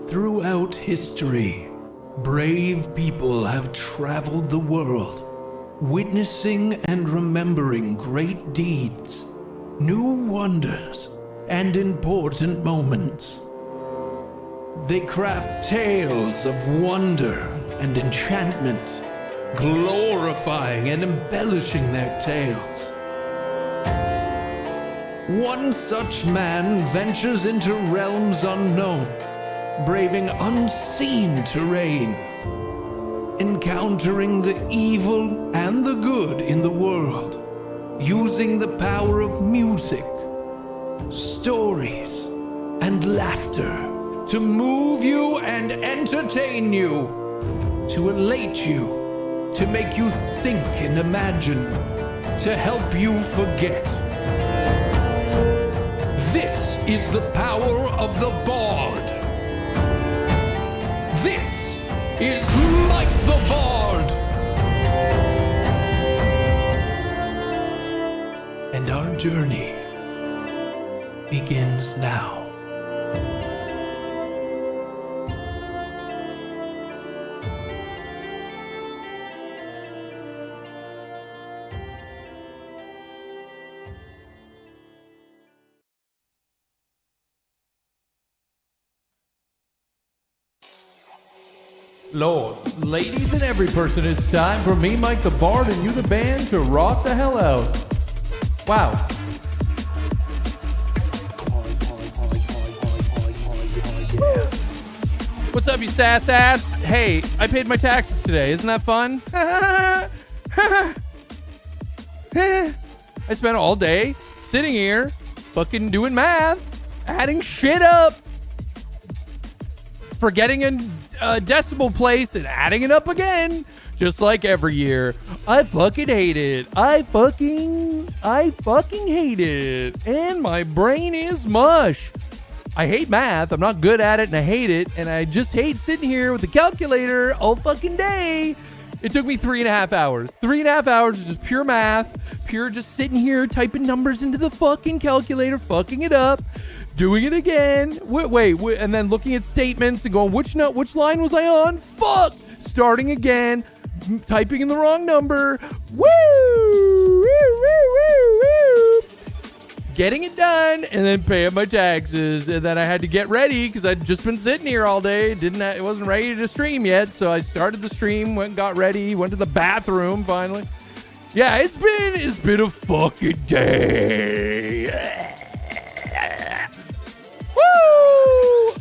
Throughout history, brave people have traveled the world, witnessing and remembering great deeds, new wonders, and important moments. They craft tales of wonder and enchantment, glorifying and embellishing their tales. One such man ventures into realms unknown, braving unseen terrain, encountering the evil and the good in the world, using the power of music, stories, and laughter to move you and entertain you, to elate you, to make you think and imagine, to help you forget. This is the power of the Bard. This is Mike the Bard. And our journey begins now. Lords, ladies, and every person, it's time for me, Mike the Bard, and you, the band, to rock the hell out. Wow. What's up, you sass ass? Hey, I paid my taxes today. Isn't that fun? I spent all day sitting here fucking doing math, adding shit up, forgetting a decimal place and adding it up again, just like every year. I fucking hate it. I fucking hate it. And my brain is mush. I hate math. I'm not good at it and I hate it. And I just hate sitting here with the calculator all fucking day. It took me 3.5 hours. 3.5 hours of just pure math. Pure just sitting here typing numbers into the fucking calculator, fucking it up, doing it again. Wait, and then looking at statements and going, which line was I on? Fuck! Starting again, typing in the wrong number. Woo! Getting it done, and then paying my taxes. And then I had to get ready because I'd just been sitting here all day. It wasn't ready to stream yet, so I started the stream, went and got ready, went to the bathroom finally. Yeah, it's been a fucking day. Woo!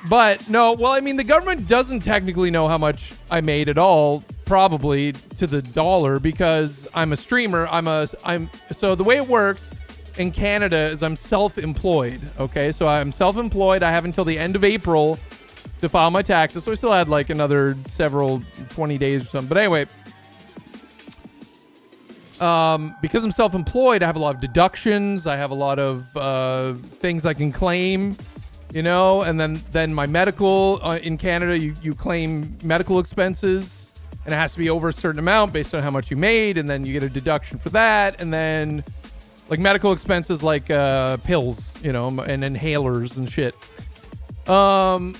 But no, well, I mean, the government doesn't technically know how much I made at all, probably to the dollar, because I'm a streamer. So the way it works in Canada is I'm self-employed. Okay, so I'm self-employed. I have until the end of April to file my taxes. So I still had like another 20 days or something. But anyway, because I'm self-employed, I have a lot of deductions. I have a lot of things I can claim, you know, and then my medical in Canada, you claim medical expenses, and it has to be over a certain amount based on how much you made, and then you get a deduction for that, and then like medical expenses like pills, you know, and inhalers and shit. So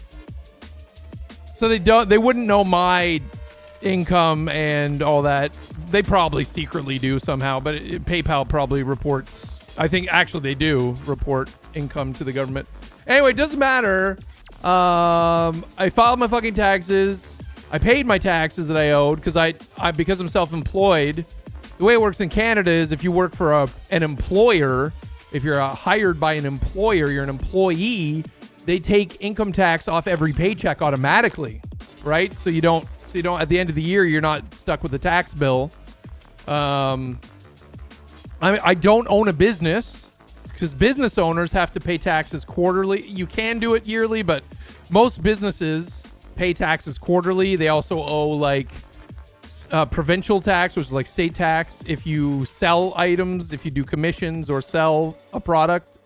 they wouldn't know my income and all that. They probably secretly do somehow, but PayPal probably reports. I think actually they do report income to the government. Anyway, it doesn't matter. I filed my fucking taxes. I paid my taxes that I owed because I'm self-employed. The way it works in Canada is if you work for an employer, if you're hired by an employer, you're an employee, they take income tax off every paycheck automatically, right? So you don't at the end of the year, you're not stuck with a tax bill. I don't own a business because business owners have to pay taxes quarterly. You can do it yearly, but most businesses pay taxes quarterly. They also owe like provincial tax, which is like state tax, if you sell items, if you do commissions or sell a product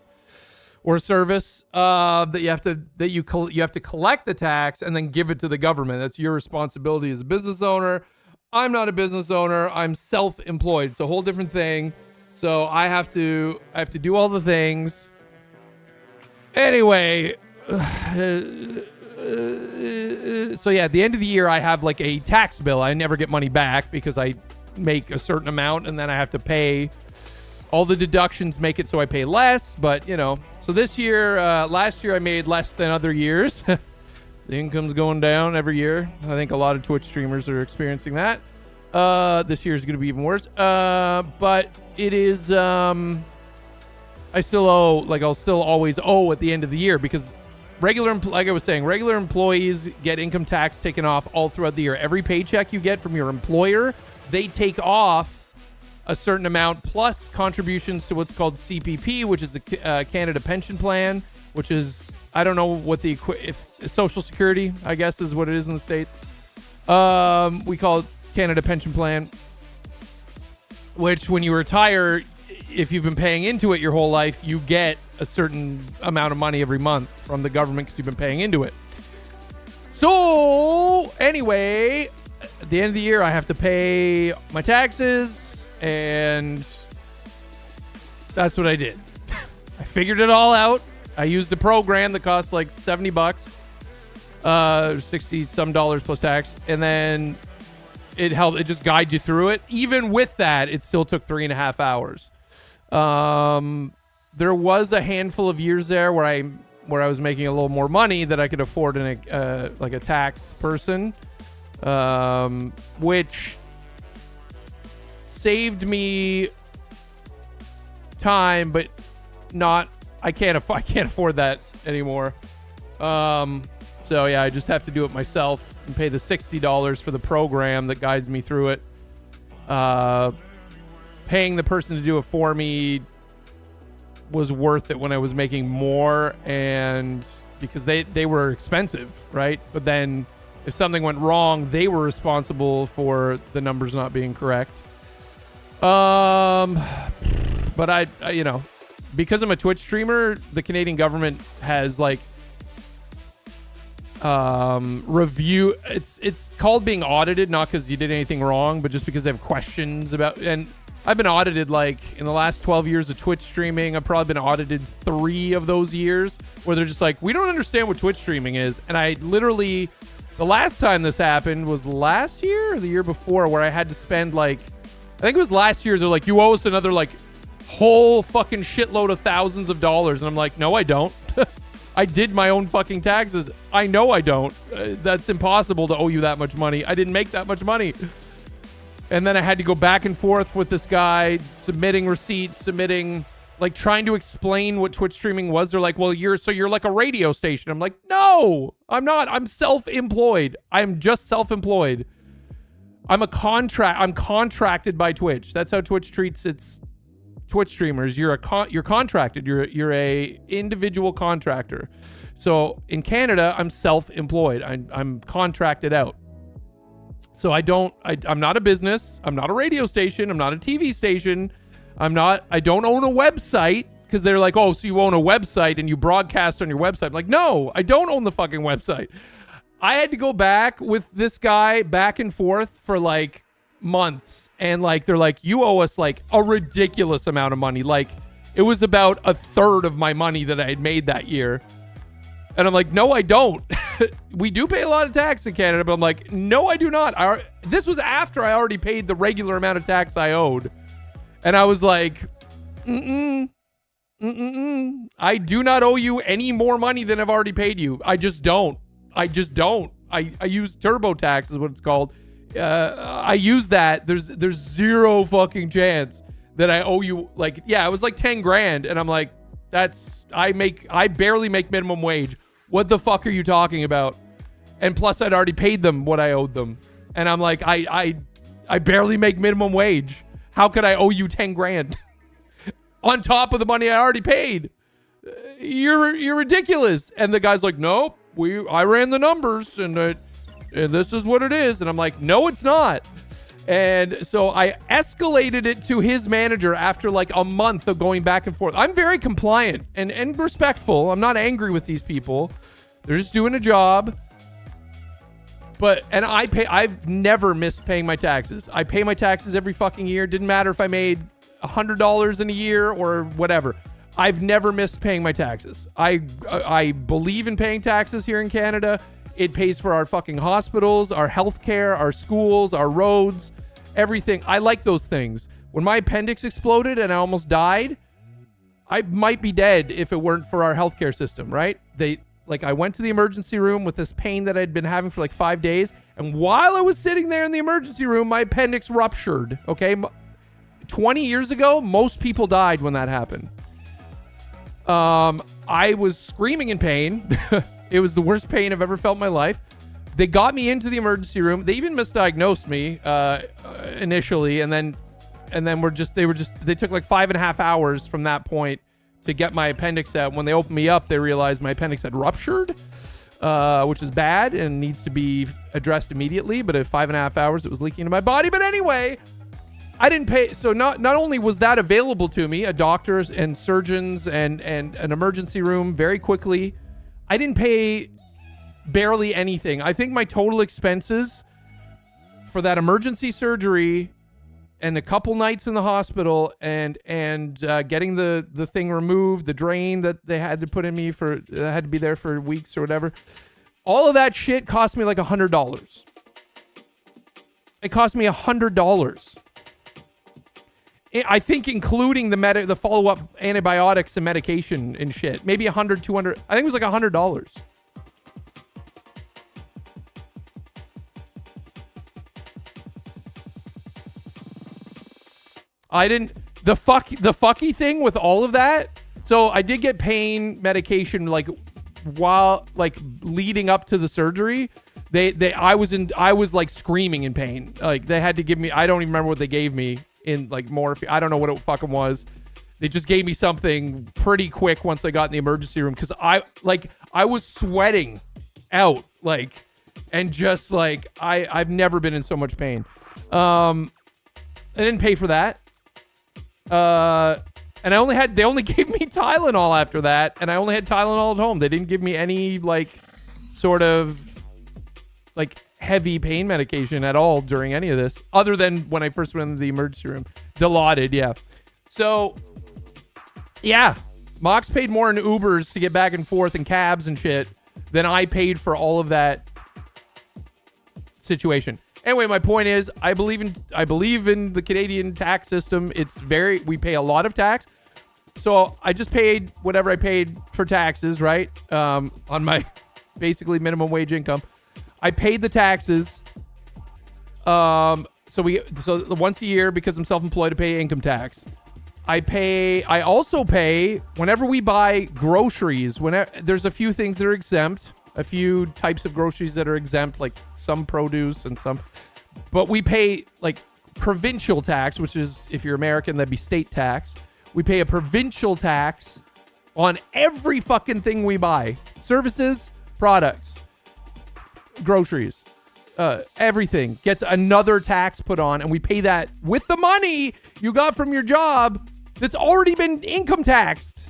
or service, that you have to collect the tax and then give it to the government. That's your responsibility as a business owner. I'm not a business owner. I'm self-employed. It's a whole different thing. So I have to do all the things. Anyway, so yeah, at the end of the year, I have like a tax bill. I never get money back because I make a certain amount and then I have to pay. All the deductions make it so I pay less, but you know. So this year, last year I made less than other years. The income's going down every year. I think a lot of Twitch streamers are experiencing that. This year is going to be even worse. But it is, I still owe, like I'll still always owe at the end of the year because like I was saying, regular employees get income tax taken off all throughout the year. Every paycheck you get from your employer, they take off a certain amount plus contributions to what's called CPP, which is the Canada Pension Plan, which is, I don't know what the Social Security, I guess, is what it is in the States. We call it Canada Pension Plan, which when you retire, if you've been paying into it your whole life, you get a certain amount of money every month from the government because you've been paying into it. So anyway, at the end of the year, I have to pay my taxes. And that's what I did. I figured it all out. I used a program that cost like $70, 60 some dollars plus tax. And then it helped. It just guides you through it. Even with that, it still took 3.5 hours. There was a handful of years there where I was making a little more money that I could afford like a tax person, which saved me time, but not. I can't afford that anymore. So yeah, I just have to do it myself and pay the $60 for the program that guides me through it. Paying the person to do it for me was worth it when I was making more, and because they were expensive, right? But then if something went wrong, they were responsible for the numbers not being correct. But I you know, because I'm a Twitch streamer, the Canadian government has like review. It's called being audited, not because you did anything wrong, but just because they have questions about. And I've been audited like in the last 12 years of Twitch streaming. I've probably been audited 3 of those years where they're just like, we don't understand what Twitch streaming is. And I literally, the last time this happened was last year or the year before, where I had to spend like, I think it was last year. They're like, you owe us another like whole fucking shitload of thousands of dollars. And I'm like, no, I don't. I did my own fucking taxes. I know I don't. That's impossible to owe you that much money. I didn't make that much money. And then I had to go back and forth with this guy, submitting receipts, like trying to explain what Twitch streaming was. They're like, well, you're like a radio station. I'm like, no, I'm not. I'm self-employed. I'm just self-employed. I'm contracted by Twitch. That's how Twitch treats its Twitch streamers. You're contracted. You're a individual contractor. So in Canada, I'm self-employed. I'm contracted out. So I'm not a business. I'm not a radio station. I'm not a TV station. I don't own a website, because they're like, oh, so you own a website and you broadcast on your website. I'm like, no, I don't own the fucking website. I had to go back with this guy back and forth for like months. And like, they're like, you owe us like a ridiculous amount of money. Like it was about a third of my money that I had made that year. And I'm like, no, I don't. We do pay a lot of tax in Canada, but I'm like, no, I do not. This was after I already paid the regular amount of tax I owed. And I was like, I do not owe you any more money than I've already paid you. I just don't. I use TurboTax is what it's called. I use that. There's zero fucking chance that I owe you. Like, yeah, it was like 10 grand. And I'm like, I barely make minimum wage. What the fuck are you talking about? And plus I'd already paid them what I owed them. And I'm like, I barely make minimum wage. How could I owe you 10 grand on top of the money I already paid? You're ridiculous. And the guy's like, nope, I ran the numbers and this is what it is. And I'm like, no, it's not. And so I escalated it to his manager after like a month of going back and forth. I'm very compliant and respectful. I'm not angry with these people. They're just doing a job. I've never missed paying my taxes. I pay my taxes every fucking year. Didn't matter if I made $100 in a year or whatever. I've never missed paying my taxes. I believe in paying taxes here in Canada. It pays for our fucking hospitals, our healthcare, our schools, our roads, everything. I like those things. When my appendix exploded and I almost died, I might be dead if it weren't for our healthcare system, right? I went to the emergency room with this pain that I'd been having for like 5 days. And while I was sitting there in the emergency room, my appendix ruptured. Okay. 20 years ago, most people died when that happened. I was screaming in pain. It was the worst pain I've ever felt in my life. They got me into the emergency room. They even misdiagnosed me, initially. And then they took like 5.5 hours from that point to get my appendix out. When they opened me up, they realized my appendix had ruptured, which is bad and needs to be addressed immediately. But at 5.5 hours, it was leaking into my body. But anyway, I didn't pay. So not only was that available to me, a doctors and surgeons and an emergency room very quickly, I didn't pay barely anything. I think my total expenses for that emergency surgery and a couple nights in the hospital and getting the thing removed, the drain that they had to put in me for had to be there for weeks or whatever. All of that shit cost me like $100. It cost me $100. I think including the follow-up antibiotics and medication and shit. Maybe $100, $200. I think it was like $100. I didn't... The fucky thing with all of that... So I did get pain medication like while like leading up to the surgery. I was like screaming in pain. Like they had to give me... I don't even remember what they gave me in like morphine. I don't know what it fucking was. They just gave me something pretty quick once I got in the emergency room because I was sweating out like and just like I've never been in so much pain. I didn't pay for that. And they only gave me Tylenol after that, and I only had Tylenol at home. They didn't give me any like sort of like heavy pain medication at all during any of this, other than when I first went into the emergency room. Dilaudid, yeah. So, yeah, Mox paid more in Ubers to get back and forth and cabs and shit than I paid for all of that situation. Anyway, my point is, I believe in the Canadian tax system. We pay a lot of tax. So I just paid whatever I paid for taxes, right? On my basically minimum wage income. I paid the taxes. So once a year, because I'm self-employed, to pay income tax. I also pay whenever we buy groceries. There's a few things that are exempt. A few types of groceries that are exempt, like some produce and some. But we pay like provincial tax, which is, if you're American, that'd be state tax. We pay a provincial tax on every fucking thing we buy. Services, products, groceries, everything gets another tax put on, and we pay that with the money you got from your job that's already been income taxed.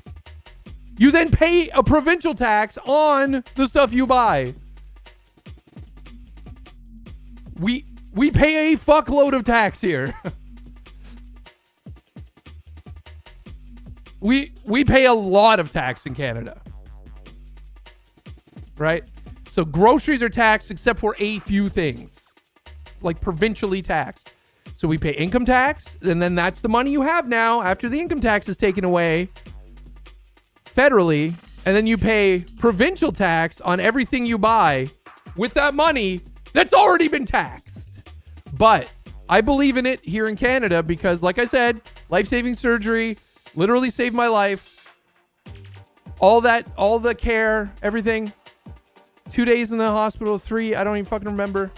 You then pay a provincial tax on the stuff you buy. We pay a fuckload of tax here. We pay a lot of tax in Canada. Right? So groceries are taxed except for a few things. Like provincially taxed. So we pay income tax, and then that's the money you have now after the income tax is taken away federally, and then you pay provincial tax on everything you buy with that money that's already been taxed. But I believe in it here in Canada because, like I said, life-saving surgery literally saved my life. All the care, everything. 2 days in the hospital, 3, I don't even fucking remember.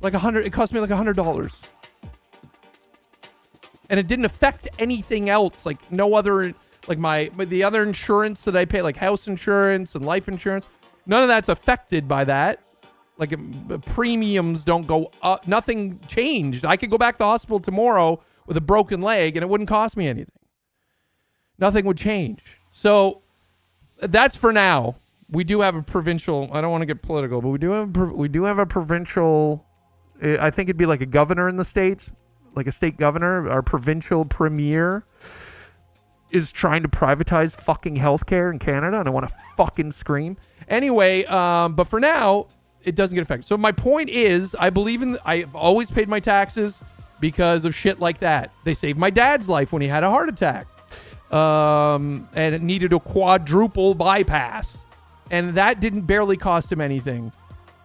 Like it cost me like $100. And it didn't affect anything else, like no other... Like the other insurance that I pay, like house insurance and life insurance, none of that's affected by that. Like premiums don't go up. Nothing changed. I could go back to the hospital tomorrow with a broken leg and it wouldn't cost me anything. Nothing would change. So that's for now. We do have a provincial. I don't want to get political, but we do have a provincial. I think it'd be like a governor in the States, like a state governor, our provincial premier. is trying to privatize fucking healthcare in Canada, and I want to fucking scream. Anyway, but for now, it doesn't get affected. So my point is, I've always paid my taxes because of shit like that. They saved my dad's life when he had a heart attack. And it needed a quadruple bypass. And that didn't barely cost him anything.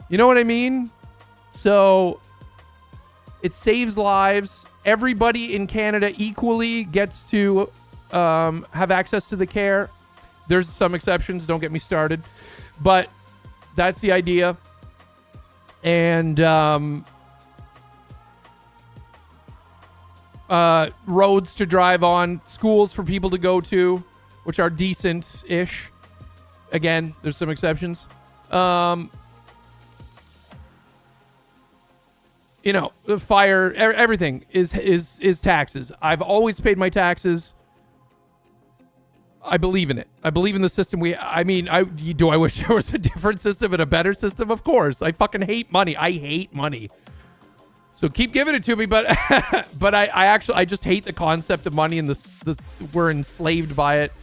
You know what I mean? So it saves lives. Everybody in Canada equally gets to have access to the care. There's some exceptions, don't get me started. But that's the idea. And roads to drive on, schools for people to go to, which are decent-ish. Again, there's some exceptions. The fire, everything is taxes. I've always paid my taxes. I believe in it. I believe in the system. Do I wish there was a different system and a better system? Of course. I fucking hate money. I hate money. So keep giving it to me, but but I just hate the concept of money, and we're enslaved by it.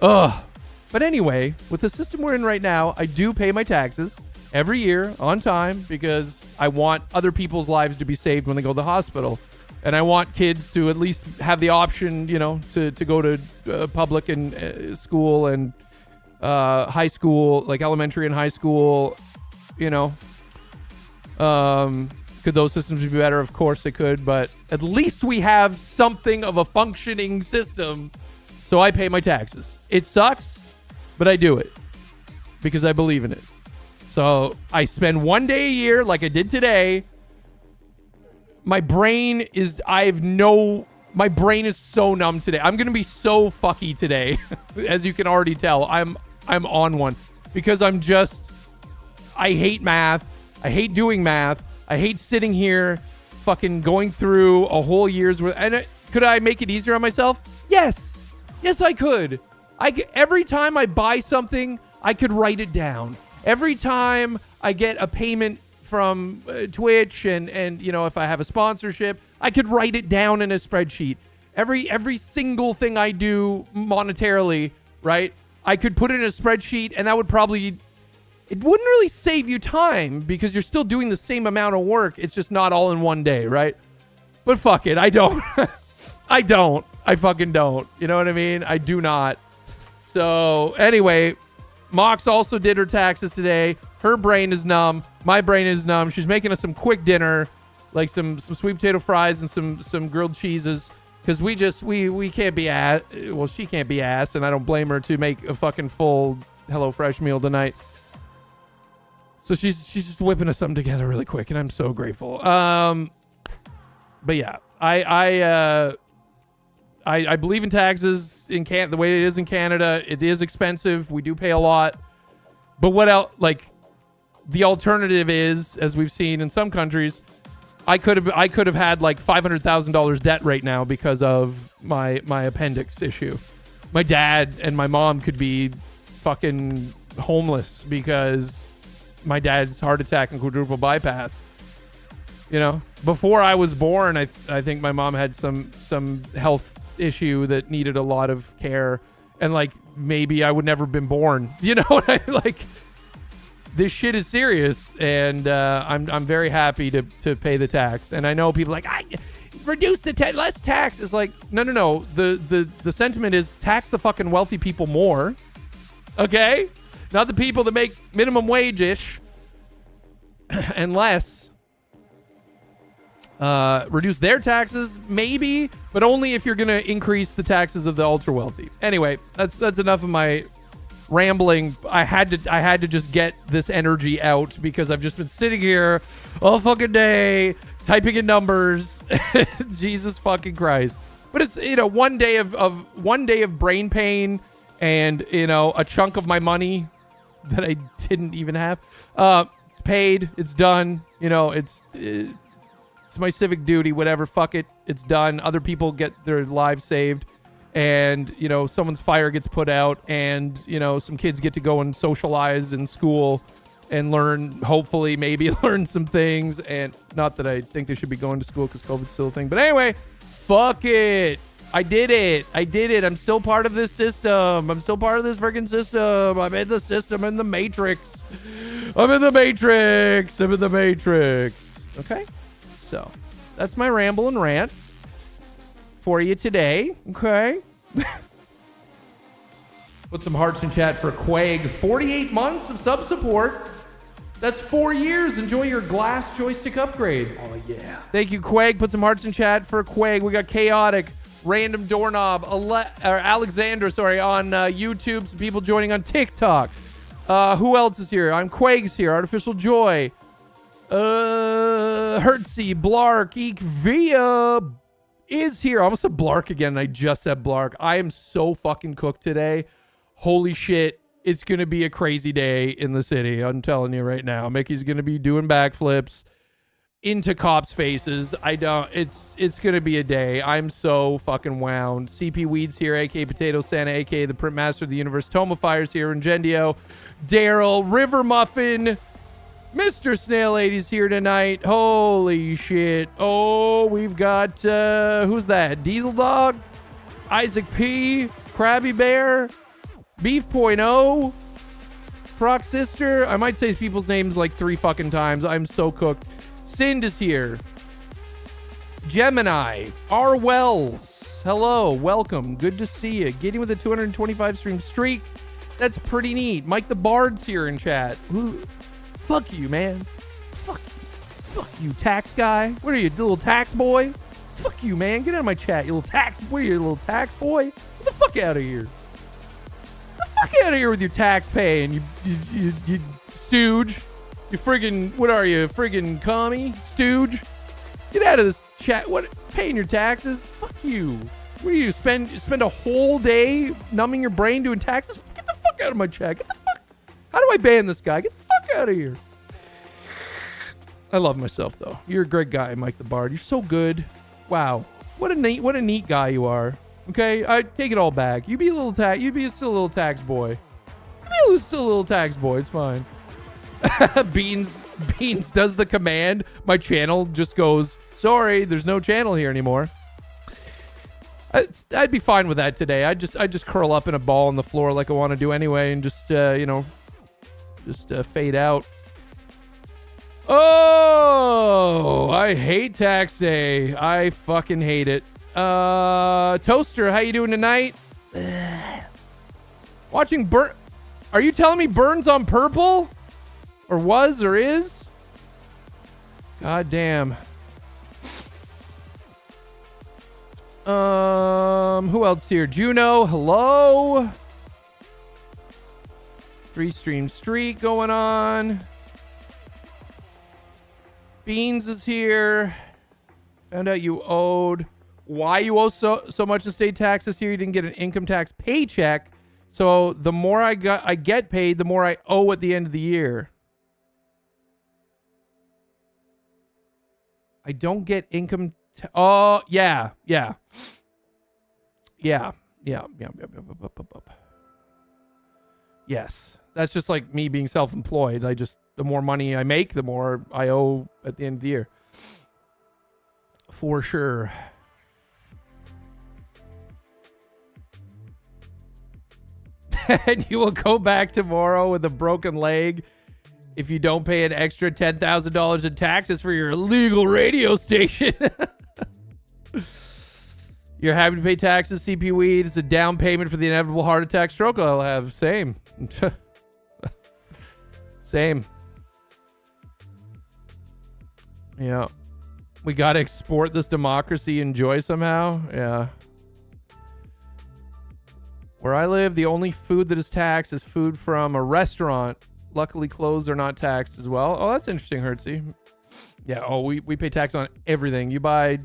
Ugh. But anyway, with the system we're in right now, I do pay my taxes every year on time because I want other people's lives to be saved when they go to the hospital. And I want kids to at least have the option, to go to public and school and high school, like elementary and high school, Could those systems be better? Of course they could, but at least we have something of a functioning system. So I pay my taxes. It sucks, but I do it because I believe in it. So I spend one day a year like I did today. My brain is so numb today. I'm going to be so fucky today. As you can already tell, I'm on one because I hate math. I hate doing math. I hate sitting here fucking going through a whole year's worth. And could I make it easier on myself? Yes. Yes, I could. Every time I buy something, I could write it down. Every time I get a payment from Twitch and if I have a sponsorship, I could write it down in a spreadsheet. Every single thing I do monetarily, right? I could put it in a spreadsheet, and that would probably, it wouldn't really save you time because you're still doing the same amount of work. It's just not all in one day, right? But fuck it, I don't. I fucking don't. You know what I mean? I do not. So anyway, Mox also did her taxes today. Her brain is numb. My brain is numb. She's making us some quick dinner, like some sweet potato fries and some grilled cheeses, because we can't be ass. Well, she can't be ass, and I don't blame her to make a fucking full HelloFresh meal tonight. So she's just whipping us something together really quick, and I'm so grateful. But yeah, I believe in taxes in the way it is in Canada. It is expensive. We do pay a lot. But what else? Like, the alternative is, as we've seen in some countries, I could have had like $500,000 debt right now because of my appendix issue. My dad and my mom could be fucking homeless because my dad's heart attack and quadruple bypass. Before I was born, I think my mom had some health issue that needed a lot of care, and like maybe I would never have been born. This shit is serious, and I'm very happy to pay the tax. And I know people are like, reduce the less tax. It's like, no. The sentiment is tax the fucking wealthy people more, okay? Not the people that make minimum wage-ish and less. Reduce their taxes, maybe, but only if you're going to increase the taxes of the ultra wealthy. Anyway, that's enough of my rambling. I had to just get this energy out because I've just been sitting here all fucking day typing in numbers. Jesus fucking Christ. But it's one day of brain pain and a chunk of my money that I didn't even have paid. It's done. It's my civic duty, whatever. Fuck it. It's done. Other people get their lives saved. And, someone's fire gets put out, and, some kids get to go and socialize in school and hopefully maybe learn some things. And not that I think they should be going to school because COVID's still a thing. But anyway, fuck it. I did it. I'm still part of this system. I'm still part of this freaking system. I'm in the system, in the matrix. I'm in the matrix. Okay. So that's my ramble and rant for you today. Okay. Put some hearts in chat for Quag. 48 months of sub support. That's 4 years. Enjoy your glass joystick upgrade. Oh, yeah. Thank you, Quag. Put some hearts in chat for Quag. We got Chaotic, Random Doorknob, Alexander, on YouTube. Some people joining on TikTok. Who else is here? I'm Quag's here. Artificial Joy. Hertzy, Blark, Eek, Via is here. I almost said Blark again, and I just said Blark. I am so fucking cooked today. Holy shit. It's going to be a crazy day in the city. I'm telling you right now. Mickey's going to be doing backflips into cops' faces. It's going to be a day. I'm so fucking wound. CP Weeds here, a.k.a. Potato Santa, a.k.a. the Print Master of the Universe. Tomafire's here. Ingendio. Daryl. River Muffin. Mr. Snail Lady's here tonight. Holy shit. Oh, we've got, who's that? Diesel Dog? Isaac P. Krabby Bear. Beef.0, Proc Sister. I might say people's names like 3 fucking times. I'm so cooked. Sind is here. Gemini. R. Wells. Hello. Welcome. Good to see you. Getting with a 225 stream streak. That's pretty neat. Mike the Bard's here in chat. Ooh. Fuck you, man. Fuck you. Fuck you, tax guy. What are you, little tax boy? Fuck you, man. Get out of my chat, you little tax boy. You little tax boy. Get the fuck out of here. Get out of here with your tax paying, you stooge. You friggin', what are you, friggin' commie, stooge? Get out of this chat. What, paying your taxes? Fuck you. What do you spend a whole day numbing your brain doing taxes? Get the fuck out of my chat. Get the fuck. How do I ban this guy? Get the fuck out of here. I love myself though. You're a great guy, Mike the Bard. You're so good. Wow. What a neat guy you are. Okay, I take it all back. You be still a little tax boy. Still a little tax boy. It's fine. Beans does the command. My channel just goes, sorry, there's no channel here anymore. I'd be fine with that today. I just curl up in a ball on the floor like I want to do anyway, and just fade out. Oh, I hate tax day. I fucking hate it. Toaster, how you doing tonight? Watching are you telling me Burns on purple? Or was or is? God damn. Who else here? Juno, hello. 3-stream streak going on. Beans is here. Found out you owed. Why you owe so much in state taxes here? You didn't get an income tax paycheck. So the more I get paid, the more I owe at the end of the year. I don't get income. Oh, yeah. Yes. That's just like me being self-employed. The more money I make, the more I owe at the end of the year. For sure. And you will go back tomorrow with a broken leg if you don't pay an extra $10,000 in taxes for your illegal radio station. You're having to pay taxes, CP Weed. It's a down payment for the inevitable heart attack stroke I'll have. Same. Same. Yeah. We got to export this democracy and joy somehow. Yeah. Where I live, the only food that is taxed is food from a restaurant. Luckily, clothes are not taxed as well. Oh, that's interesting, Hertzy. Yeah, we pay tax on everything. You buy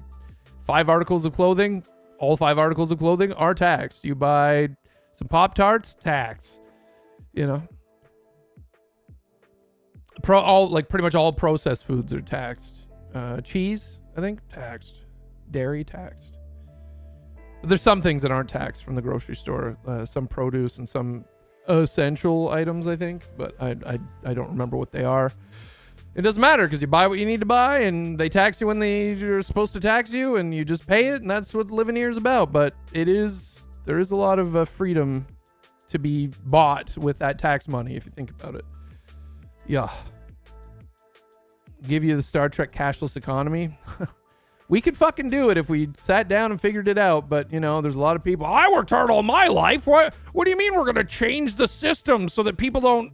5 articles of clothing, all 5 articles of clothing are taxed. You buy some Pop-Tarts, tax. You know. Pretty much all processed foods are taxed. Cheese, I think, taxed. Dairy, taxed. But there's some things that aren't taxed from the grocery store. Some produce and some essential items, I think, but I don't remember what they are. It doesn't matter because you buy what you need to buy and they tax you when you're supposed to tax you and you just pay it, and that's what living here is about. But there is a lot of freedom to be bought with that tax money if you think about it. Yeah. Give you the Star Trek cashless economy. We could fucking do it if we sat down and figured it out, but there's a lot of people. I worked hard all my life. What do you mean we're gonna change the system so that people don't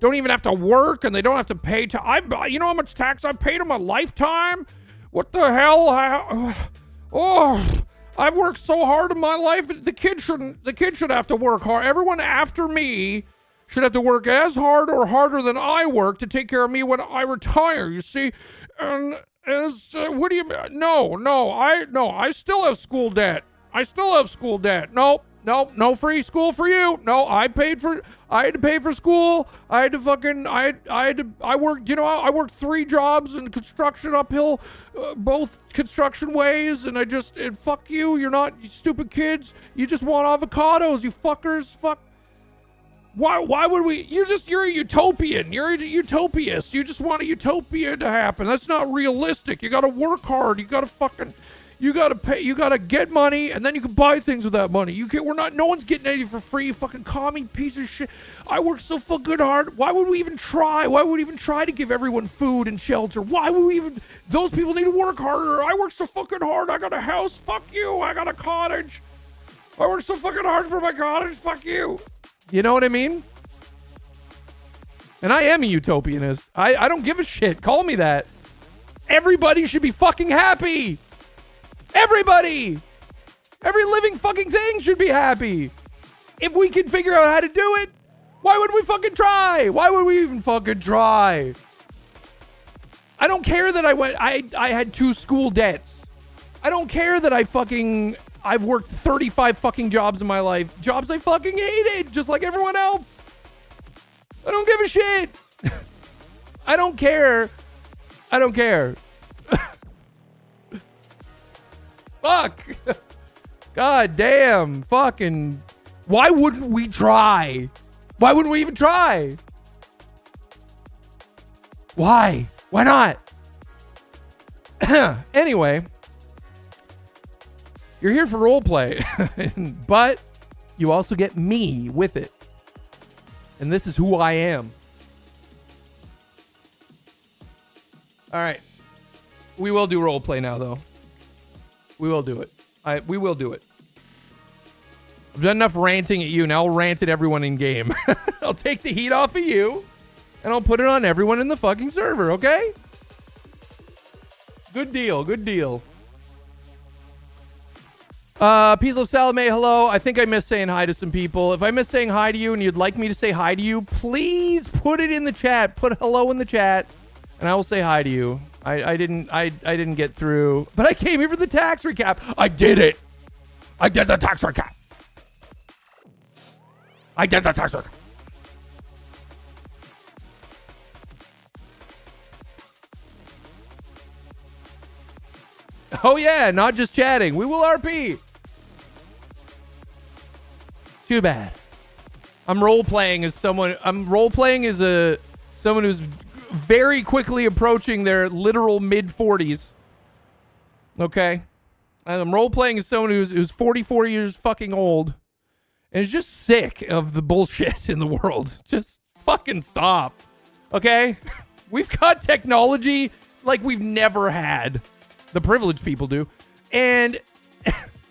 even have to work and they don't have to pay you know how much tax I paid in my lifetime? What the hell? I've worked so hard in my life. The kid should have to work hard. Everyone after me should have to work as hard or harder than I work to take care of me when I retire, you see? And what do you mean? No, I still have school debt. No free school for you. No, I had to pay for school. I worked 3 jobs in construction uphill, both construction ways, and fuck you. You're not, you stupid kids. You just want avocados, you fuckers. Fuck. Why would we? You're a utopian. You're a utopist. You just want a utopia to happen. That's not realistic. You gotta work hard. You gotta pay. You gotta get money, and then you can buy things with that money. No one's getting anything for free. You fucking commie piece of shit. I work so fucking hard. Why would we even try? Why would we even try to give everyone food and shelter? Why would we even? Those people need to work harder. I work so fucking hard. I got a house. Fuck you. I got a cottage. I work so fucking hard for my cottage. Fuck you. You know what I mean? And I am a utopianist. I don't give a shit. Call me that. Everybody should be fucking happy. Everybody. Every living fucking thing should be happy. If we can figure out how to do it, why would we fucking try? Why would we even fucking try? I don't care that I had 2 school debts. I don't care that I've worked 35 fucking jobs in my life. Jobs I fucking hated, just like everyone else. I don't give a shit. I don't care. Fuck. God damn. Fucking. Why wouldn't we try? Why wouldn't we even try? Why? Why not? Anyway. You're here for roleplay, but you also get me with it. And this is who I am. All right. We will do roleplay now, though. We will do it. We will do it. I've done enough ranting at you. Now I'll rant at everyone in game. I'll take the heat off of you, and I'll put it on everyone in the fucking server, okay? Good deal. Good deal. Peace of Salome, hello. I think I missed saying hi to some people. If I missed saying hi to you and you'd like me to say hi to you, please put it in the chat. Put hello in the chat, and I will say hi to you. I didn't get through, but I came here for the tax recap. I did it. I did the tax recap. I did the tax recap. Oh yeah, not just chatting. We will RP. Too bad. I'm role playing as someone. Someone who's very quickly approaching their literal mid 40s. Okay, and I'm role playing as someone who's 44 years fucking old, and is just sick of the bullshit in the world. Just fucking stop. Okay, we've got technology like we've never had. The privileged people do, and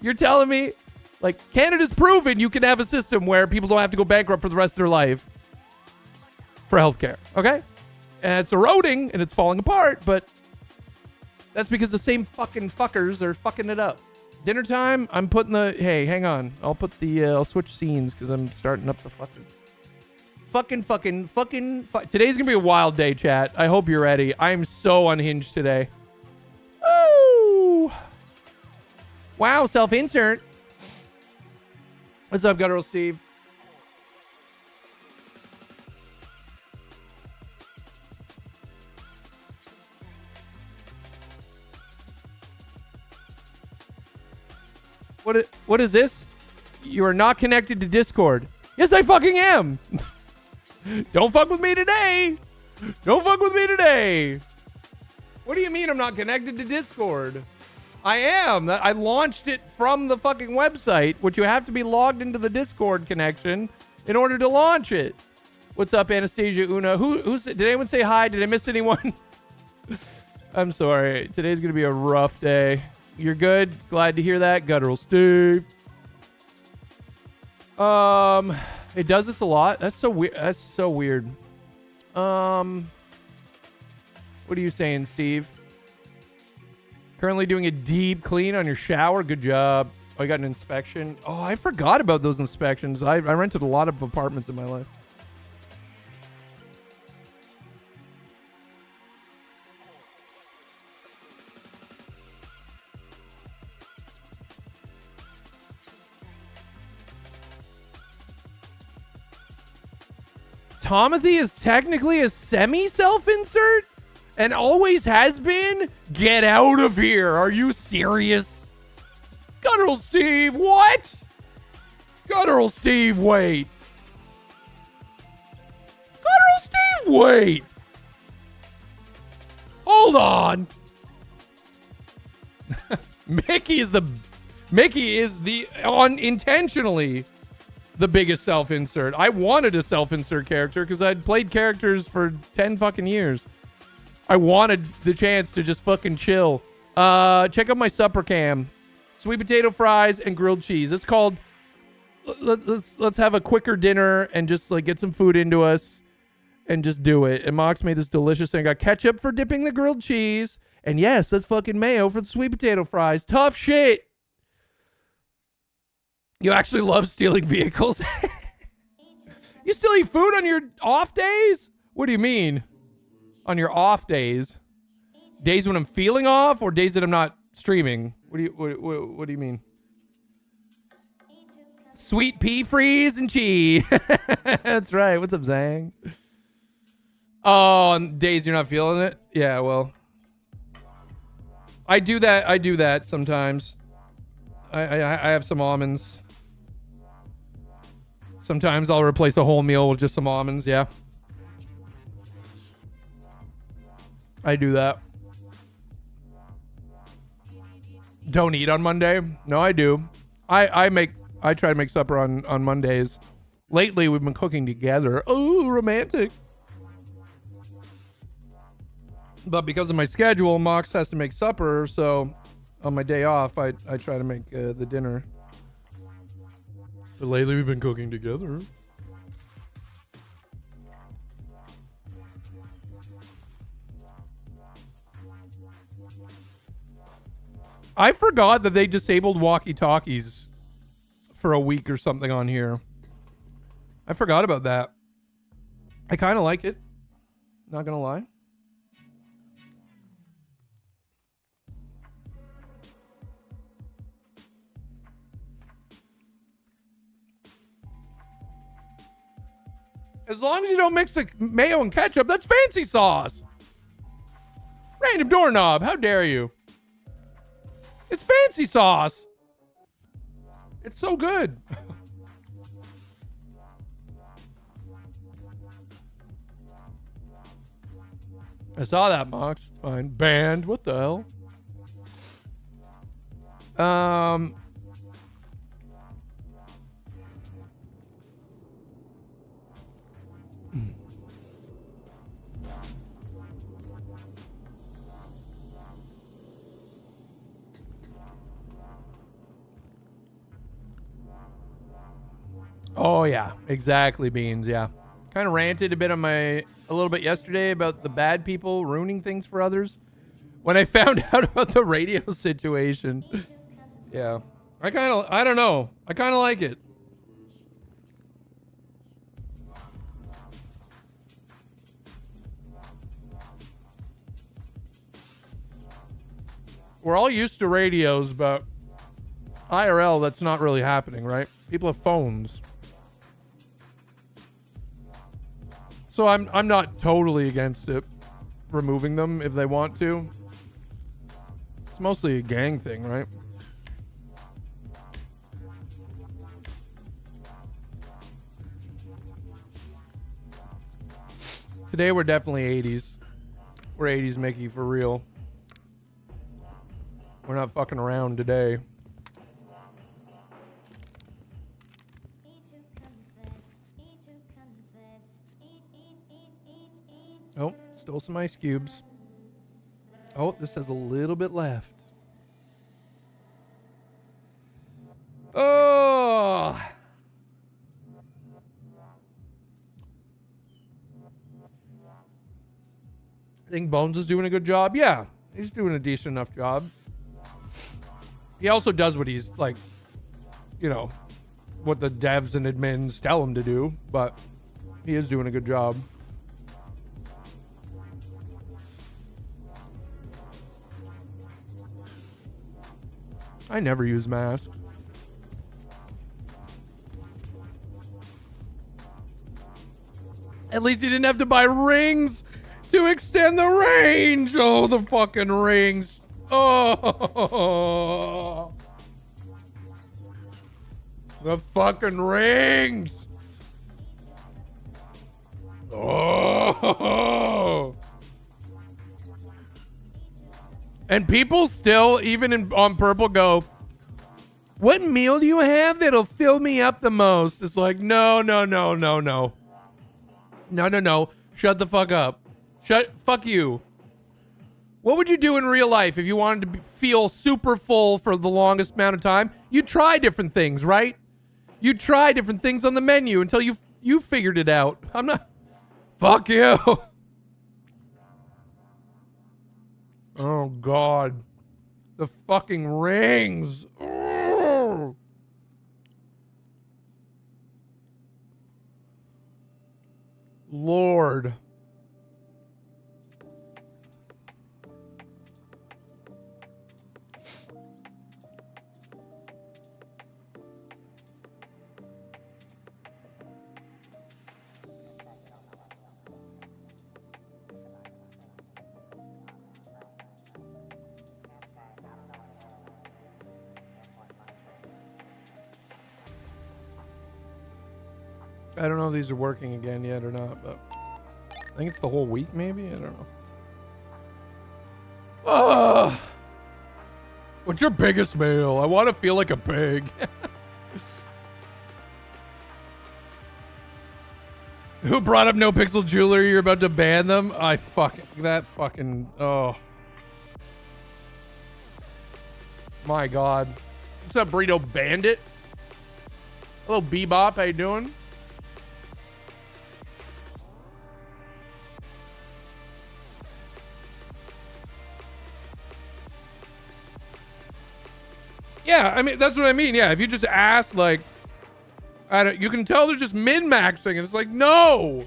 you're telling me. Like, Canada's proven you can have a system where people don't have to go bankrupt for the rest of their life for healthcare, okay? And it's eroding and it's falling apart, but that's because the same fucking fuckers are fucking it up. Dinner time, I'm putting hey, hang on. I'll switch scenes because I'm starting up the Today's gonna be a wild day, chat. I hope you're ready. I'm so unhinged today. Ooh. Wow, self-insert. What's up, Guttural Steve? What is this? You are not connected to Discord. Yes, I fucking am. Don't fuck with me today. Don't fuck with me today. What do you mean I'm not connected to Discord? I am. I launched it from the fucking website, which you have to be logged into the Discord connection in order to launch it. What's up, Anastasia Una? Did anyone say hi? Did I miss anyone? I'm sorry. Today's going to be a rough day. You're good? Glad to hear that. Guttural Steve. It does this a lot. That's so weird. That's so weird. What are you saying, Steve? Currently doing a deep clean on your shower. Good job. Oh, I got an inspection. Oh, I forgot about those inspections. I rented a lot of apartments in my life. Tomothy is technically a semi-self-insert and always has been? Get out of here. Are you serious? Guttural Steve, what? Guttural Steve, wait. Guttural Steve, wait. Hold on. Mickey is unintentionally the biggest self-insert. I wanted a self-insert character because I'd played characters for 10 fucking years. I wanted the chance to just fucking chill. Check out my supper cam. Sweet potato fries and grilled cheese. It's called let's have a quicker dinner and just like get some food into us and just do it. And Mox made this delicious thing. I got ketchup for dipping the grilled cheese. And yes, that's fucking mayo for the sweet potato fries. Tough shit. You actually love stealing vehicles? You still eat food on your off days? What do you mean? On your off days? Days when I'm feeling off or days that I'm not streaming? What do you mean? Sweet pea freeze and cheese. That's right. What's up, Zang? Oh, on days you're not feeling it? Yeah, well. I do that sometimes. I have some almonds. Sometimes I'll replace a whole meal with just some almonds, yeah. I do that. Don't eat on Monday? No, I do. I try to make supper on Mondays. Lately, we've been cooking together. Oh, romantic. But because of my schedule, Mox has to make supper, so on my day off, I try to make the dinner. But lately, we've been cooking together. I forgot that they disabled walkie-talkies for a week or something on here. I forgot about that. I kind of like it. Not gonna lie. As long as you don't mix the mayo and ketchup, that's fancy sauce. Random doorknob, how dare you? It's fancy sauce. It's so good. I saw that, Mox. It's fine. Banned. What the hell? Oh yeah, exactly, Beans. Yeah, kind of ranted a little bit yesterday about the bad people ruining things for others. When I found out about the radio situation, yeah, I don't know. I kind of like it. We're all used to radios, but IRL, that's not really happening, right? People have phones. So I'm not totally against it, removing them if they want to. It's mostly a gang thing, right? Today we're definitely 80s. We're 80s Mickey for real. We're not fucking around today. Oh, stole some ice cubes. Oh, this has a little bit left. Oh! I think Bones is doing a good job. Yeah, he's doing a decent enough job. He also does what he's like, you know, what the devs and admins tell him to do, but he is doing a good job. I never use masks. At least he didn't have to buy rings to extend the range. Oh, the fucking rings. Oh. The fucking rings. Oh. And people still, even on Purple, go, what meal do you have that'll fill me up the most? It's like, no. No. Shut the fuck up. Fuck you. What would you do in real life if you wanted to feel super full for the longest amount of time? You try different things, right? You try different things on the menu until you figured it out. I'm not. Fuck you. Oh, God. The fucking rings. Oh. Lord. I don't know if these are working again yet or not, but I think it's the whole week, maybe? I don't know. What's your biggest meal? I want to feel like a pig. Who brought up No Pixel Jewelry? You're about to ban them? Oh. My God. What's up, Burrito Bandit? Hello, Bebop. How you doing? Yeah, I mean, that's what I mean. Yeah, if you just ask, like, you can tell they're just min-maxing, and it's like, no!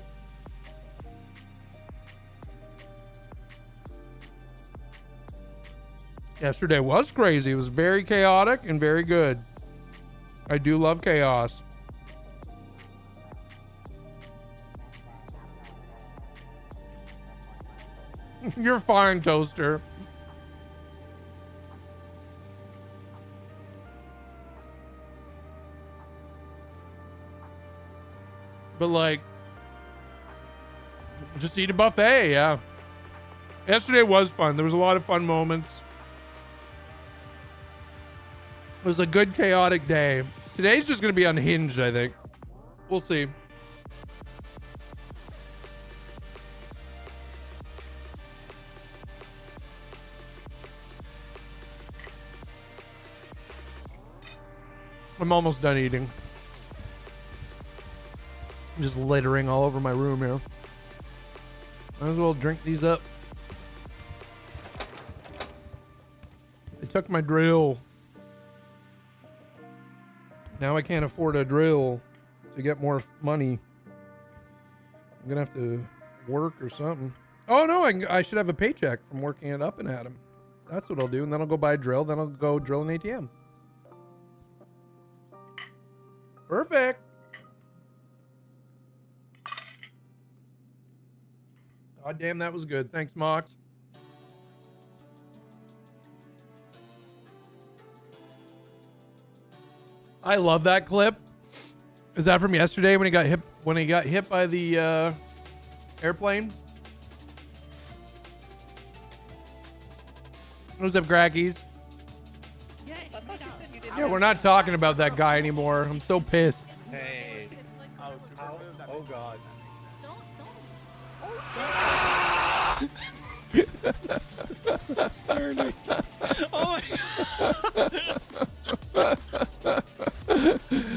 Yesterday was crazy. It was very chaotic and very good. I do love chaos. You're fine, Toaster. But like, just eat a buffet, yeah. Yesterday was fun. There was a lot of fun moments. It was a good chaotic day. Today's just going to be unhinged, I think. We'll see. I'm almost done eating. I'm just littering all over my room here. Might as well drink these up. They took my drill. Now I can't afford a drill to get more money. I'm gonna have to work or something. Oh no, I should have a paycheck from working it up and at 'em. That's what I'll do, and then I'll go buy a drill. Then I'll go drill an ATM. Perfect. God damn, that was good. Thanks, Mox. I love that clip. Is that from yesterday when he got hit by the airplane? What's up, Crackies? Yeah, we're not talking about that guy anymore. I'm so pissed. Hey. Oh God. Oh my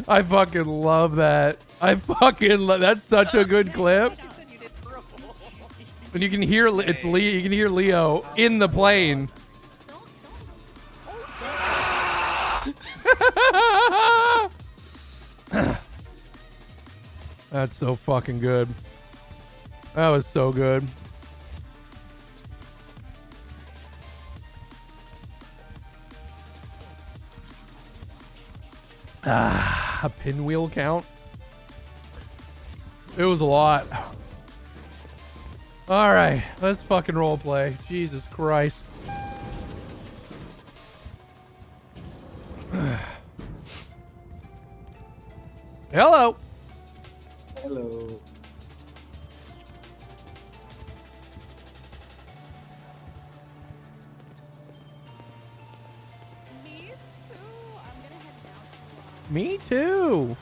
I fucking love that. That's such a good clip. And you can hear it's Leo. You can hear Leo in the plane. That's so fucking good. That was so good. A pinwheel count. It was a lot. All right, let's fucking role play. Jesus Christ. Hello. Hello. Me too.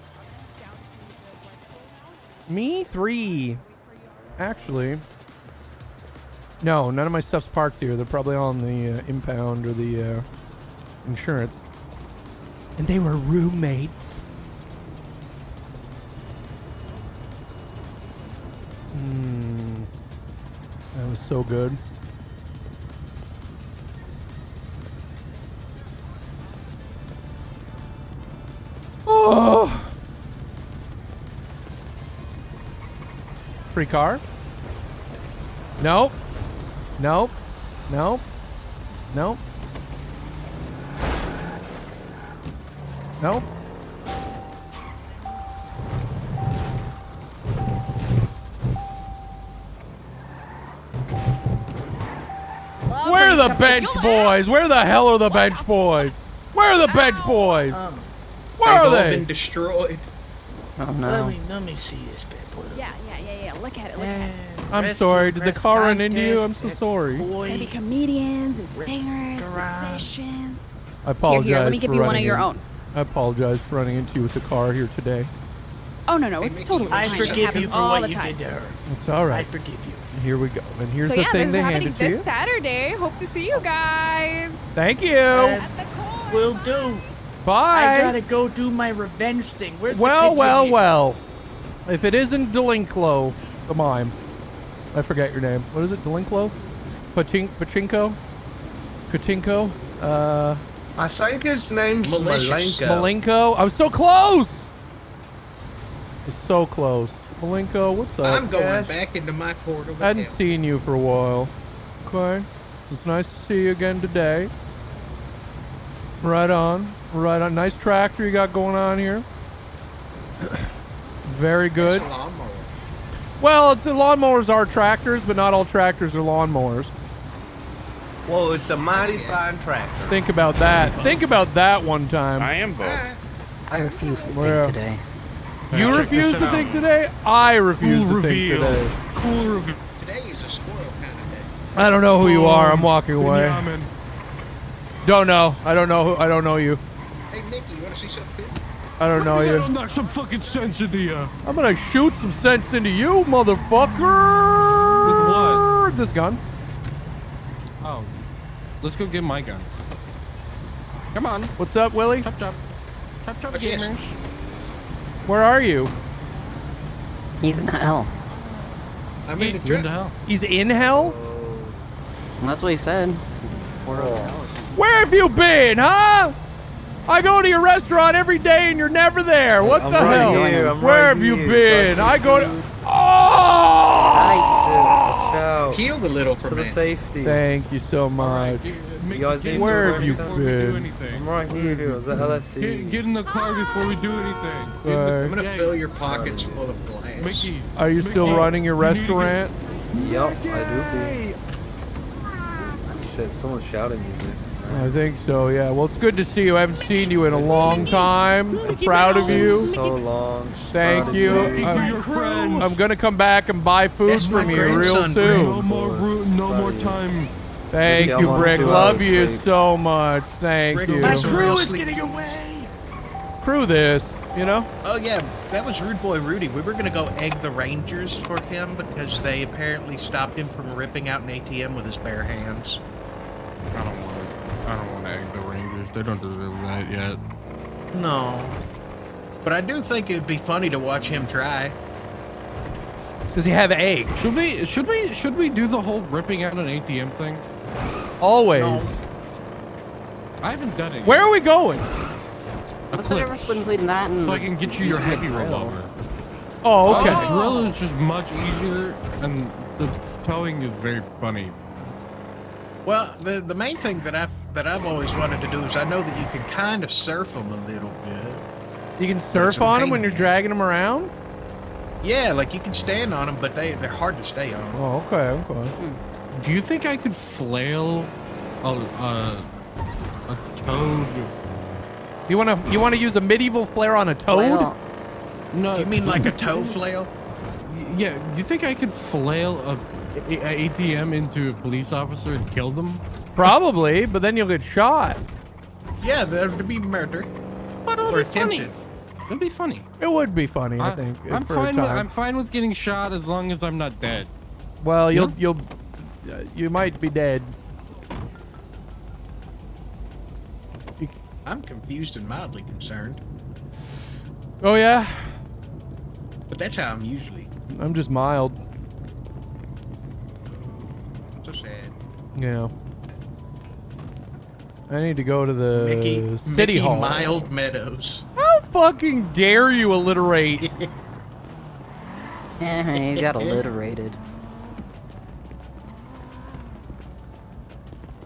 Me 3. Actually. No, none of my stuff's parked here. They're probably on the impound or the insurance. And they were roommates. That was so good. Oh. Free car? Nope. Nope. Nope. Nope. Nope. Where are the bench boys? Where the hell are the bench boys? Where are the bench boys? Where are They've all they? been destroyed. Oh no. Let me see this bad boy. Yeah. Look at it. I'm sorry. Did the car run into you? I'm so sorry. It's gonna be comedians and singers, musicians. I apologize. Here, let me give for you one of running your in- own. I apologize for running into you with the car here today. Oh no, it's totally I fine. It forgive you happens for all what the you time. did to her. It's all I right. forgive you. Here we go. And here's So the yeah, thing this they is happening handed to you. this Saturday. Hope to see you guys Thank you. at the core. Will do. Bye. I gotta go do my revenge thing. Where's the Well, kitchen well, here? well. If it isn't Delinclo, the mime. I forget your name. What is it? Delinclo? Pachinko? Katinko? I think his name's Malicious. Malenko. Malenko? I was so close! I was so close. Malenko, what's up? I'm going Yes. back into my quarter with Hadn't him. seen you for a while. Okay. So it's nice to see you again today. Right on. Right on. Nice tractor you got going on here. Very good. It's a lawnmower. Well, it's lawnmowers are tractors, but not all tractors are lawnmowers. Well, it's a mighty fine tractor. Think about that. Think about that one time. I am both. I refuse to Well, think today. You check refuse this to out. think today? I refuse Cool to reveal. think today. Cool reveal. Today is a squirrel kind of day. I don't know who you are. I'm walking away. Benjamin. Don't know. I don't know. I don't know you. Hey, Mickey, you want to see something? I don't know I you. gotta knock some fucking sense into you. I'm gonna shoot some sense into you, motherfucker. With what? This gun. Oh. Let's go get my gun. Come on. What's up, Willie? Chop chop. Chop chop What's this? gamers. Where are you? He's in hell. I'm in the You're in truck. the hell. He's in hell? That's what he said. Where have you been, huh? I go to your restaurant every day and you're never there. What the hell? Where have you been? I go to. Oh! Healed a little for me. safety. Thank you so much. guys need Where to have you before we do been? anything. I'm right here. Is that how that's Get in the car before we do anything. Get in Okay. I'm the- gonna Hey, fill your pockets full of glass. Mickey. Are you still Mickey, running your you need to get- restaurant? Yup, I do. Shit, someone's shouting music. I think so, yeah. Well, it's good to see you. I haven't seen you in a long time. I'm proud of you. So long. Thank you. Mickey, your friends. I'm gonna come back and buy food That's from my you real grandson, soon. No more time. Thank Maybe you, I'm on Brick. 2 Love hours you sleep. so much. Thank Brick, you. get My some real crew is sleep, getting please. away. Crew this, you know? Oh yeah, that was Rude Boy Rudy. We were gonna go egg the Rangers for him because they apparently stopped him from ripping out an ATM with his bare hands. I don't want to egg the Rangers. They don't deserve that yet. No. But I do think it'd be funny to watch him try. Does he have eggs? Should we do the whole ripping out an ATM thing? Always. No. I haven't done it yet. Where are we going? What's the difference between that and... So I can get you your heavy revolver. Oh, okay. The drill is just much easier, and the towing is very funny. Well, the main thing that I've always wanted to do is I know that you can kind of surf them a little bit. You can surf Some on them when pain you're dragging them around? Yeah, like you can stand on them, but they're hard to stay on. Oh, okay, okay. Do you think I could flail a toad? You wanna use a medieval flare on a toad? Well, No. You mean like a toe flail? Yeah. Do you think I could flail a ATM into a police officer and kill them? Probably, but then you'll get shot. Yeah, that'd be murder. But it'll Or be funny. attempted. It'll be funny. It would be funny, I think. I'm for a fine. time. I'm fine with getting shot as long as I'm not dead. Well, Yeah. you might be dead. I'm confused and mildly concerned, Oh yeah, but that's how I'm usually. I'm just mild. So sad. Yeah. I need to go to the Mickey Hall. Mild Meadows. How fucking dare you alliterate? you got alliterated.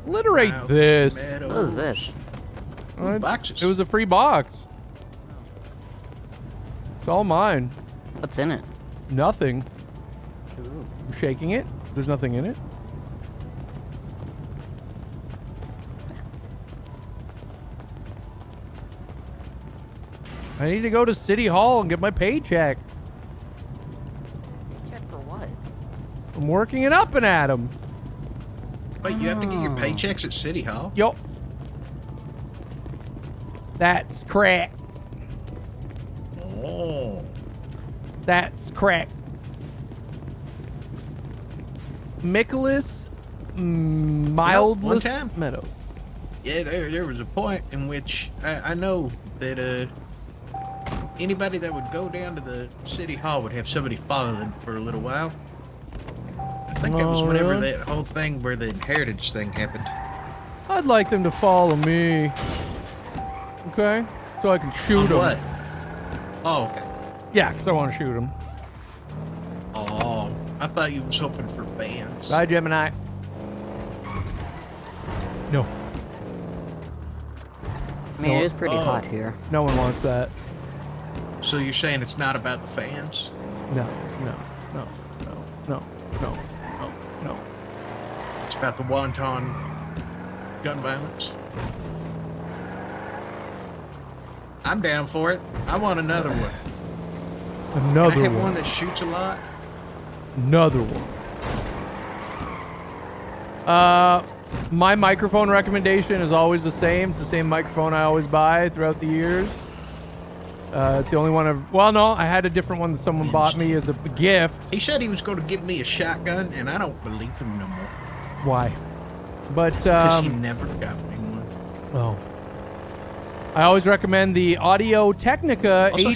Alliterate Mild this. Meadows. What is this? Uh, Boxes. It was a free box. It's all mine. What's in it? Nothing. Ooh. I'm shaking it. There's nothing in it. I need to go to City Hall and get my paycheck. Check for what? I'm working it up and at 'em. Wait, you have to get your paychecks at City Hall? Yup. That's crack. Oh. That's crack. Nicholas Mildless time- Meadow. Yeah, there was a point in which I know that anybody that would go down to the City Hall would have somebody follow them for a little while. I think that was Oh, whenever really? that whole thing where the inheritance thing happened. I'd like them to follow me. Okay? So I can shoot On them. what? Oh, okay. Yeah, because I want to shoot them. Oh, I thought you was hoping for fans. Bye, Gemini. No. I mean, No. it is pretty Oh. hot here. No one wants that. So you're saying it's not about the fans? No, no, no, no, no, no, no, no. It's about the wanton gun violence? I'm down for it. I want another one. Can I Another have one. one that shoots a lot? Another one. My microphone recommendation is always the same. It's the same microphone I always buy throughout the years. It's the only one I've... Well, no, I had a different one that someone bought me as a gift. He said he was going to give me a shotgun, and I don't believe him no more. Why? But, Because he never got me one. oh. I always recommend the Audio Technica Also,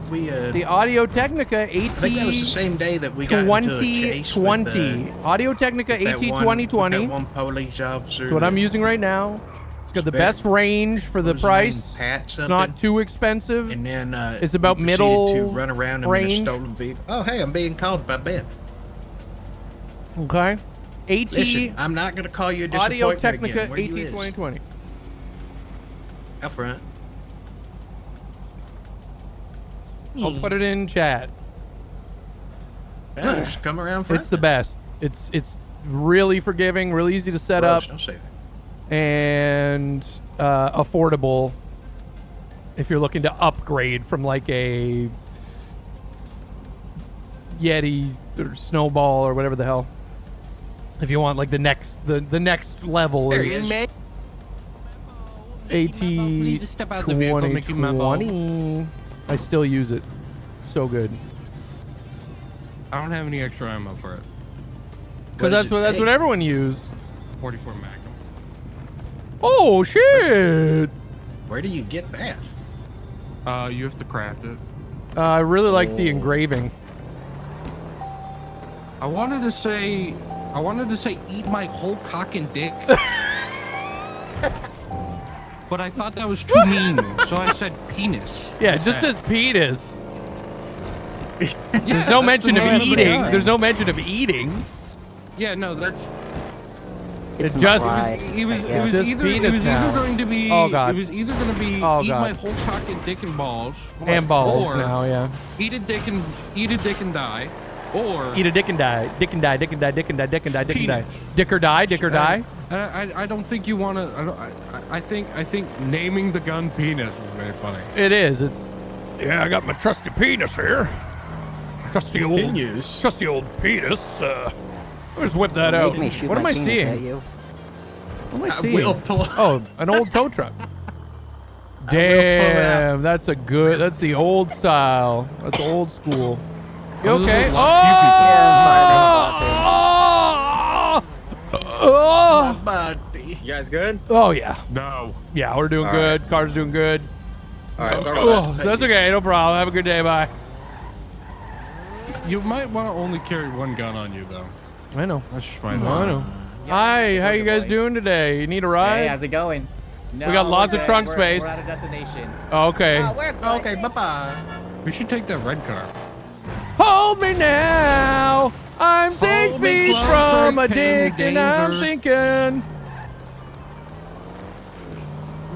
the Audio Technica I think that was the AT same day that we got into a chase with 2020. Audio Technica AT that 2020. one police officer. That's what I'm that- using right now. It's got the Spec- best range for the what was his name? price. Pat It's something. not too expensive. And then It's about we proceeded middle to run around him range. in a stolen vehicle. Oh, hey, I'm being called by Ben. Okay. AT Listen, I'm not going to call you a disappointment Audio Technica again. Where AT you is? 2020. Out front. I'll put it in chat. Yeah, just come around front. It's the best. It's really forgiving, really easy to set up, Don't say that. and affordable if you're looking to upgrade from like a Yeti or Snowball or whatever the hell. If you want like the next level There is he is. Please just step out the vehicle, Mickey Memo. AT2020. I still use it. So good. I don't have any extra ammo for it. Because that's what everyone used. 44 Magnum. Oh shit! Where do you get that? You have to craft it. I really like the engraving. I wanted to say eat my whole cock and dick. But I thought that was too mean, so I said penis. Yeah, it just says penis. There's no mention of eating. There's no mention of eating. Yeah, no, that's. It just It was just either penis now. going to be. Oh, God. It was either going to be Oh, eat God. my whole cock and dick and balls. and balls or now, yeah. Eat a dick and die, or Eat a dick and die. Dick and die. Dick and die. Dick and die. Dick and die. Dick and die. Penis. Dick or die. Dick or die. I don't think you want to. I think naming the gun penis is very funny. It is. It's. Yeah, I got my trusty penis here. Trusty old Continues. penis. Let's whip that out. Make me shoot What am my I penis seeing? at you. What am I I seeing? will pull up. Oh, an old tow truck. Damn, that's a good. That's the old style. That's old school. You Oh, those okay? are lost few Oh! Buddy. You guys good? Oh yeah, No. yeah, we're doing All good. Car's doing good. All right, sorry Oh, about that. that's okay. No problem. Have a good day. Bye. You might want to only carry one gun on you, though. I know. That's just my I know. Hi, how you guys doing today? You need a ride? Hey, how's it going? No, We got lots we're of good. trunk We're- space. We're at a destination. Oh, okay. We're good. Okay, bye-bye. We should take that red car. Hold me now. I'm 6 Hold me feet closer, from a Kenny dick, and I'm Danger. thinking.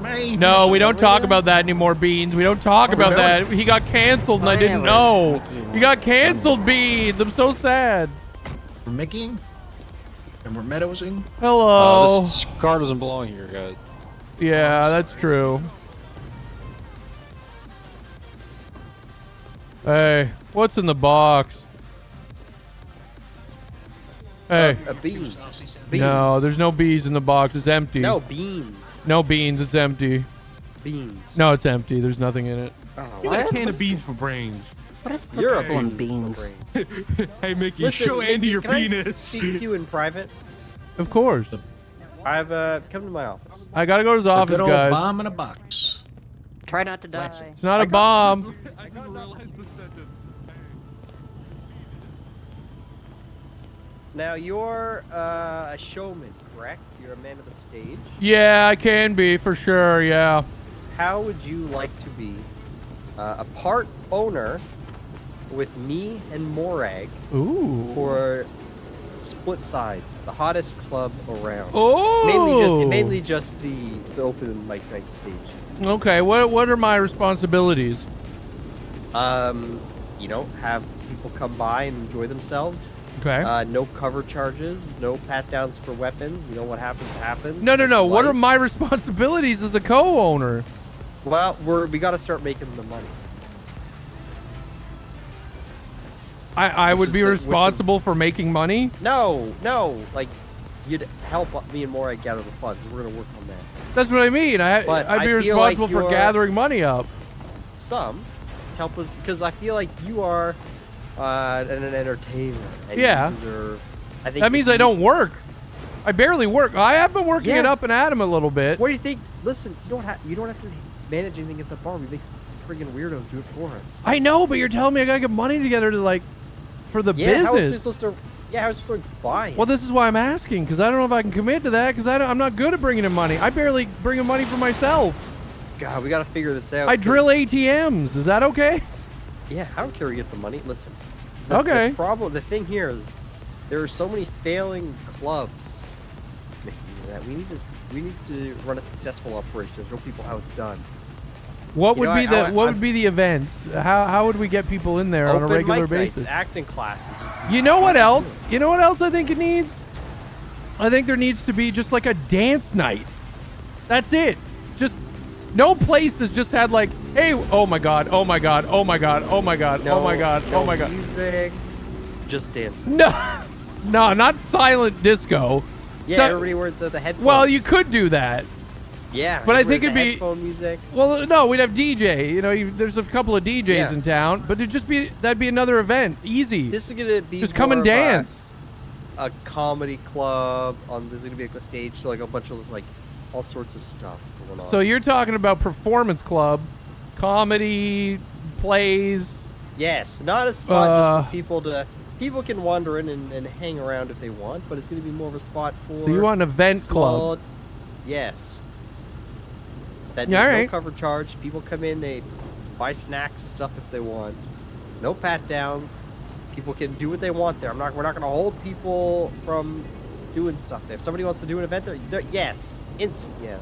Maybe No, we don't some- talk about that anymore, Beans. We don't talk about really? that. He got canceled, and I didn't know. He got canceled, Beans. I'm so sad. We're Mickeying? And we're meadowsing? Hello. This car doesn't belong here, guys. Yeah, that's true. Hey, what's in the box? Hey. Beans. No, there's no bees in the box. It's empty. No, beans. No beans. It's empty. Beans. No, it's empty. There's nothing in it. You got a can of beans for brains. What is You're a purple in bean. beans? Hey, Mickey, Listen, show Andy Mickey, your can I penis. speak to you in private? Of course. I've come to my office. I gotta go to his A office, good old guys. bomb in a box. Try not to die. It's not a bomb. I didn't realize the sentence. Now you're a showman, correct? You're a man of the stage. Yeah, I can be for sure. Yeah. How would you like to be a part owner with me and Morag Ooh. for Split Sides, the hottest club around? Oh. Mainly just the open mic night stage. Okay. What are my responsibilities? You know, have people come by and enjoy themselves. Okay. No cover charges, no pat downs for weapons. You know what happens happens. No. It's What are life. my responsibilities as a co-owner? Well, we got to start making the money. I Which would is be the- which is- responsible for making money. No, like you'd help me and Morag gather the funds. We're gonna work on that. That's what I mean. But I'd be I feel like responsible for you're- gathering money up. Some help us because I feel like you are an entertainer. And Yeah. You deserve, I think That means I don't work. I barely work. I have been working it Yeah. up and at him a little bit. What do you think? Listen, you don't have to manage anything at the bar. We make friggin' weirdos do it for us. I know, but you're telling me I gotta get money together to like for the Yeah, how was we business. supposed to? Yeah, how was we supposed to buy it? Well, this is why I'm asking because I don't know if I can commit to that because I'm not good at bringing in money. I barely bring in money for myself. God, we gotta figure this out. I 'cause- drill ATMs. Is that okay? Yeah, I don't care where you get the money. Listen. Okay. The thing here is, there are so many failing clubs. That we need to run a successful operation. Show people how it's done. What You would know, be the I- what I- would be the events? How would we get people in there on a Open regular mic nights, basis? acting classes. You know what else? You know what else I think it needs? I think there needs to be just like a dance night. That's it. Just no place has just had like, hey, oh my god, oh my god, oh my god, oh my god, oh my god, oh my god. Music, just dancing. No, No, not silent disco. Yeah, So- everybody wears the headphones. well, you could do that. Yeah, but I everybody think wears it'd the be- headphone music. Well, no, we'd have DJ. You know, there's a couple of DJs Yeah. in town, but that'd be another event. Easy. This is gonna be Just come more and of dance. A comedy club. There's gonna be like a stage, so like a bunch of like all sorts of stuff going on. So you're talking about performance club, comedy, plays. Yes, not a spot just for people can wander in and hang around if they want, but it's gonna be more of a spot for. So you want an event small- club? Yes. That Yeah, there's alright. no cover charge. People come in, they buy snacks and stuff if they want. No pat downs. People can do what they want there. We're not gonna hold people from doing stuff there. If somebody wants to do an event there, yes, instant yes.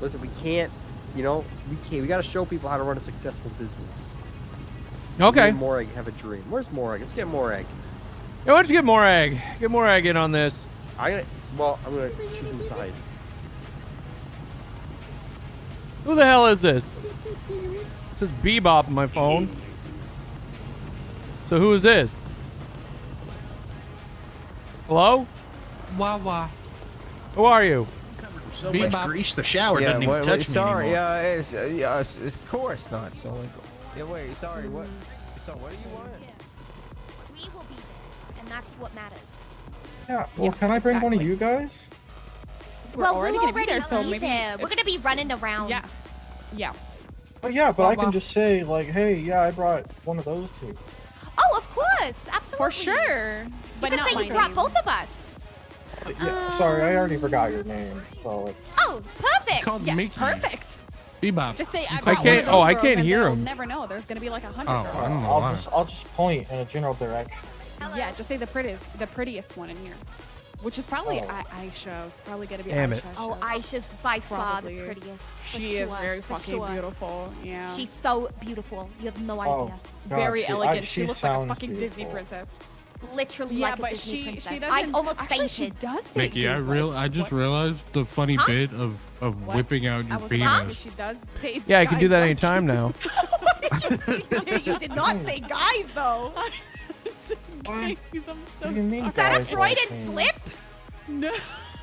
Listen, we can't. We gotta show people how to run a successful business. Okay. Me and Morag have a dream. Where's Morag? Let's get Morag. Yeah, why don't you get Morag? Get Morag in on this. She's inside. Who the hell is this? It says Bebop on my phone. So who is this? Hello? Wah. Who are you? So much grease, the shower doesn't even touch me sorry, anymore. it's course not. So, wait, sorry, what? So, what do you want? We will be there, and that's what matters. Yeah, well, can I bring one of you guys? Well, already we'll gonna be there, so be maybe there. We're it's- gonna be running around. Yeah. Oh, yeah, but I can just say, like, hey, yeah, I brought one of those two. Oh, of course, absolutely. For sure. But But you not could say my you brought name. both of us. Yeah, sorry, I already forgot your name, so it's... Oh, perfect. Called Yeah, Mickey. perfect. Bebop. Just say I I brought one can't- of those oh, I girls, can't and hear they'll 'em. Never know. There's gonna be like 100 Oh, girls. I don't know why. I'll just point in a general direction. Yeah, just say the prettiest one in here. Which is probably Aisha. Probably gonna be Damn Aisha. it. Oh, Aisha's by far the Probably. prettiest. for She is sure, very for fucking sure. beautiful. Yeah. She's so beautiful. You have no Oh, idea. God, very elegant. she She looks like a sounds fucking Disney beautiful. princess. Literally Yeah, like a but Disney she princess. doesn't. I almost actually, she fainted. does date Mickey, dudes, like, I just what? realized the funny Huh? bit of What? whipping out I your was about to penis. say she does date Yeah, I can do guys that like anytime now. You did not say guys though. Guys, I'm so What do you mean, sorry. Is that a guys Freudian like me? slip? No,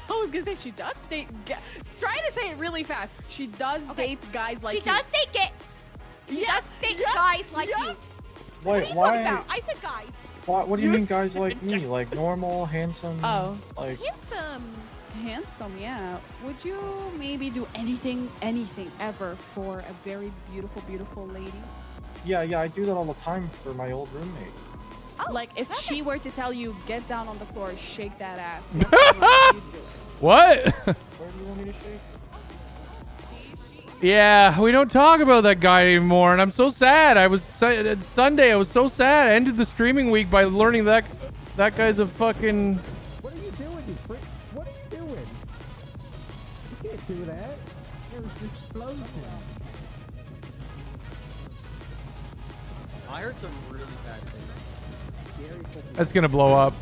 I was gonna say she does date. Trying to say it really fast. She does date guys like She does date gay. She does date guys like you. Wait, What are you why? talking about? I said guys. What do you You mean guys said like me? Like normal, handsome? Oh. Like, Handsome. Handsome, yeah. Would you maybe do anything ever for a very beautiful lady? yeah, I do that all the time for my old roommate. Oh, Like if perfect. she were to tell you, get down on the floor, shake that ass. what would you do? What? Where do you want me to shake? Yeah, we don't talk about that guy anymore, and I'm so sad. Sunday. I was so sad. I ended the streaming week by learning that guy's a fucking. What are you doing, you prick? What are you doing? You can't do that. There's an explosion. I heard some really bad things. That's gonna blow up.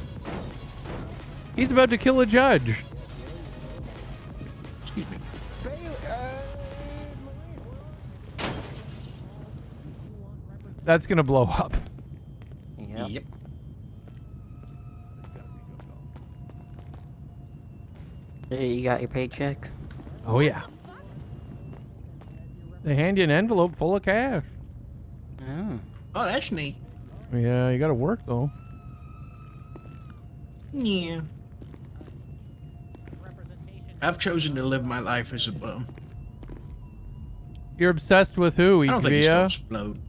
He's about to kill a judge. Excuse me. That's gonna blow up. Yep. Hey, you got your paycheck? Oh yeah. They hand you an envelope full of cash. Oh. Oh, that's neat. Yeah, you gotta work though. Yeah. I've chosen to live my life as a bum. You're obsessed with who, I don't think it's gonna Ikvia? explode.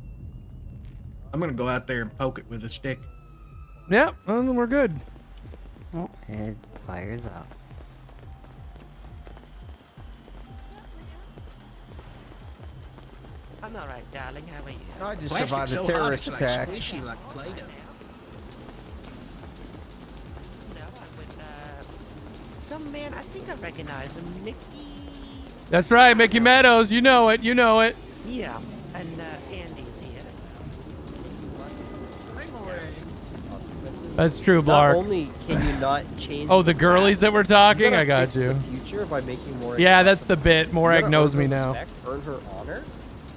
I'm gonna go out there and poke it with a stick. Yeah, well, then we're good. Oh, it fires up. I'm alright, darling. How are you? I just Plastic's survived so a hot, terrorist it's attack. like squishy like Play-Doh. No, I'm with, some man. I think I recognize him. Mickey. That's right, Mickey Meadows. You know it. You know it. Yeah, and, Andy's here. That's true, Not Blark. only can you not change. Oh, the girlies that were talking? you gotta I got fix you. The future by making more. Yeah, that's the bit. You Morag gotta knows earn me her now. respect, earn her honor,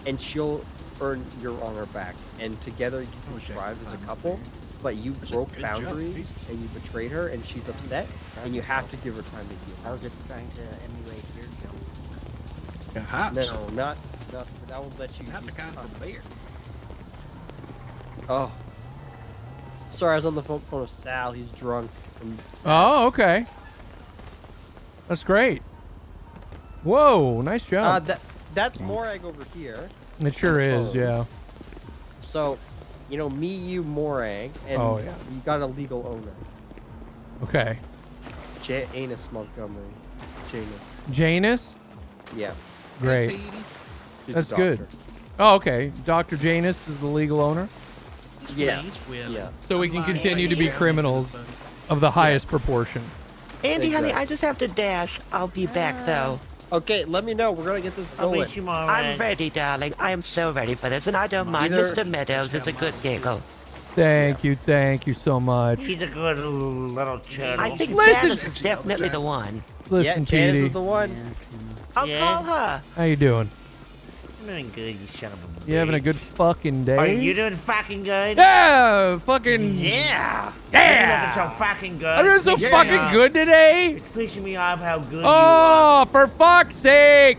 and she'll earn your honor back. And together you can thrive as a couple. but you broke good job, boundaries Pete. and you betrayed her, and she's upset, and you have to give her time to I heal. was just trying to emulate your jump. Perhaps. No, not that will let you. Not the use kind time. of bear. Oh. Sorry, I was on the phone with Sal. He's drunk. And sad. Oh, okay. That's great. Whoa, nice job. That's Morag over here. It sure on the is, phone. yeah. So, me, you, Morag, and Oh, yeah. you got a legal owner. Okay. Janus Montgomery. Janus. Janus? Yeah. Great. He's That's a good. doctor. Oh, okay. Dr. Janus is the legal owner? Yeah. Yeah. So we can continue to be criminals of the highest proportion. Andy, honey, Exactly. I just have to dash. I'll be back, though. Okay, let me know. We're gonna get this I'll going. meet you tomorrow. I'm ready, darling. I am so ready for this, and I don't mind. Either- Mr. Meadows is a good giggle. Thank you so much. He's a good little turtle. I think Listen- Janice is definitely the one. Listen, Janus Petey. is the one. I'll call her. How you doing? I'm doing good, you son of a You having a good fucking day? Are you doing fucking good? Yeah, fucking. Yeah. Yeah. You're doing so fucking good. I'm doing so It's fucking pissing me good today. off. It's pissing me off how good you are. Oh, for fuck's sake!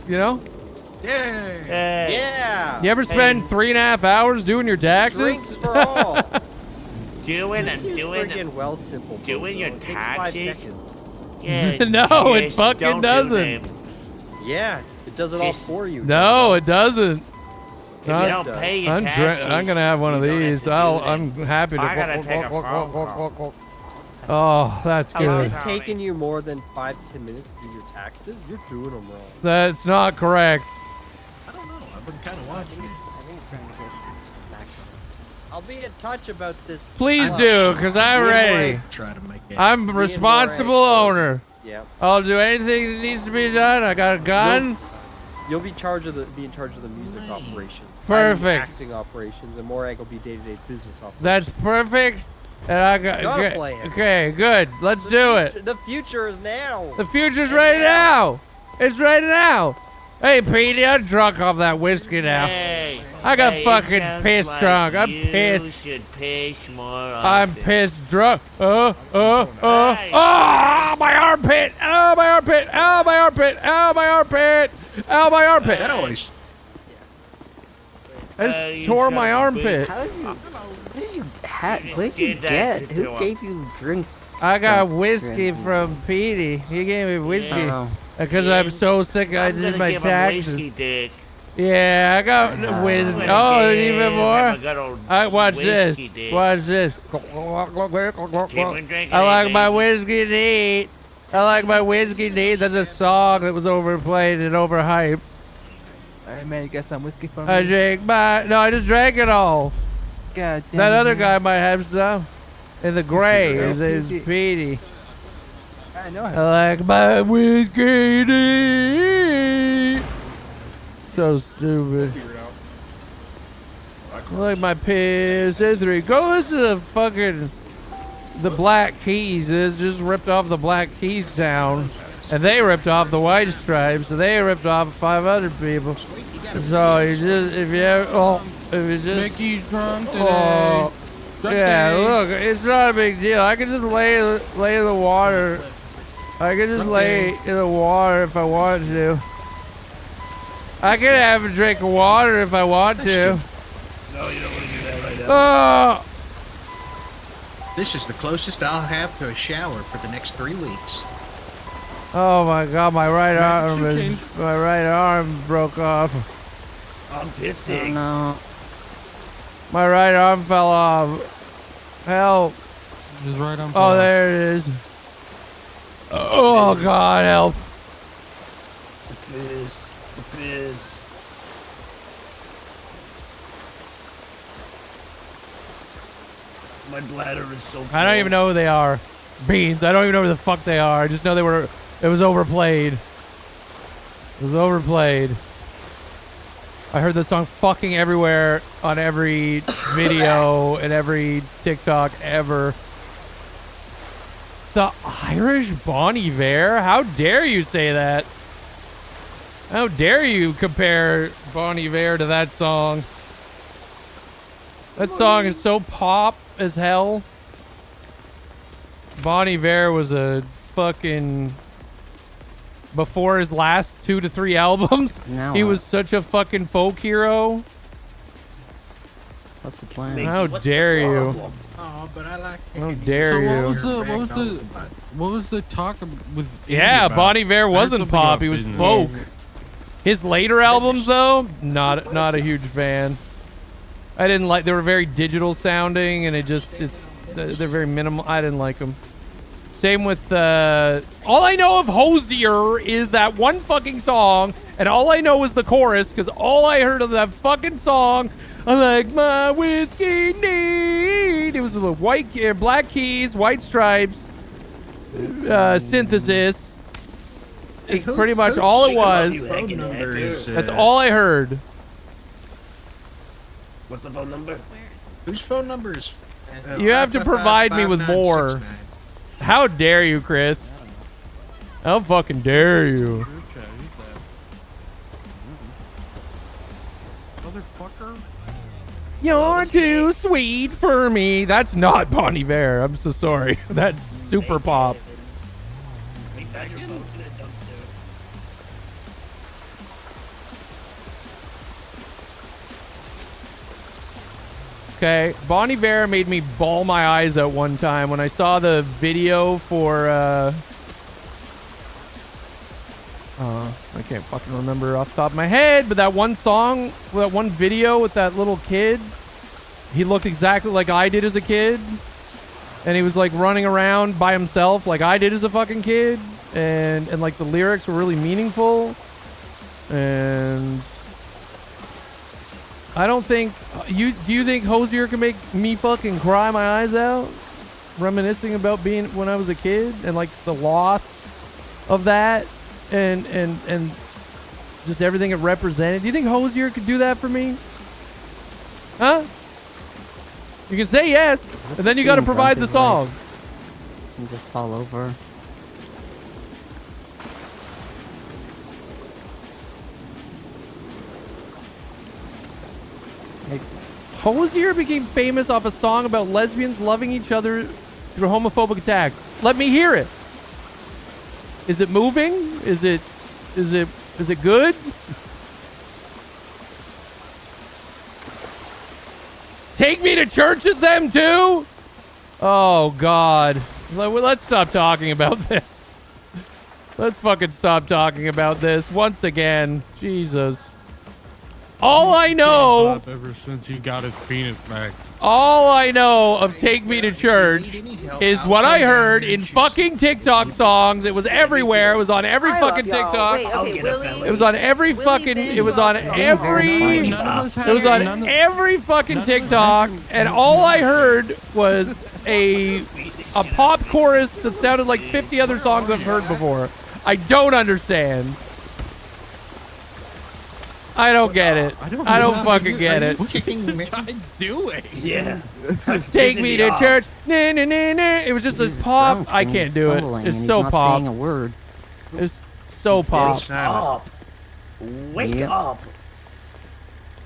You know? Yeah. Yeah. You ever spend 3.5 hours doing your taxes? Drinks for all. Doing This is and doing friggin' well simple. doing your It takes 5 taxes? seconds. Yeah, No, it just fucking don't do doesn't. them. Yeah, it does it all Just- for you. No, it doesn't. If you don't pay your taxes, I'm gonna have one of you don't have these. to do I'm that. happy to. I gotta take a phone call. Oh, that's If good. it's taking you more than 5-10 minutes to do your taxes, you're doing them wrong. That's not correct. I don't know. I've been kind of watching it. I'll be in touch about this. Please do, because I'm ready. Try to make it. I'm a responsible owner. Yep. I'll do anything that needs to be done. I got a gun. You'll be in charge of the music operations. Perfect. I'm acting operations, and Morag will be day-to-day business operations. That's perfect. And I got Got a okay, plan. okay, good. Let's do it. The future is now. The future's right now. It's right now. Hey, Petey, I'm drunk off that whiskey now. Hey, I got hey, it fucking sounds pissed like drunk. I'm you pissed. should piss more I'm often. pissed drunk. Oh, my armpit. Oh, my armpit. Oh, my armpit. Oh, my armpit. Oh, my armpit. That always. I just you tore son my of a armpit. How did you? What did you did that get? to Who him. gave you drink? I got From whiskey drinking? from Petey. He gave me whiskey Oh. because Yeah. I'm so sick I I'm did gonna my give him taxes. whiskey dick. Yeah, I got Oh. whiskey. I'm gonna Oh, give even him more. a good old Watch this. whiskey dick. Watch this. Keep on drinking I like it, my baby. whiskey neat. I like my whiskey neat. That's a song that was overplayed and overhyped. Hey man, you got some whiskey for me? I drink my. No, I just drank it all. God damn That it, other man. guy might have some. In the gray. His name's Petey. Petey. I know. I like my whiskey neat. So stupid. I like my piss and 3. Go listen to the fucking the Black Keys. It's just ripped off the Black Keys sound, and they ripped off the White Stripes, and they ripped off 500 people. So you just if you just Mickey's drunk today. oh, Drunk yeah, day. look, it's not a big deal. I can just lay in the water. I can just lay in the water if I want to. I can have a drink of water if I want to. No, you don't want to do that right now. Oh, This is the closest I'll have to a shower for the next 3 weeks. oh my God, my right arm chicken. is my right arm broke off. I'm Oh, pissing. no. My right arm fell off. Help! Just right on. Oh, there it is. Oh God, help! Piss. Piss. My bladder is so full. I don't even know who they are. Beans. I don't even know who the fuck they are. I just know they were. It was overplayed. It was overplayed. I heard the song fucking everywhere on every video and every TikTok ever. The Irish Bon Iver? How dare you say that? How dare you compare Bon Iver to that song? That song is so pop as hell. Bon Iver was a fucking... Before his last 2 to 3 albums, Now he what? was such a fucking folk hero. What's the plan? How dare you? Oh, but I like. How dare So you? what was the talk with? Yeah, about? Bon Iver I heard wasn't something pop. about He was business. folk. His later albums, though, not a huge fan. I didn't like. They were very digital sounding, and they're very minimal. I didn't like them. Same with all I know of Hosier is that one fucking song, and all I know is the chorus because all I heard of that fucking song. I like my whiskey neat. It was the black keys, white stripes, synthesis. It's pretty much all it was. That's all I heard. What's the phone number? Whose phone number is? You have to provide me with more. How dare you, Chris? How fucking dare you? Motherfucker. You're too sweet for me. That's not Bon Iver. I'm so sorry. That's super pop. We found your phone in a dumpster. Okay, Bon Iver made me bawl my eyes out one time when I saw the video for, I can't fucking remember off the top of my head, but that one song, that one video with that little kid, he looked exactly like I did as a kid, and he was like running around by himself like I did as a fucking kid, and like the lyrics were really meaningful, and... I don't think do you think Hosier can make me fucking cry my eyes out reminiscing about being when I was a kid and like the loss of that and just everything it represented? Do you think Hosier could do that for me? Huh? You can say yes, and then you got to provide the song. You just fall over. Hosier became famous off a song about lesbians loving each other through homophobic attacks. Let me hear it. Is it moving? Is it good? Take Me to Church is them too? Oh God. Let's stop talking about this. Let's fucking stop talking about this once again. Jesus. All I know, ever since he got his penis back. all I know of Take Me to Church is what I heard in fucking TikTok songs. It was everywhere. It was on every fucking TikTok. It was on every fucking. It was on every. It was on every fucking TikTok, and all I heard was a pop chorus that sounded like 50 other songs I've heard before. I don't understand. I don't get it. I don't fucking get it. What is this guy doing? Yeah. Take me to church. Nah, nah, nah, nah. It was just this pop. I can't do it. It's so pop. Saying a word. It's so pop. Wake up. Wake up.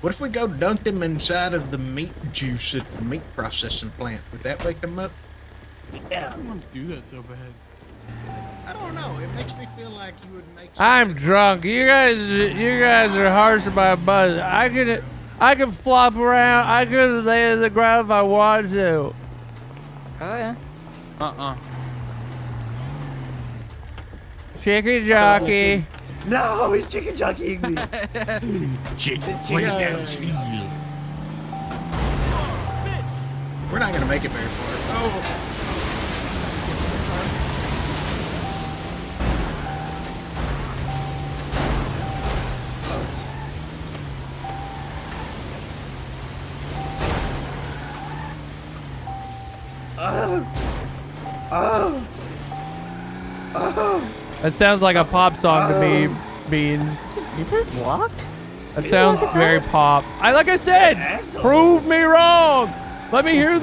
What if we go dunk them inside of the meat juice at the meat processing plant? Would that wake them up? Yeah. I don't want to do that so bad. I don't know. It makes me feel like you would make. I'm drunk. You guys are harsh to my buzz. I could flop around. I could lay on the ground if I wanted to. Oh yeah. Chicken jockey. No, he's chicken jockeying me. Chicken We're not gonna make it very far. Oh. That sounds like a pop song to me, Beans. Is it locked? That sounds very pop. Like I said, prove me wrong. Let me hear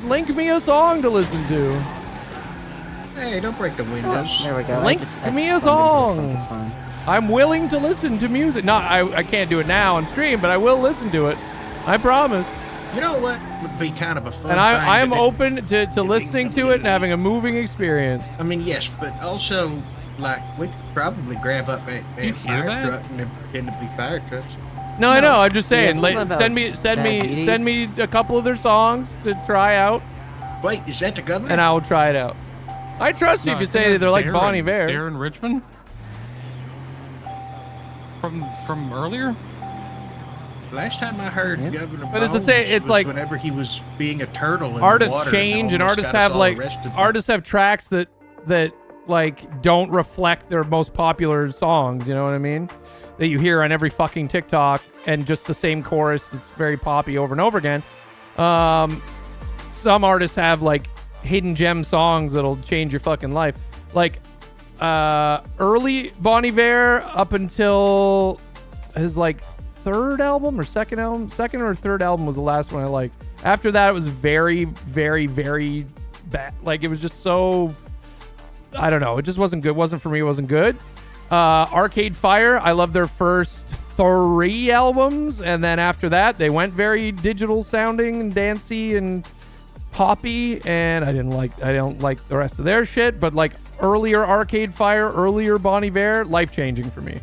link me a song to listen to. Hey, don't break the windows. There we go. Link me a song. I'm willing to listen to music. No, I can't do it now on stream, but I will listen to it. I promise. You know what would be kind of a fun And thing I am to do? open to listening to it and having a moving experience. I mean, yes, but also, like, we could probably grab up a You hear fire that? truck and then pretend to be fire trucks. No, I know. I'm just saying. it's Like, about send me a couple of their songs to try out, Wait, is that the governor? and I will try it out. I trust you No, if you I think say that's they're like Darren- Bon Iver. Darren Richmond? From earlier? Last time I heard Governor But it's the Bones same- it's was like- whenever he was being a turtle in the Artists water change, and almost artists got us have all like arrested. artists have tracks that like don't reflect their most popular songs. You know what I mean? That you hear on every fucking TikTok, and just the same chorus. It's very poppy over and over again. Some artists have like hidden gem songs that'll change your fucking life. Like early Bon Iver up until his like third album or second or third album was the last one I liked. After that, it was very, very, very bad. Like, it was just so, I don't know. It just wasn't good. Wasn't for me. It wasn't good. Arcade Fire, I love their first 3 albums. And then after that, they went very digital sounding and dancey and poppy. And I don't like the rest of their shit. But like earlier Arcade Fire, earlier Bon Iver, life-changing for me.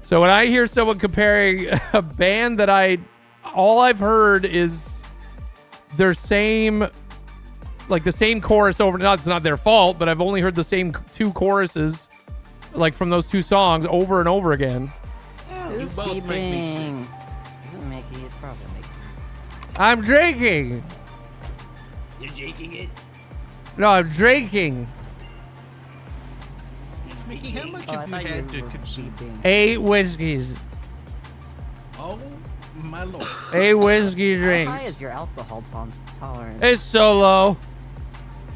So when I hear someone comparing a band that all I've heard is their same, like the same chorus over, it's not their fault, but I've only heard the same 2 choruses, like from those 2 songs over and over again. Who's both make me sick. beeping? Isn't Mickey? It's probably Mickey. I'm drinking. You're drinking it? No, I'm drinking. Mickey, how much Oh, I have you thought had you to were consume? beeping. 8 whiskeys. Oh, my lord. 8 whiskey How drinks. high is your alcohol tolerance? It's so low.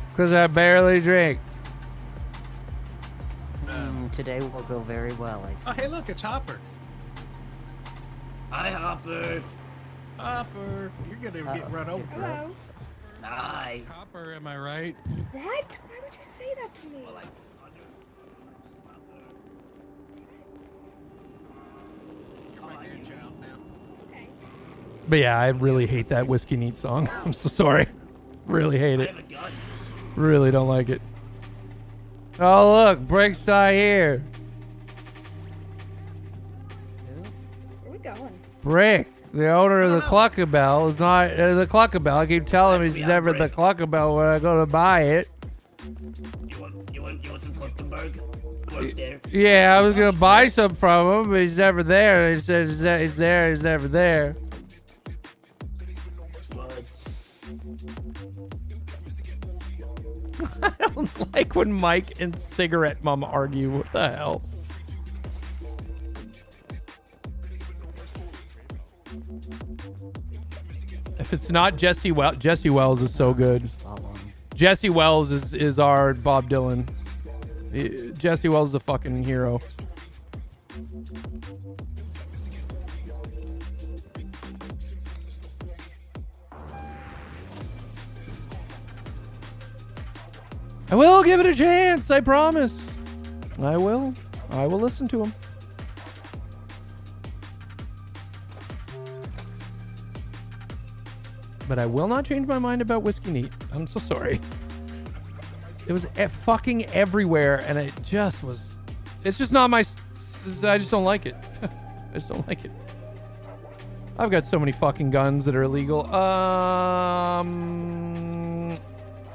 Because I barely drink. Today will go very well, I see. Oh, hey, look, it's Hopper. Hi, Hopper. Hopper, you're going to get run over. Hello. Hi. Copper, am I right? What? Why would you say that to me? You're my grandchild now. But yeah, I really hate that Whiskey Neat song. I'm so sorry. Really hate it. Really don't like it. Oh, look, Brick's not here. Where are we going? Brick, the owner of the Cluckabell, is not the Cluckabell. I keep telling him he's never the Cluckabell when I go to buy it. You want some Cluckenberg? Work there. Yeah, I was gonna buy some from him, but he's never there. He said he's there, he's never there. I don't like when Mike and Cigarette Mom argue. What the hell? If it's not Jesse Wells is so good. Jesse Wells is our Bob Dylan. Jesse Wells is a fucking hero. I will give it a chance. I promise. I will. I will listen to him. But I will not change my mind about Whiskey Neat. I'm so sorry. It was fucking everywhere, and it just was. It's just not my. I just don't like it. I just don't like it. I've got so many fucking guns that are illegal.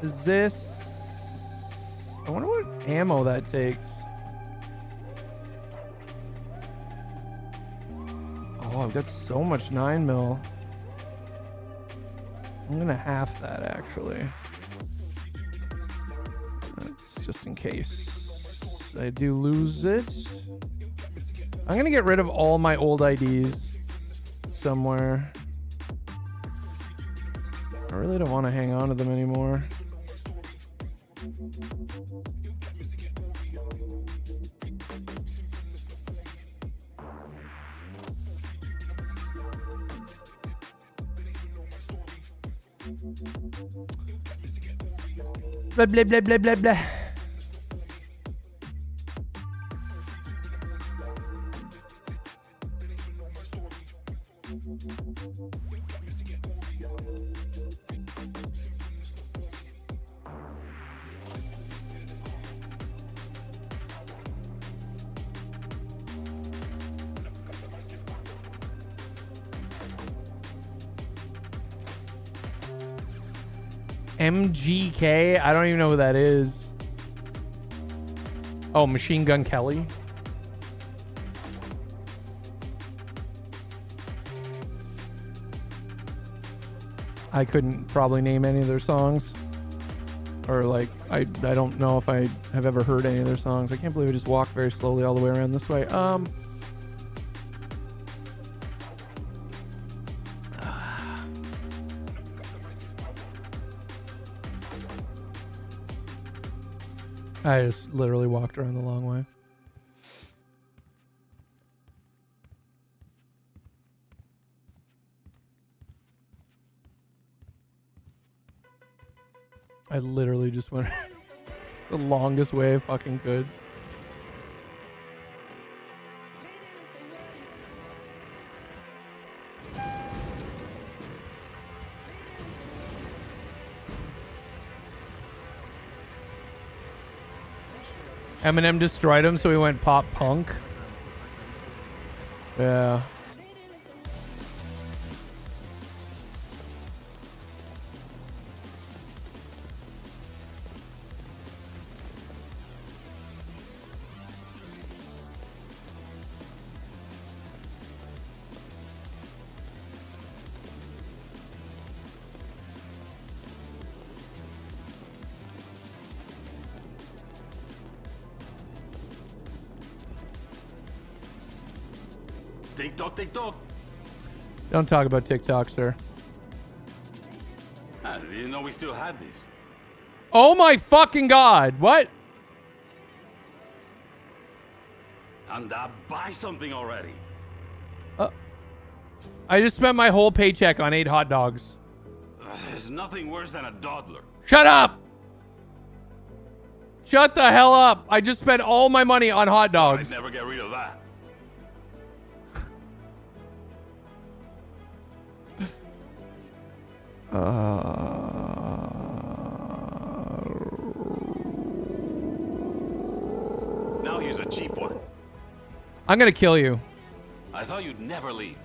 Is this? I wonder what ammo that takes. Oh, I've got so much 9mm. I'm gonna half that actually. That's just in case I do lose it. I'm gonna get rid of all my old IDs somewhere. I really don't want to hang on to them anymore. Blah, blah, blah, blah, blah, blah. MGK? I don't even know who that is. Oh, Machine Gun Kelly. I couldn't probably name any of their songs. Or like, I don't know if I have ever heard any of their songs. I can't believe I just walked very slowly all the way around this way. I just literally walked around the long way. I literally just went the longest way I fucking could. Eminem destroyed him, so he went pop punk. Yeah. TikTok, TikTok. Don't talk about TikTok, sir. I didn't know we still had this. Oh my fucking god! What? And buy something already. I just spent my whole paycheck on 8 hot dogs. There's nothing worse than a dawdler. Shut up! Shut the hell up! I just spent all my money on hot dogs. I'd never get rid of that. Now here's a cheap one. I'm gonna kill you. I thought you'd never leave.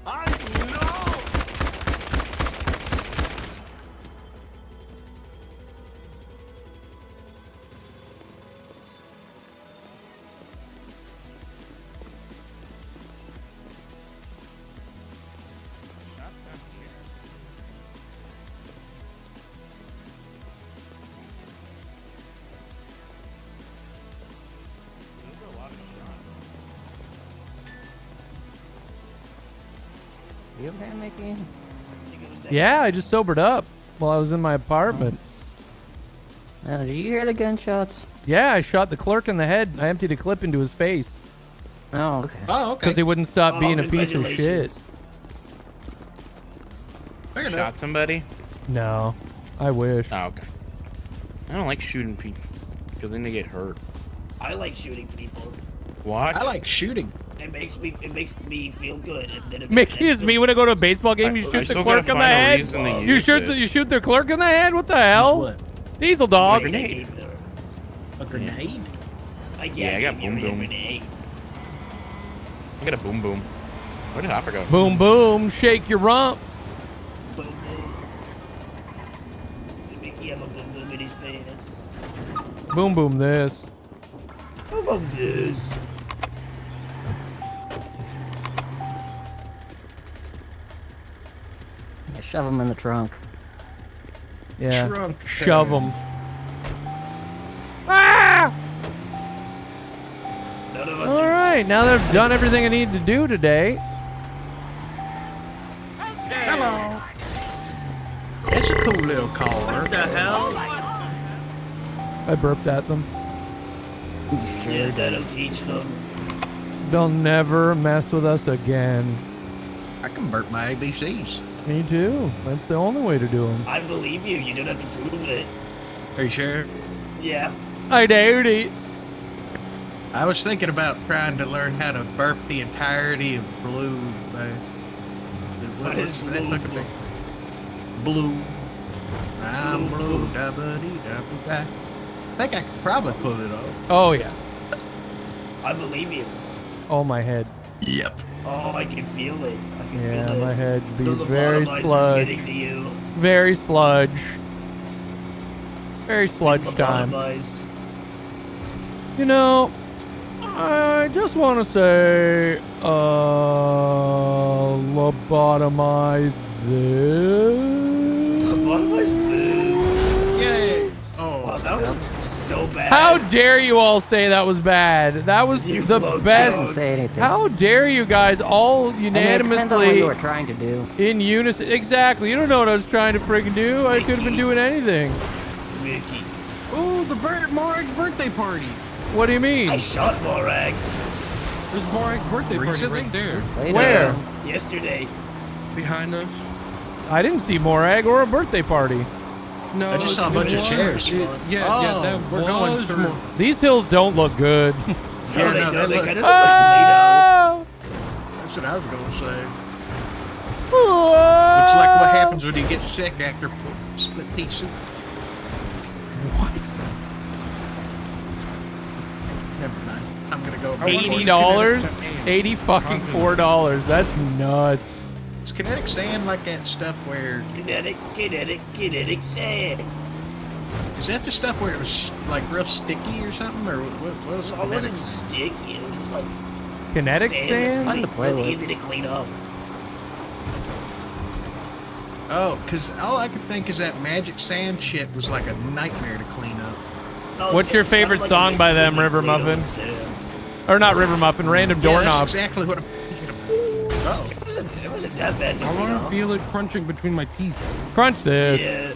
I know. You okay, Mickey? Yeah, I just sobered up while I was in my apartment. Oh, did you hear the gunshots? Yeah, I shot the clerk in the head. I emptied a clip into his face. Oh, okay. Oh, okay. Because he wouldn't stop being a piece of shit. Shot somebody? No, I wish. Oh, okay. I don't like shooting people because then they get hurt. I like shooting people. What? I like shooting. It makes me feel good. And then it Mickey is me when I go to a baseball game. You shoot the clerk in the head. You shoot the clerk in the head. What the hell? What? Diesel dog. A grenade? Yeah, I got boom boom. I got a boom boom. Where did Hopper go? Boom boom. Shake your rump. Boom boom. Did Mickey have a boom boom in his pants? Boom boom this. Boom boom this. Yeah, shove him in the trunk. Yeah. Trunk. Shove him. Ah! None of us All right, now that I've done everything I need to do today. Hello. It's a cool little car. What the hell? I burped at them. Yeah, that'll teach them. They'll never mess with us again. I can burp my ABCs. Me too. That's the only way to do them. I believe you. You don't have to prove it. Are you sure? Yeah. I doubt it. I was thinking about trying to learn how to burp the entirety of blue. What is that blue? looking like? Blue. I'm blue. Da-ba-dee-da-ba-da. I think I could probably pull it off. Oh yeah. I believe you. Oh my head. Yep. Oh, I can feel it. I can Yeah, feel it. my head be The very lobotomizer's sludge. getting to you. Very sludge. Very sludge time. Lobotomized. You know, I just want to say, lobotomize this. Lobotomized this. Yay! Oh, Wow, that was so bad. How dare you all say that was bad? That was You the blow best. jokes. Say anything. How dare you guys all I mean, it depends on what unanimously you were trying to do. in unison? Exactly. You don't know what I was trying to freaking do. I could have been doing anything. Mickey. Oh, the Morag's birthday party. What do you mean? I shot Morag There's Morag's birthday Recently? party right there. Later. Where? yesterday. Behind us. I didn't see Morag or a birthday party. No, I just saw a bunch of was- chairs. yeah, Oh, yeah, that we're going was through. more. These hills don't look good. Yeah, they no, don't. They look- kind of look like Oh! That's what I was gonna say. It's like what happens when you get sick after split pea soup. What? Never mind. I'm gonna go. $80? $84. That's nuts. Is kinetic sand like that stuff where? kinetic sand. Is that the stuff where it was like real sticky or something, or what was It kinetic wasn't sand? sticky. It was just like Kinetic sand. sand? Fun to play Really with. easy to clean up. Oh, because all I could think is that magic sand shit was like a nightmare to clean up. No, What's your it's kind of favorite like song a mix by between them, River Play-Doh Muffin? and sand. Or not River Muffin, Random Yeah, Doorknob. that's exactly what I'm thinking of. Oh, It wasn't that bad to I clean want to up. feel it crunching between my teeth. Crunch this. Yeah.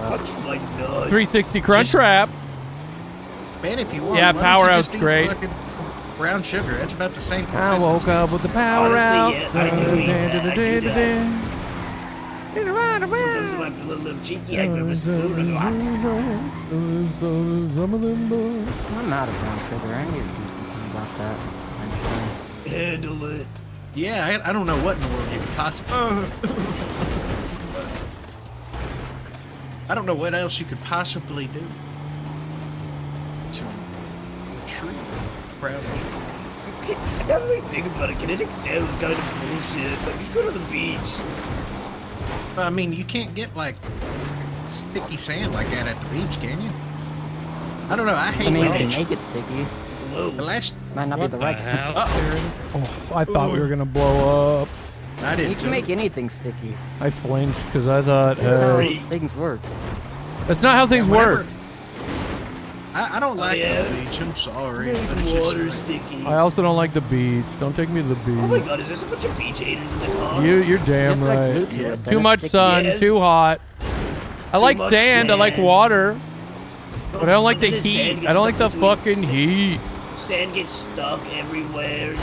Punch my nuts. 360 Crunch Wrap. man, if you want, Yeah, why don't you Powerhouse just eat great. fucking brown sugar. That's about the same I consistency. woke up with the power Honestly, out. yeah, I do eat that. I do that. Sometimes when I feel a little cheeky, I grab a spoon and go, I'm out of brown sugar. I need to do something about that eventually. handle it. Yeah, I don't know what in the world you could possibly. I don't know what else you could possibly do to retrieve brown sugar. Now that I think about it, kinetic sand was kind of bullshit. Like, just go to the beach. I mean, you can't get like sticky sand like that at the beach, can you? I don't know. I hate I mean, you when can they. make it sticky. The last. Might not be the right. Oh, I thought we were gonna blow up. I did You too. can make anything sticky. I flinched because I thought, Things work. that's not how things whenever- work. I don't like yeah. the beach. I'm sorry. Make That's just water like- sticky. I also don't like the beach. Don't take me to the Oh my beach. god, is there a bunch of beach haters in the car? You're damn Just like right. glue to it, then Too it's much sticky. sun, Yes. too hot. I like much sand, I like sand. water, but I don't like the Then sand heat. gets I don't like the stuck between- fucking heat. Sand gets stuck everywhere.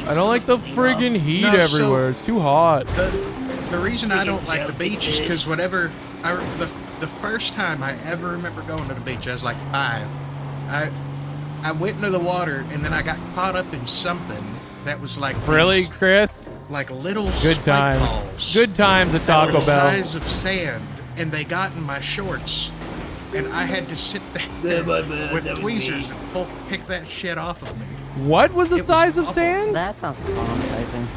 I don't like the friggin' heat No, so- everywhere. It's too hot. The reason I don't Freaking like the beach is jellyfish. because whenever the first time I ever remember going to the beach, I was like 5. I went into the water and then I got caught up in something that was like Really, these, Chris? like little Good spike times. balls. Good times at that were Taco the Bell. size of sand, and they got in my shorts, and I had to sit there Yeah, my bad, with that was tweezers me. and pick that shit off of me. What was the It was size of awful. sand? That sounds traumatizing.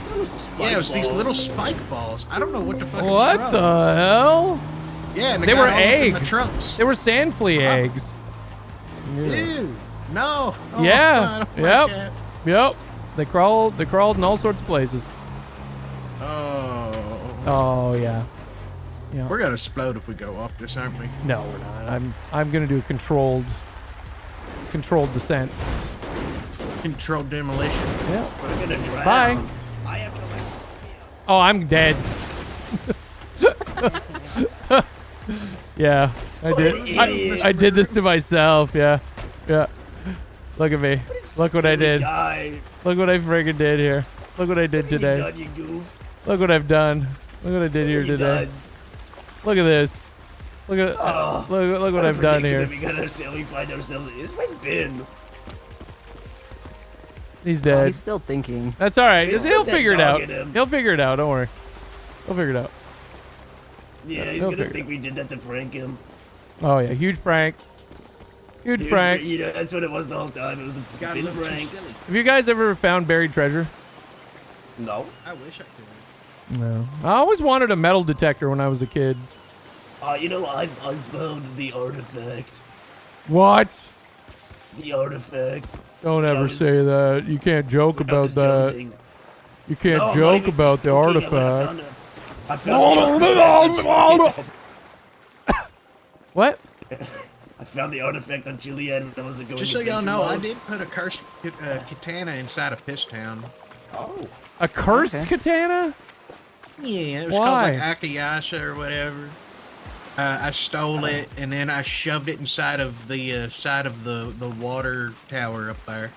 Yeah, it was these little spike balls. I don't know what the fuck. What was the wrong. hell? Yeah, and it They got were all up in my eggs. trunks. They were sand flea eggs. Ew. No. Oh, Yeah. I don't Yep. like that. Yep. They crawled in all sorts of places. Oh. Oh yeah. Yeah. We're gonna explode if we go off this, aren't we? No, we're not. I'm gonna do a controlled descent. Controlled demolition. Yeah. We're gonna drown. Bye. I have to like. Oh, I'm dead. Yeah, I What did. an idiot. I did this to myself. Yeah. Yeah. Look at me. Look what I Silly did. guy. Look what I friggin' did here. Look what I did You today. done, you goof. Look what I've done. Look what I did here You today. done. Look at this. Look at Oh, look what I've done here. We got ourselves. We find ourselves. This place been. He's Oh, dead. he's still thinking. That's all right. He's He'll got that figure it dog out. in him. He'll figure it out. Don't worry. He'll figure it out. Yeah, he's he'll gonna figure think we did that to prank him. Oh yeah, huge prank. Huge prank. You know, that's what it was the whole time. It was a big prank. Have you guys ever found buried treasure? No. I wish I could. No. I always wanted a metal detector when I was a kid. You know, I've found the artifact. What? The artifact. Don't ever say that. You can't joke about that. joking. You can't No, I'm not joke even about the joking. artifact. I found the artifact. What? I found the artifact on Juliet when I was going. Just so y'all know, I did put a cursed katana inside a piss town. Oh. A cursed katana? Yeah, it was Why? called like Akayasha or whatever. I stole it and then I shoved it inside of the water tower up there.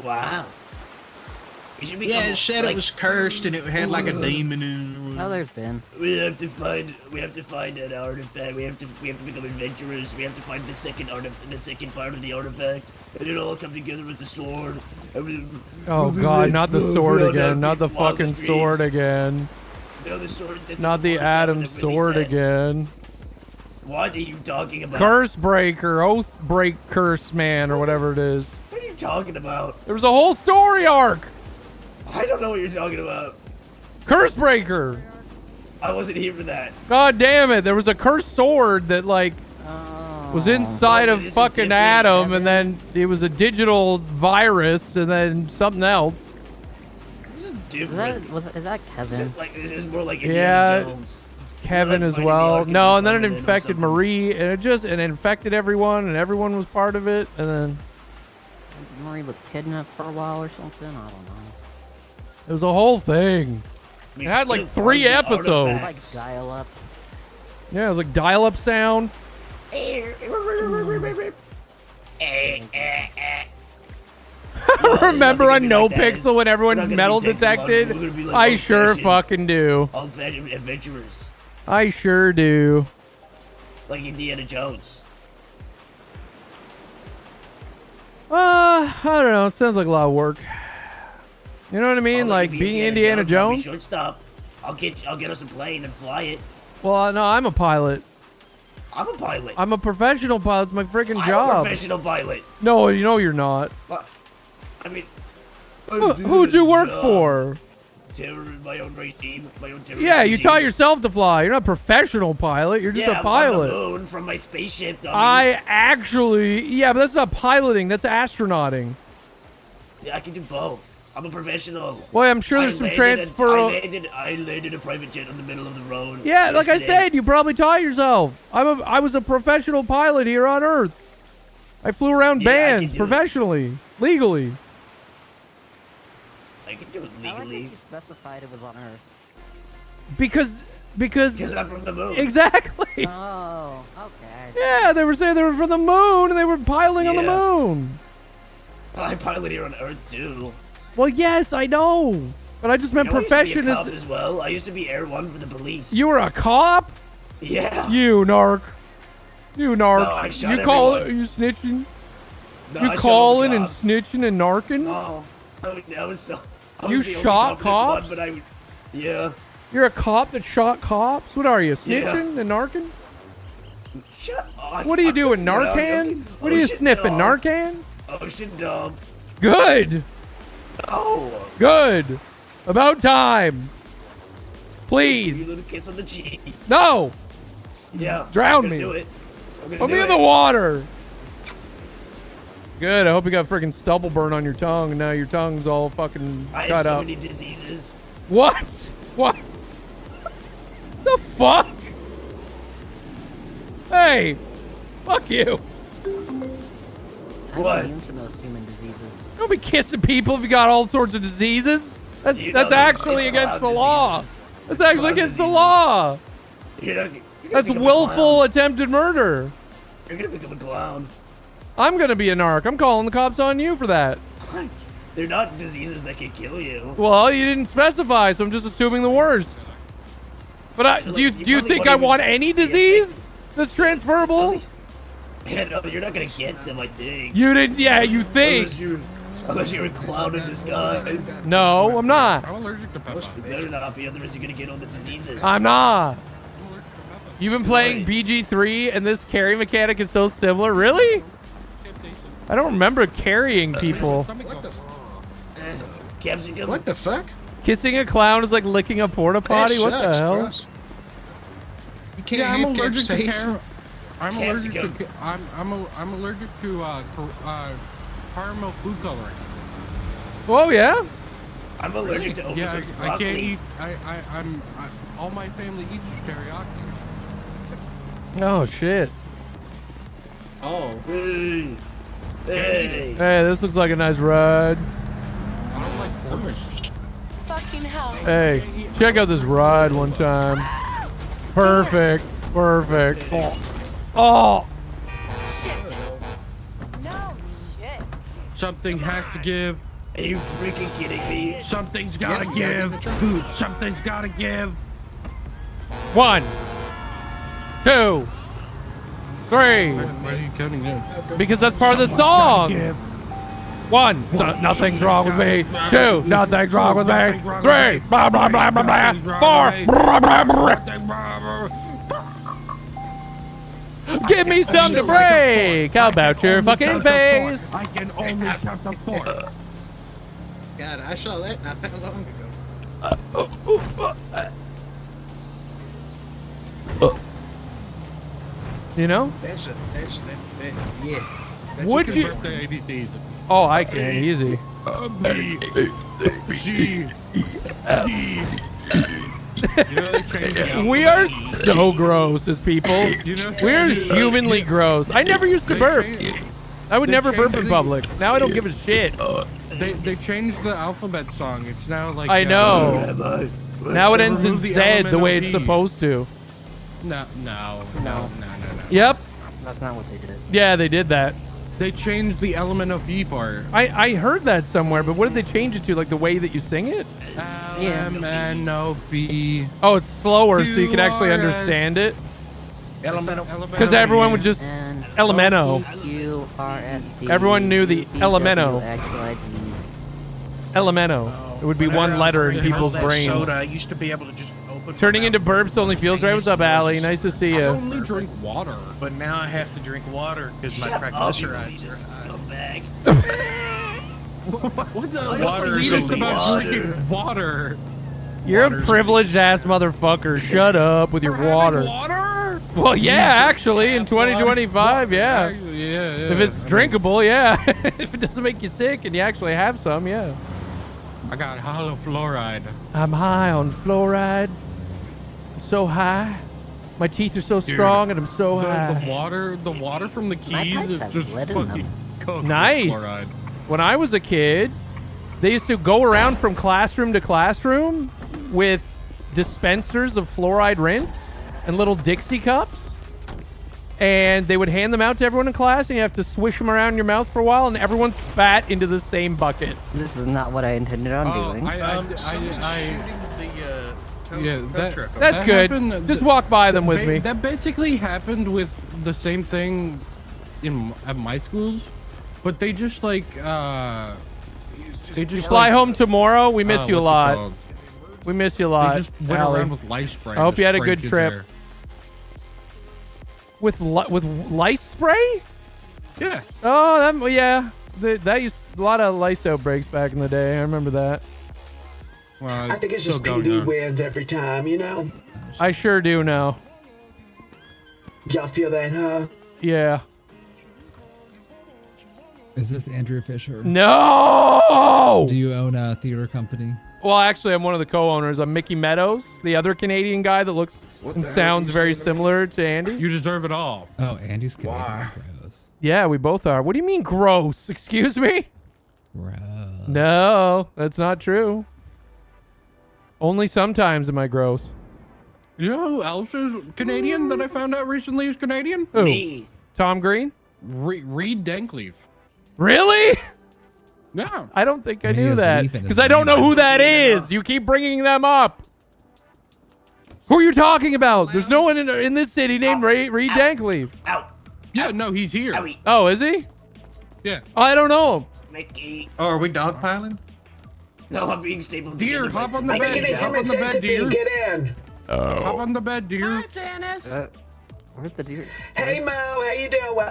Wow. You should Yeah, it said it was cursed and it had like a demon in it. Oh, there's Ben. We have to find an artifact. We have to become adventurers. We have to find the second part of the artifact, and it'll all come together with the sword. Oh god, not the sword again. Not the fucking sword again. No, the sword. Not the Adam sword again. What are you talking about? Curse breaker, oath break curse man, or whatever it is. What are you talking about? There was a whole story arc. I don't know what you're talking about. Curse breaker. I wasn't here for that. God damn it! There was a cursed sword that like was inside of fucking Adam, and then it was a digital virus, and then something else. This is different. Is that Kevin? This is more like Indiana Jones. It's Kevin as well. No, and then it infected Marie, and it infected everyone, and everyone was part of it, and then Marie was kidnapped for a while or something. I don't know. it was a whole thing. It had like 3 episodes. Like dial up. Yeah, it was like dial-up sound. Remember on No Pixel when everyone metal detected? I sure fucking do. Adventurers. I sure do. Like Indiana Jones. I don't know. It sounds like a lot of work. You know what I mean? Like being Indiana I'll Jones? be shortstop. I'll get us a plane and fly it. Well, no, I'm a pilot. I'm a pilot. I'm a professional pilot. It's my freaking I'm job. a professional pilot. No, you know you're not. I mean, Who'd you work for? My own regime, my own terrorist Yeah, you regime. taught yourself to fly. You're not a professional pilot. You're just Yeah, a pilot. I'm on the moon from my spaceship. Dummy. Yeah, but that's not piloting. That's astronauting. Yeah, I can do both. I'm a professional. Well, I'm sure there's some transfer. I landed a private jet on the middle of the road. Yeah, like I yesterday. said, you probably taught yourself. I was a professional pilot here on Earth. I flew around bands professionally, legally. I can do it I like that legally. you specified it was on Earth. Because I'm from the moon. Exactly. Oh, okay. Yeah, they were saying they were from the moon and they were piloting on the Yeah. moon. I pilot here on Earth too. Well, yes, I know, but I just meant You know, I used to profession be a cop is. as well. I used to be Air 1 for the police. You were a cop. Yeah. You narc. You narc. No, I shot you call everyone. you snitching. No, you I shot calling all the and cops. snitching and narking. No, I was so. I You was the only shot competent cops? One, but I, yeah. You're a cop that shot cops. What are you, Yeah. snitching and narking? Shut up. What are you doing, Narcan? What are you sniffing, Narcan? Ocean dump. Good. Oh. Good. About time. Give you a Please. little kiss on the cheek. No. Yeah. Drown I'm gonna me. Do it. I'm gonna Put do me it. in the water. Good. I hope you got freaking stubble burn on your tongue, and now your tongue's all fucking I cut have so up. many diseases. What? What? The fuck? Hey, fuck you. I'm What? immune to most human diseases. Don't be kissing people if you got all sorts of diseases. That's You know that actually it's against the cloud law. diseases. That's actually Cloud against the diseases. law. You're gonna That's become a willful clown. attempted murder. You're gonna become a clown. I'm gonna be a narc. I'm calling the cops on you for that. They're not diseases that can kill you. Well, you didn't specify, so I'm just assuming the worst. But do you probably think won't I even want any disease that's transferable? Yeah, no, you're not gonna get them, I think. You didn't. Yeah, you think? Unless you're a clown in disguise. No, I'm not. I'm allergic to pepper. You better not be, otherwise you're gonna get all the diseases. I'm not. You've been playing BG3 and this carry mechanic is so similar. Really? I don't remember carrying people. Capsicum. What the fuck? Kissing a clown is like licking a porta potty. That What the sucks, hell? Russ. You can't Yeah, I'm have allergic to capsaicin. I'm allergic to Capsicum. I'm allergic to caramel food coloring. Oh yeah. I'm allergic to Yeah, overcooked I can't broccoli. eat. All my family eats teriyaki. Oh shit. Oh. Hey. Hey. Hey, this looks like a nice ride. I don't like Flemish. Fucking hell. Hey, check out this ride one time. Perfect. Perfect. Oh. Shit. No shit. Something has to give. Are you freaking kidding me? Something's gotta Yeah, give. Dude, something's gotta give. 1, 2, 3. Why are you counting down? Because that's part of the song. 1, so nothing's wrong with me. 2, nothing's wrong with me. 3, blah blah blah blah blah. 4, blah blah blah. Give me some to break. How about your fucking face? I can only count to 4. God, I saw that not that long ago. You know? That's yeah. That's Would a you? Birthday ABCs. Oh, I can easy. We are so gross as people. We are humanly gross. I never used to burp. I would never burp in public. Now I don't give a shit. They changed the alphabet song. It's now like I know. Now it ends in Z the way it's supposed to. No. Yep. That's not what they did. Yeah, they did that. They changed the element of B part. I heard that somewhere, but what did they change it to? Like the way that you sing it? LMNOB. Oh, it's slower so you can actually understand it. Because everyone would just Elemento. Everyone knew the Elemento. Elemento. It would be one letter in people's brains. Soda, I used to be able to just open. Turning into burps only feels right. What's up, Allie? Nice to see I you. only drink water. But now I have to drink water because my triglycerides are high. What's Water is elitist elite. about drinking water? You're a privileged ass motherfucker. Shut up with your water. Water? Well, yeah, actually, in 2025, yeah. Yeah. If it's drinkable, yeah. If it doesn't make you sick and you actually have some, yeah. I got hollow fluoride. I'm high on fluoride. I'm so high. My teeth are so strong and I'm so high. The water from the keys is just fucking cooked Nice. with fluoride. When I was a kid, they used to go around from classroom to classroom with dispensers of fluoride rinse and little Dixie cups. And they would hand them out to everyone in class, and you have to swish them around in your mouth for a while, and everyone spat into the same bucket. This is not what I intended on doing. That's good. Just walk by them with me. That basically happened with the same thing at my schools, but they just like You fly home tomorrow. We miss you a what's it lot. called? We miss you a lot. They just went Allie. around with lice spray. I hope you had a sprayed good kids' trip. hair. With lice spray? Yeah. Oh, yeah. That used a lot of lice outbreaks back in the day. I remember that. Well, I think it's just PD wins every time, you know? I sure do now. Y'all feel that, huh? Yeah. Is this Andrew Fisher? No! Do you own a theater company? Well, actually, I'm one of the co-owners. I'm Mickey Meadows, the other Canadian guy that looks and sounds very similar to Andy. You deserve it all. Oh, Andy's Canadian. Gross. Yeah, we both are. What do you mean gross? Excuse me? Gross. No, that's not true. Only sometimes am I gross. You know who else is Canadian that I found out recently is Canadian? Who? Me. Tom Green? Reed Dankleaf. Really? Yeah. I don't think I And he knew has that. leaf in his Because I don't know name. who that is. You keep bringing them up. Who are you talking about? There's no one in this city named Reed Dankleaf. Yeah, no, he's here. Oh, is he? Yeah. I don't know him. Mickey. Oh, are we dogpiling? No, I'm being stapled. Deer, together hop by- on the bed. Hop on the bed, deer. Get in. Hop on the bed, deer. Where's the deer? Hey, Mo, how you doing?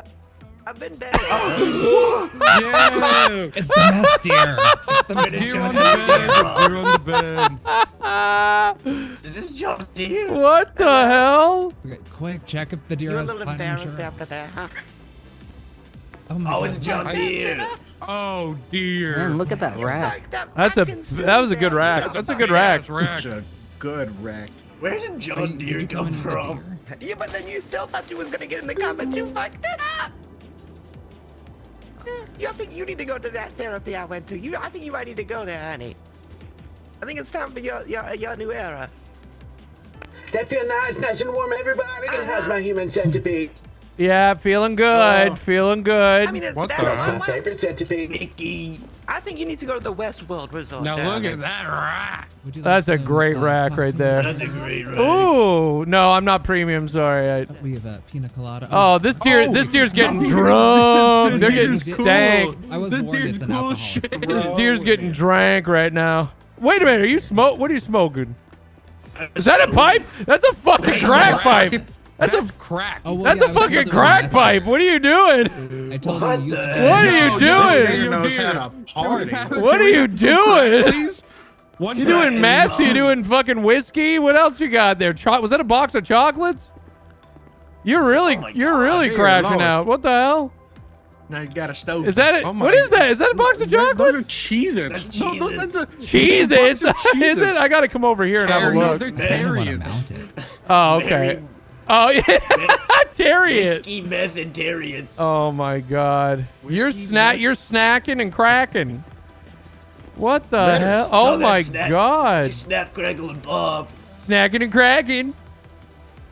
I've been better. Yeah. It's the meth deer. It's the meth Deer on the bed. Deer on the bed. Is this John Deere? What the hell? Okay, quick, check if the deer You a has little platinum embarrassed insurance. after that, huh? Oh my Oh, god. it's John Deere. Oh dear. Man, look at that rack. That was a good rack. That's a good rack. It's a good rack. Where did John Deere come from? Yeah, but then you still thought you was gonna get in the comments. You fucked it up. You think you need to go to that therapy I went to? I think you might need to go there, honey. I think it's time for your new era. That feel nice and warm, everybody. How's my human centipede? Yeah, feeling good. Feeling good. I mean, it's What that the or hell? My favorite centipede. Mickey. I think you need to go to the Westworld Resort. Now down look there. at that rack. Would you like That's a some, great rack right there. That's a great rack. Ooh, no, I'm not premium. Sorry. We have a pina colada. Oh, this deer's getting drunk. They're getting stank. I was warned it's an alcohol. This deer's getting drank right now. Wait a minute, are you what are you smoking? Is that a pipe? That's a fucking crack pipe. That's a crack. Oh, well, That's yeah, a I was fucking told there was crack meth pipe. in What are you doing? it. I told you use What are you This doing? deer knows how to party. What are you doing? Please. One You crack, doing meth? please. You doing fucking whiskey? What else you got there? Was that a box of chocolates? You're really Dear crashing Lord. out. What the hell? Now you got a stove. Is that it? Oh my What is that? Is that a box of Those are chocolates? Cheez-Its. That's Cheez-Its. Cheez-Its? Bunch of Is it? I gotta come over here and have a No, look. they're I don't want to Terriers. mount it. Oh, okay. Oh, yeah. Terriot. Whiskey, meth, and Terriers. Oh my God. You're Whiskey, you're snacking and cracking. What the Yes. hell? Oh No, my that's snack. God. Just snap, crackle, and pop. Snacking and cracking.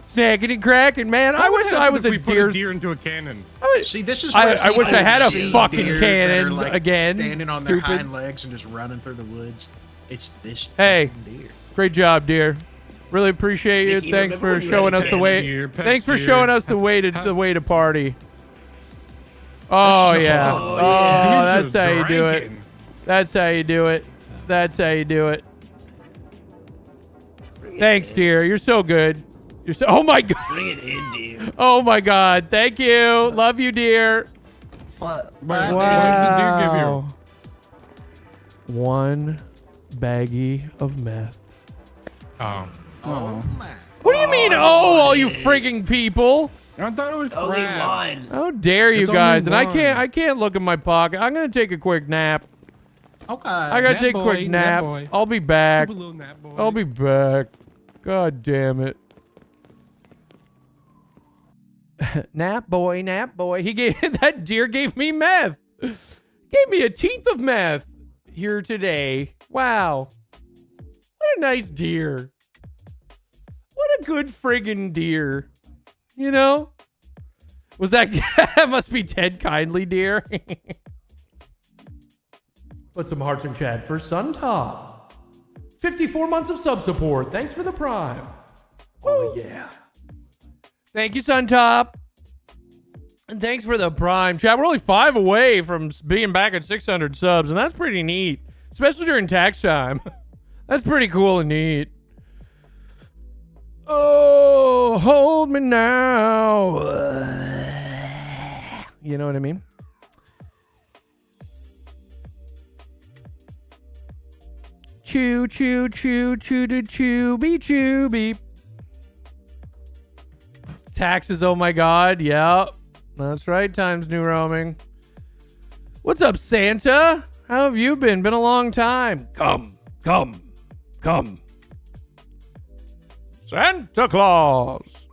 Snacking and cracking, man. I wish I was if a we put deer. a deer into a cannon. See, this is I where wish I people had a see fucking deer that cannon are, like, again, standing on their hind stupids. legs and just running through the woods. It's this Hey, fucking deer. great job, dear. Really appreciate you. Mickey, Thanks remember for when you showing had us the pet way. deer, pet Thanks for deer? showing us the way to party. Oh yeah. Oh, Oh, Deer's that's how you do it. drinking. That's how you do it. That's how you do it. Thanks, dear. You're so good. You're so. Oh my God. Bring it in, dear. Oh my God. Thank you. Love you, dear. What? What did the deer give you? One baggie of meth. Oh. Oh my. What do you mean, oh, all you freaking people? I thought it was Only crap. one. How dare you It's only guys? And I one. can't look in my pocket. I'm gonna take a quick nap. Okay. I gotta nap take a boy, quick nap nap. boy. I'll be back. Have a little nap, boy. I'll be back. God damn it. Nap boy, nap boy. He gave that deer gave me meth. Gave me a teeth of meth here today. Wow. What a nice deer. What a good friggin' deer. You know? Was that that must be Ted Kindly, dear? Put some hearts in chat for Suntop. 54 months of sub support. Thanks for the prime. Oh yeah. Thank you, Suntop. And thanks for the prime. Chat, we're only 5 away from being back at 600 subs, and that's pretty neat. Especially during tax time. That's pretty cool and neat. Oh, hold me now. You know what I mean? Choo, choo, choo, choo, choo, choo, beep, choo, beep. Taxes, oh my God. Yeah, that's right. Times New Roaming. What's up, Santa? How have you been? Been a long time. Come, come, come. Santa Claus.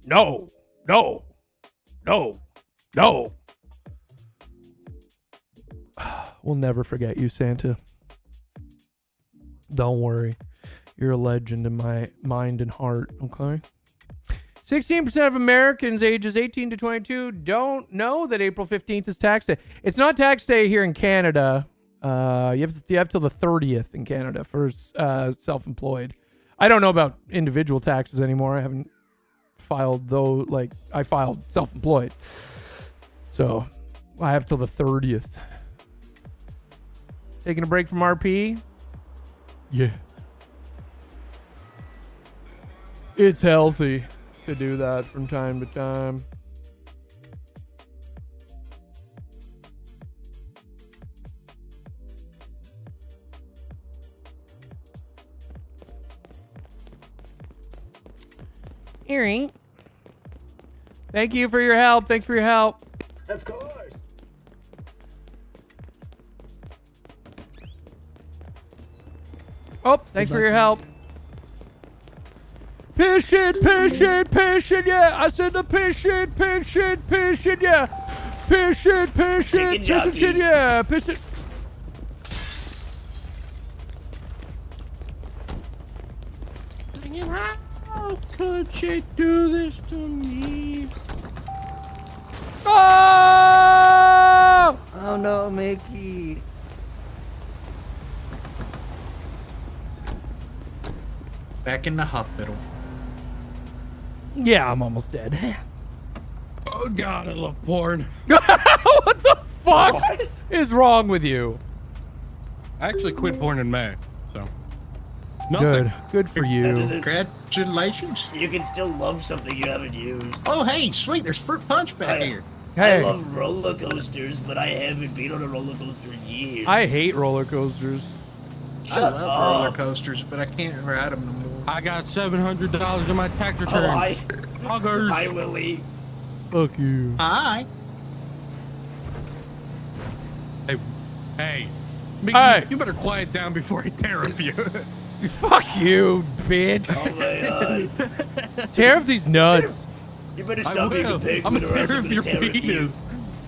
No, no, no, no. We'll never forget you, Santa. Don't worry. You're a legend in my mind and heart, okay? 16% of Americans ages 18 to 22 don't know that April 15th is tax day. It's not tax day here in Canada. You have till the 30th in Canada for self-employed. I don't know about individual taxes anymore. I haven't filed though. Like I filed self-employed, so I have till the 30th. Taking a break from RP. Yeah, it's healthy. to do that from time to time. Earring. Thank you for your help. Thanks for your help. Of course. Oh, thanks for your help. Piss it, yeah. I said the piss it, yeah. Piss it, shit, yeah. Piss it. How could she do this to me? Oh! Oh no, Mickey. Back in the hospital. Yeah, I'm almost dead. Oh god, I love porn. What the fuck is wrong with you? I actually quit porn in May, so it's nothing. Good for you. Congratulations. You can still love something you haven't used. Oh, hey, sweet. There's fruit punch back here. Hey. I love roller coasters, but I haven't been on a roller coaster in years. I hate roller coasters. I love roller coasters, but I can't ride them no more. I got $700 in my tax return. Hi. Huggers. Hi, Willie. Fuck you. Hi. Hey. Mickey, Hey. you better quiet down before I tariff you. Fuck you, bitch. Oh my god. Tariff these nuts. You better I stop being a will. pig I'm when gonna or else I'm tariff gonna your tariff you. penis.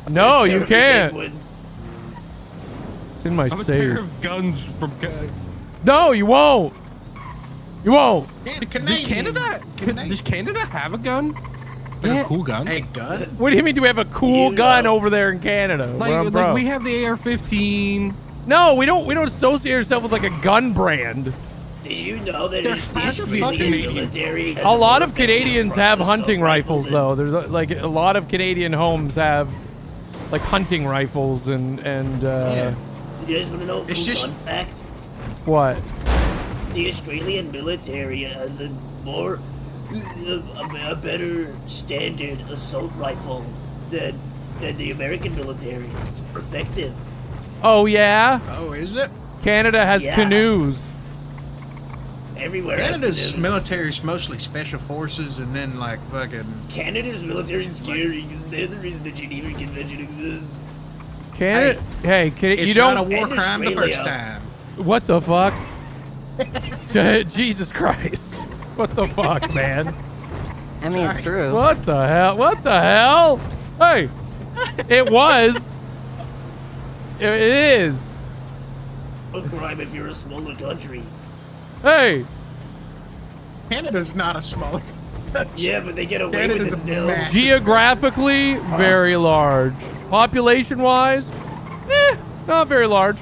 No, Let's you tariff your can't. penguins. It's in my I'm gonna safe. tariff guns from No, you won't. You won't. Does Canada have a gun? Like a cool gun? A gun? What do you mean? Do we have a cool gun over there in Canada? where I'm Like from? we have the AR-15. No, we don't. We don't associate ourselves with like a gun brand. Do you know that There the has to be a Australian Canadian. military has A lot more of Canadians have assault hunting rifles, than- though. There's like a lot of Canadian homes have like hunting rifles and You guys want to know a It's cool just- fun fact? what? The Australian military has a more, a better standard assault rifle than the American military. It's more effective. Oh yeah, Oh, is it? Canada has Yeah. canoes. Everywhere has Canada's canoes. military is mostly special forces and then like fucking. Canada's military is scary because they're the reason the Geneva Convention exists. Canada. Hey, It's you don't. not a war And crime the first Australia. time. What the fuck? Jesus Christ! What the fuck, man? I mean, it's true. What the hell? What the hell? Hey, it was. It is. A crime if you're a smaller country. Hey, Canada's not a small. Yeah, but they get away with Canada's it a still. massive- geographically very large. Population-wise, not very large.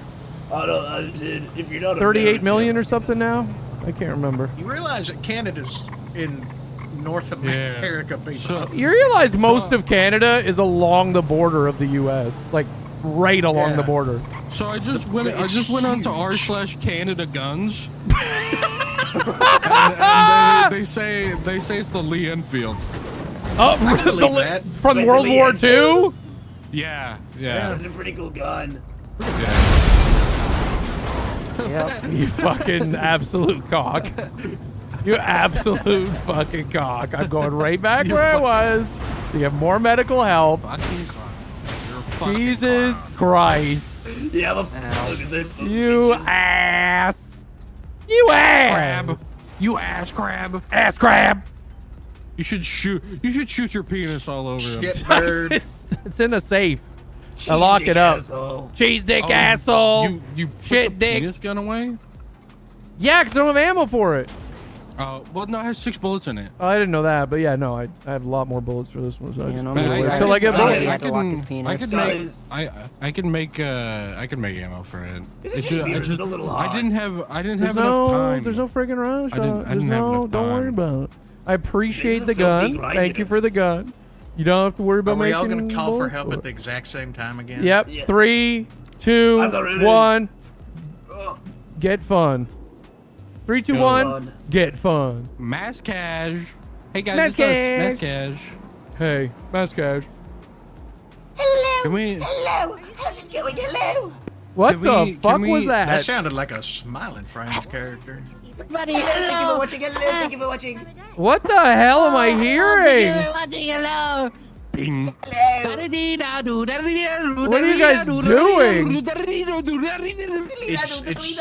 I don't, if you're not 38 American- million or something now. I can't remember. You realize that Canada's in North America, people. You realize most of Canada is along the border of the U.S., like right along the border. So I just went on to r/Canada Guns. and they say it's the Lee Enfield. Oh, believe that. from Wait, World Lee War Enfield? II? Yeah. That's a pretty cool gun. You fucking absolute cock. You absolute fucking cock. I'm going right back where I was to get more medical help. Jesus Christ. Yeah, I'm You ass. You ass. Crab. You ass crab. Ass crab. You should shoot your penis all over him. Shit bird. It's in a safe. I lock it up. Cheese dick Oh, asshole. You put Shit the dick. penis gun away? Yeah, because I don't have ammo for it. Well, no, it has 6 bullets in it. Oh, I didn't know that, but yeah, no, I have a lot more bullets for this one. So I just normally wait I until I get can- bullets. I had to lock his penis. I can make ammo for it. Is it It's just me or is uh, it a little hot? I didn't have There's enough time. There's no friggin' rush. I didn't There's have enough don't worry time. about it. I appreciate Things the are filthy gun. grinding Thank you it. for the gun. You don't have to worry Are about we making all gonna call for bullets help for at it. the exact same time again? Yep. Yeah. 3, 2, I'm not ready. 1. Ugh. Get fun. 3, 2, Go 1. on. Get fun. Mass cash. Hey guys, it's us, Mass Cash. Hey, Mass Cash. Hello. Can we? Hello. How's it going? Hello. What Can the we- fuck can was we- that? That sounded like a Smiling Frames character. Buddy, hello. Thank you for watching. Hello. Thank you for watching. What the hell am I hearing? Watching. Hello. Bing. Hello. What are you guys doing? It's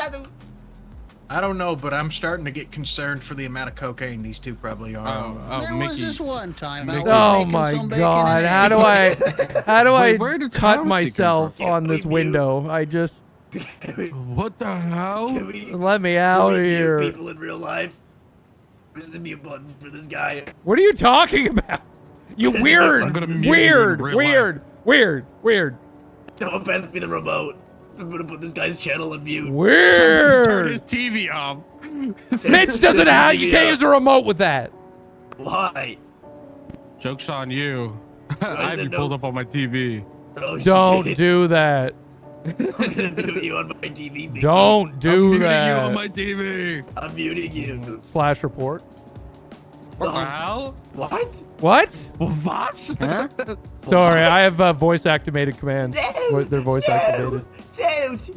I don't know, but I'm starting to get concerned for the amount of cocaine these two probably are. Oh, Mickey. one time Oh my god! How do I Wait, where did cut Tom's come myself from? on this window? I just What the hell? let me out of here. People in real life. Where's the mute button for this guy? What are you talking about? You I'm weird, gonna mute you weird, in real weird, weird, weird, Someone pass me the remote. I'm gonna put this guy's channel on mute. Turn weird. his TV off. Mitch doesn't have. You can't use a remote with that. Why? Joke's on you. I have there you no- pulled up on my TV. Oh, Don't shit. do that. I'm gonna mute you on my TV. Mickey. Don't do I'm muting that. you on my TV. I'm muting you. Slash report. What the hell? What? What? What? Sorry, I have voice activated commands. No, They're voice activated. Don't.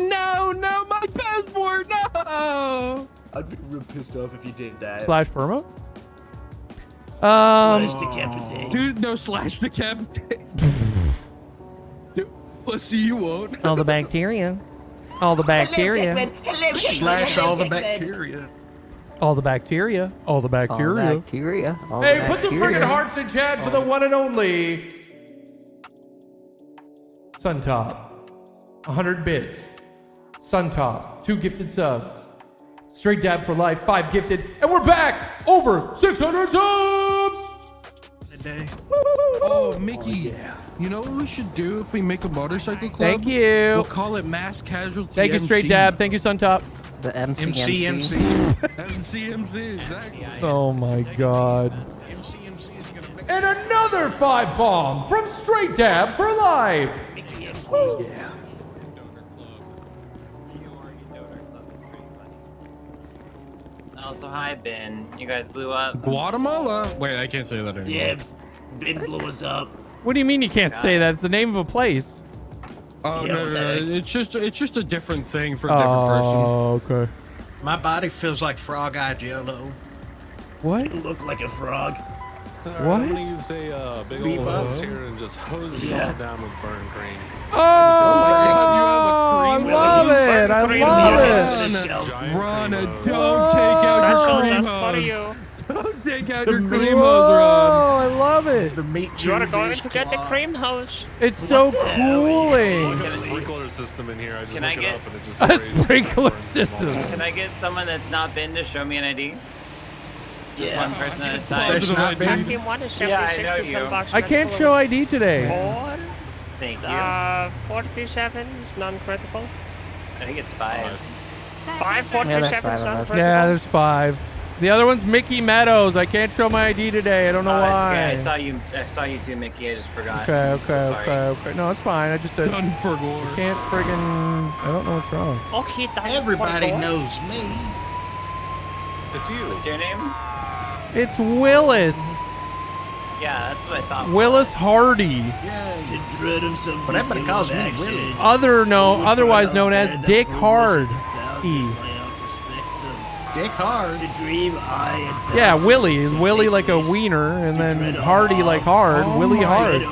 No, my passport, no. I'd be real pissed off if you did that. Slash perma. Slash decapitate. Dude, no slash decapitate. Dude, pussy, you won't. All the bacteria. All the bacteria. Hello, Hello, Slash Hello, all the Techman. bacteria. All the bacteria. All the bacteria. Bacteria. All Hey, the put some bacteria. friggin' hearts in chat for the one and only Suntop. 100 bits. Suntop. 2 gifted subs. Straight dab for life. 5 gifted. And we're back! Over 600 subs! Oh, Mickey. You know what we should do if we make a motorcycle club? Thank you. We'll call it Mass Casualty Thank you, Straight MC. Dab. Thank you, Suntop. The MCMC. MCMC, exactly. Oh my god. And another 5 bomb from Straight Dab for life. Woo. Yeah. Also, hi, Ben. You guys blew up. Guatemala? Wait, I can't say that anymore. Yeah, Ben blew us up. What do you mean you can't say that? It's the name of a place. Oh, Yeah, no. okay. It's just a different thing for a different person. Oh, okay. My body feels like frog eye jello. What? You look like a frog. What? I'm gonna use a big old hose here and just hose you all down with burn cream. Oh, I love it. I love it. Run, don't take out your cream hose. Don't take out your cream hose, Oh, I love it. The meat You are tube going is to get the clogged. cream hose. It's so I cooling. got a sprinkler system in here. I just Can look I it get up and it just A sprays sprinkler burn system. Can I get someone that's not been to show me an ID? Just Yeah. one person at a time. That's not been. Team 1 is Yeah, I 76 know to you. 10 bucks. I can't show ID today. 4, Thank you. 437 is non-critical. I think it's 5. 5, 427 Yeah, is that's 5 of us. non-critical. Yeah, there's 5. The other one's Mickey Meadows. I can't show my ID today. I don't know Oh, it's why. okay. I saw you too, Mickey. I just forgot. Okay, I'm so okay, sorry. okay. No, it's fine. I just said Done for gore. can't friggin'. I don't know what's wrong. Okay, done Everybody for knows me. It's you. What's your name? It's Willis. Yeah, that's what I thought. Willis Hardy. The dread of some But everybody calls me Willie. Otherwise known as Dick Hard. Dick Hard. To dream I and Yeah, Willie is Willie like a wiener, and then Hardy like hard. Willie Hard.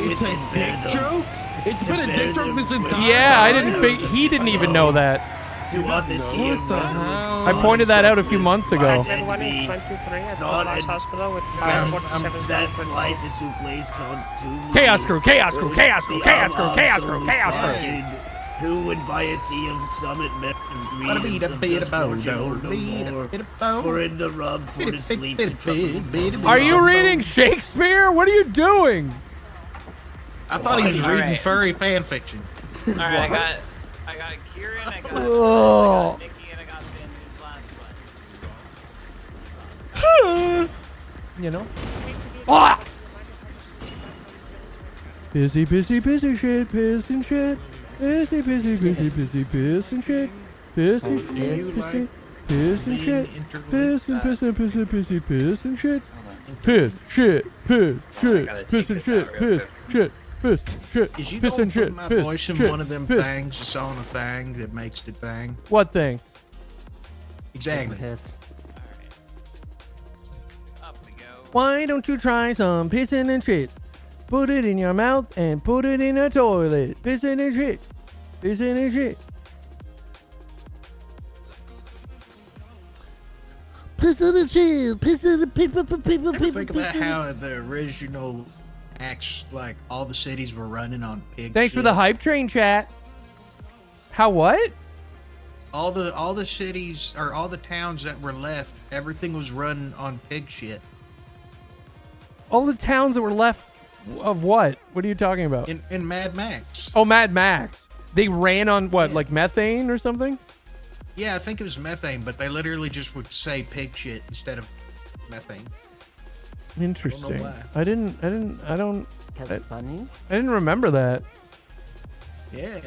It's a dick joke? It's been a dick joke this entire Yeah, I time? didn't think he didn't even know that. To Odyssey What the hell? I pointed that out a few months ago. And 1 is 23 at the Thought Lost it- Hospital with That 547 is non-critical. flight to Souffle's con to Chaos Crew, Chaos Crew, Chaos Crew, Chaos Crew, Chaos Crew, Chaos Crew. Who would buy a sea of summit met of greed Bada bida of bida misfortune bodo, or no bida more? bida bo. For in the rub for the sleep to trouble. Are you reading Shakespeare? What are you doing? I thought he was All reading right. furry fan fiction. All right, I got Kieran, I got Oh. Nikki, and I got Ben. Who's the last one? You know? Ah! Busy, busy, busy shit, piss and shit. Busy, busy, busy, busy, piss and shit. Busy shit, busy. Piss and shit. interlude. Piss and piss and piss and pissy piss and shit. Piss, shit, piss, shit, piss and shit, piss, shit, piss, shit, Is you piss gonna and put shit, my piss, voice in shit, one of them piss. things that's on a thing that makes it bang? What thing? Exactly. Why don't you try some pissing and shit? Put it in your mouth and put it in a toilet. Pissing and shit. Pissing and shit. Pissing and shit. Pissing and people. Think about how the original acts, like all the cities were running on pig. Thanks for shit. the hype train chat. How what? All the cities or all the towns that were left, everything was run on pig shit. All the towns that were left of what? What are you talking about? In Mad Max. Oh, Mad Max. They ran on what, like methane or something? Yeah, I think it was methane, but they literally just would say pig shit instead of methane. Interesting. why. I didn't remember that. Yeah.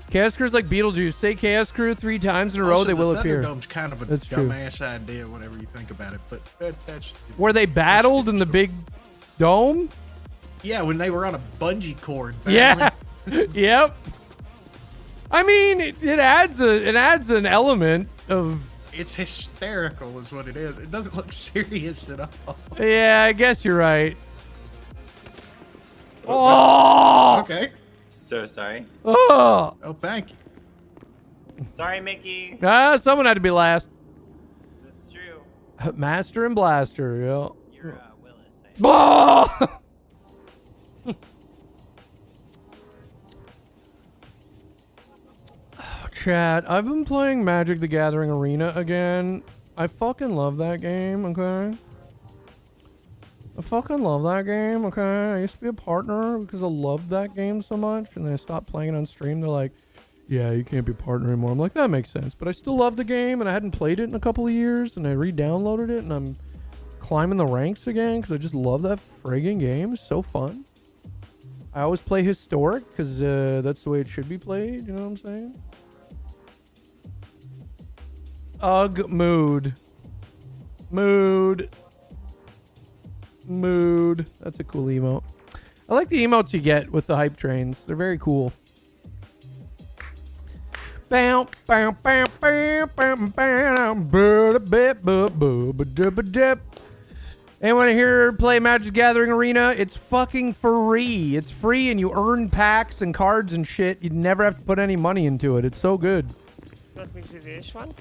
Chaos Crew's like Beetlejuice. Say Chaos Crew 3 times in a row, Also, they will the appear. Thunderdome's kind of a That's true. dumbass idea, whatever you think about it. But that's Where they battled in the big dome? yeah, when they were on a bungee cord. Yeah. battling. Yep. I mean, it adds an element of. It's hysterical, is what it is. It doesn't look serious at all. Yeah, I guess you're right. Oh. Okay. So sorry. Oh. Oh, thank you. Sorry, Mickey. Someone had to be last. That's true. Master and Blaster. Yeah. You're Willis. Oh! Chat, I've been playing Magic the Gathering Arena again. I fucking love that game, okay? I fucking love that game, okay? I used to be a partner because I loved that game so much, and then I stopped playing it on stream. They're like, yeah, you can't be a partner anymore. I'm like, that makes sense. But I still love the game, and I hadn't played it in a couple of years, and I re-downloaded it, and I'm climbing the ranks again because I just love that friggin' game. It's so fun. I always play Historic because that's the way it should be played, you know what I'm saying? Ugh, mood. Mood. Mood. That's a cool emote. I like the emotes you get with the hype trains. They're very cool. Bow, bow, bow, bow, bow, bow. Anyone here play Magic the Gathering Arena? It's fucking free. It's free and you earn packs and cards and shit. You never have to put any money into it. It's so good. Want me to do this one?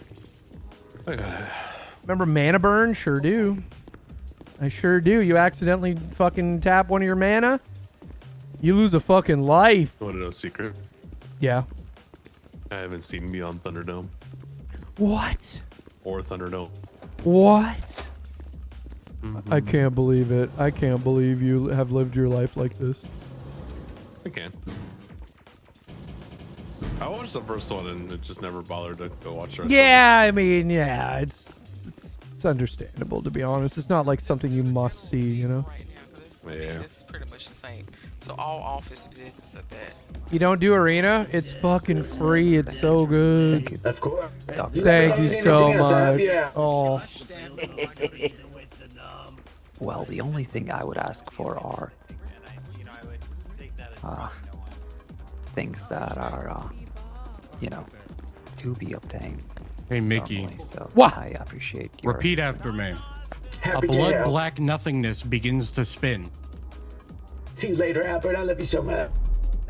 Remember Mana Burn? Sure do. I sure do. You accidentally fucking tap one of your mana, you lose a fucking life. You want to know a secret? Yeah. I haven't seen Beyond Thunderdome. What? Or Thunderdome. What? I can't believe it. I can't believe you have lived your life like this. I can. I watched the first one and it just never bothered to go watch the rest. Yeah, I mean, yeah, it's understandable, to be honest. It's not like something you must see, you know? Yeah. It's pretty much the same. So all office business at that. You don't do Arena? It's fucking free. It's so good. Of course. Thank you so much. Oh. Well, the only thing I would ask for are things that are, to be obtained. Hey, Mickey. Normally, so What? I appreciate your Repeat after me. A blood black nothingness begins to spin. See you later, Albert. I love you so much.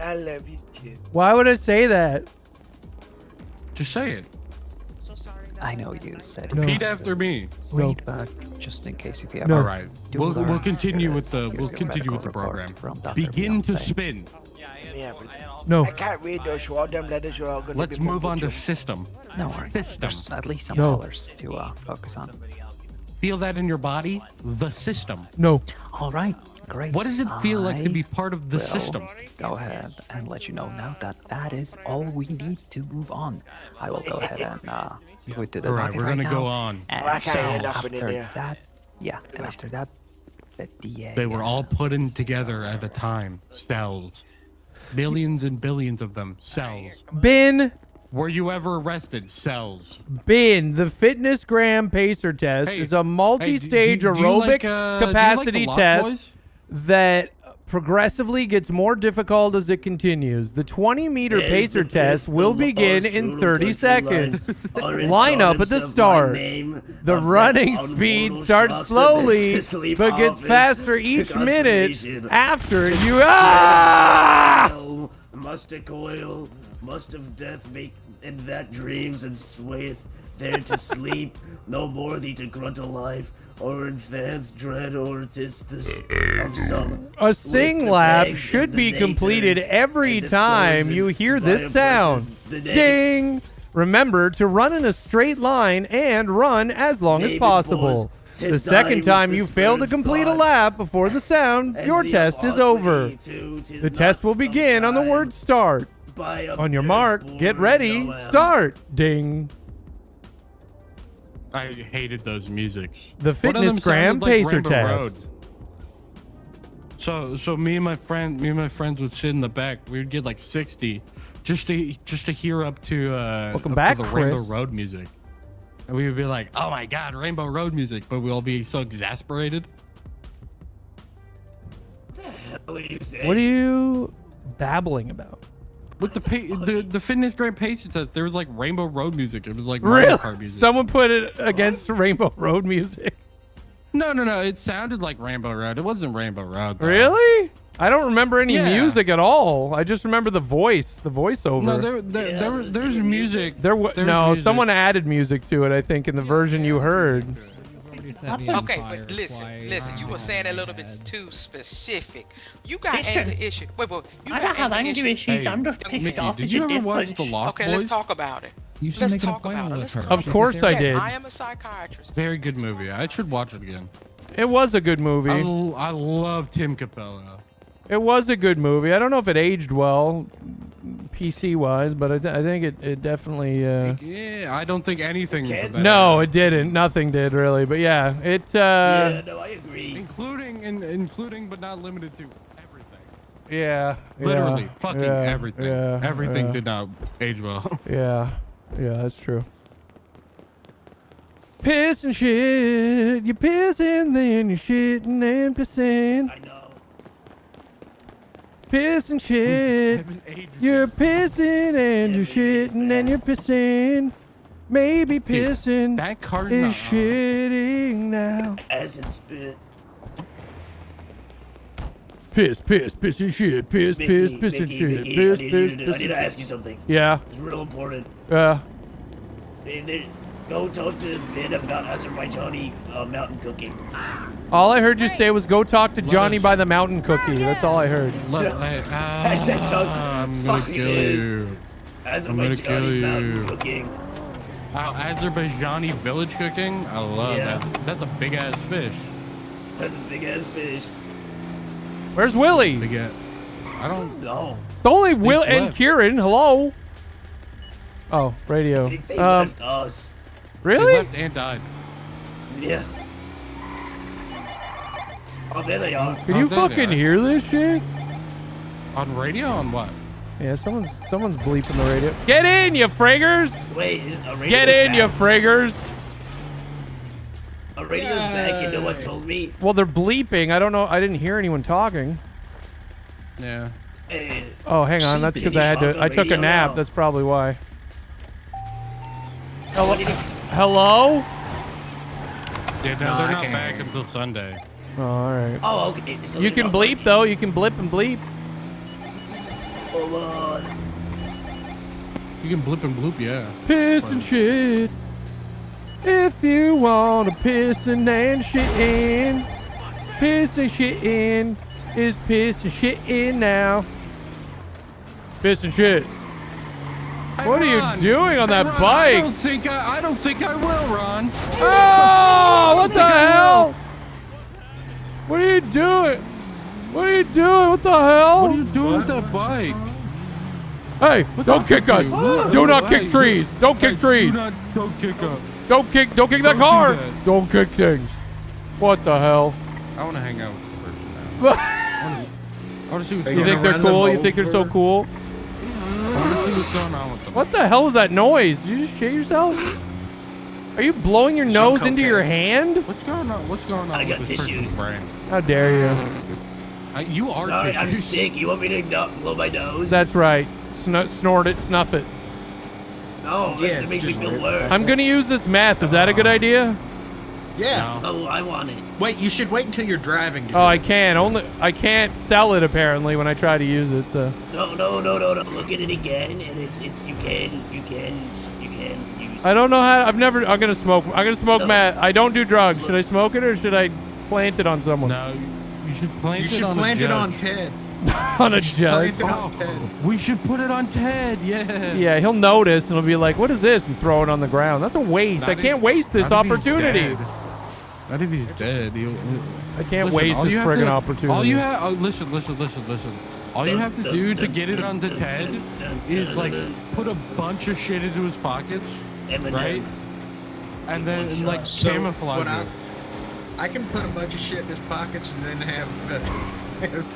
I love you too. Why would I say that? Just say it. I know you said Repeat after me. Wait, but just in case if you ever No. All right. do We'll learn, continue with here's the your medical program. report from Dr. Begin to Beyonce. spin. Yeah, but No. I can't read those, so all them letters are all going to Let's be move on to multiple. system. No worries. System. There's at least some No. colors to focus on. Feel that in your body? The system. No. All right, great. What does it feel like to be part of the will system? Go ahead and let you know now that that is all we need to move on. I will go ahead and go to the All right, docket we're gonna now, go on. And I can't so hear nothing in after there. that, and after that, the DA. They were all put in together at a time. Cells. Billions and billions of them. Cells. Bin Were you ever arrested? Cells. Bin, the Fitness Gram Pacer test Hey, is a multi-stage do you aerobic like, do you like the capacity Lost test Boys? that progressively gets more difficult as it continues. The 20-meter There's pacer the test pistol, will the begin most in brutal 30 country seconds. lines. Line up at the Of my start. name, The of running that speed unmortal starts shocks slowly, to sleep but gets office, faster to each minute consummation. after you. Ah! Must a coil, must of death make and that dreams and swayeth there to sleep, no more thee to grunt a life, or advance dread or tis this of some. A sing lab should be completed every time you hear this sound. Ding! Remember to run in a straight line and run as long as Maybe, possible. boys, to The die second with time the you fail to spirit's complete a thought. lap before the sound, And your the test is authority over. too, 'tis The not test will of begin on the time. word start. By a On your very mark, get bored ready, Noam. start. Ding. I hated those musics. The One of them Fitness Gram sounded like Pacer Rainbow test. Road. So me and my friends would sit in the back. We would get like 60, just to hear up to Welcome up back, to the Rainbow Chris. Road music, and we would be like, "Oh my God, Rainbow Road music!" But we'll be so exasperated. What are you babbling about? With the Fitness Gram Pacer test, there was like Rainbow Road music. It was like Mario Really? Kart music. Someone put it against Rainbow Road music. No. It sounded like Rainbow Road. It wasn't Rainbow Road, though. Really? I don't remember any Yeah. music at all. I just remember the voiceover. No, there's music. No, music. someone added music to it, I think, in the version you heard. Okay, but listen. You were saying a little bit too specific. You got anger issues. Wait. You I don't have anger issues. Hey, I'm just pissed Mickey, off. did It's you a ever watch difference. The Lost Okay, Boys? let's talk about it. You should Let's make an talk about appointment it. with Let's her. Of course I Yes, did. I am a psychiatrist. Very good movie. I should watch it again. It was a good movie. I love Tim Capello. It was a good movie. I don't know if it aged well, PC wise, but I think it definitely. Yeah, I don't think anything. No, it didn't. Nothing did really. But yeah, it. Yeah, no, I agree. Including but not limited to everything. Yeah. Literally, yeah, fucking yeah, everything. yeah, Everything yeah. did not age well. Yeah, that's true. Piss and shit. You're pissing, then you're shitting and pissing. I know. Piss and shit. You're pissing and you're shitting and you're pissing. Maybe pissing that card's is not shitting now. Acid spit. Piss and shit. Piss and shit. Mickey, Piss, I need to ask you something. Yeah. It's real important. Yeah. Go talk to Ben about Azerbaijani mountain cooking. All I heard you say was go talk to Johnny by the mountain cookie. That's all I heard. I said talk to I'm gonna fucking kill is. you. I'm gonna kill Azerbaijani mountain you. cooking. Azerbaijani village cooking? I love that. That's a big ass fish. That's a big ass fish. Where's Willie? Big ass. I don't know. It's only Will left. and Kieran. Hello. Oh, radio. They left us. Really? He left and died. Yeah. Oh, there they are. Can you fucking hear this shit? On radio? On what? Yeah, someone's bleeping the radio. Get in, you friggers! Wait, is a radio Get in, you back? friggers! A radio's back. You know what told me? Well, they're bleeping. I don't know. I didn't hear anyone talking. Yeah. Hey, Oh, hang on. That's because I had to. I took a nap. That's probably why. Hello? Hello? Yeah, no, they're not back until Sunday. Oh, all right. Oh, okay. So You they're can not bleep though. You can blip and bleep. Hold on. You can blip and bloop, yeah. Piss and shit. If you want to piss and shit in, piss and shit in is piss and shit in now. Piss and shit. Hey, What are Ron. you doing on that Ron, bike? I don't think I will, Ron. Oh, what the hell? What are you doing? What are you doing? What the hell? What are you doing with that bike? Hey, don't kick us. Do not Hey, kick trees. Don't kick trees. Don't kick up. Don't kick that Don't do car. that. Don't kick things. What the hell? I want to hang out with this person now. I want to see what's You going think on. they're cool? You think they're so cool? I want to see what's going on with them. What the hell was that noise? Did you just shit yourself? Are you blowing your nose into your hand? What's going on? What's going on I got with this person's tissues. brain? How dare you? You are Sorry, I'm tissues. sick. You want me to blow my nose? That's right. Snort it, snuff it. No, that makes me feel worse. I'm gonna use this meth. Is that a good idea? Yeah. Oh, I want it. Wait, you should wait until you're driving. To Oh, I can't sell it apparently when I try to use it. So. No. Look at it again, and it's you can use. I don't know how. I'm gonna smoke. I'm gonna smoke meth. I don't do drugs. Should I smoke it or should I plant it on someone? No, you should plant You it should on plant a it on judge. Ted. On a judge. Plant it on Ted. We should put it on Ted. Yeah. Yeah, he'll notice and he'll be like, "What is this?" and throw it on the ground. That's a waste. I can't waste this not if he's opportunity. dead. Not if he's dead. I can't waste all this you have friggin' to- opportunity. All you have, listen. All you have to do to get it onto Ted is like put a bunch of shit into his pockets, right? And then like So, camouflage what it. I can put a bunch of shit in his pockets and then have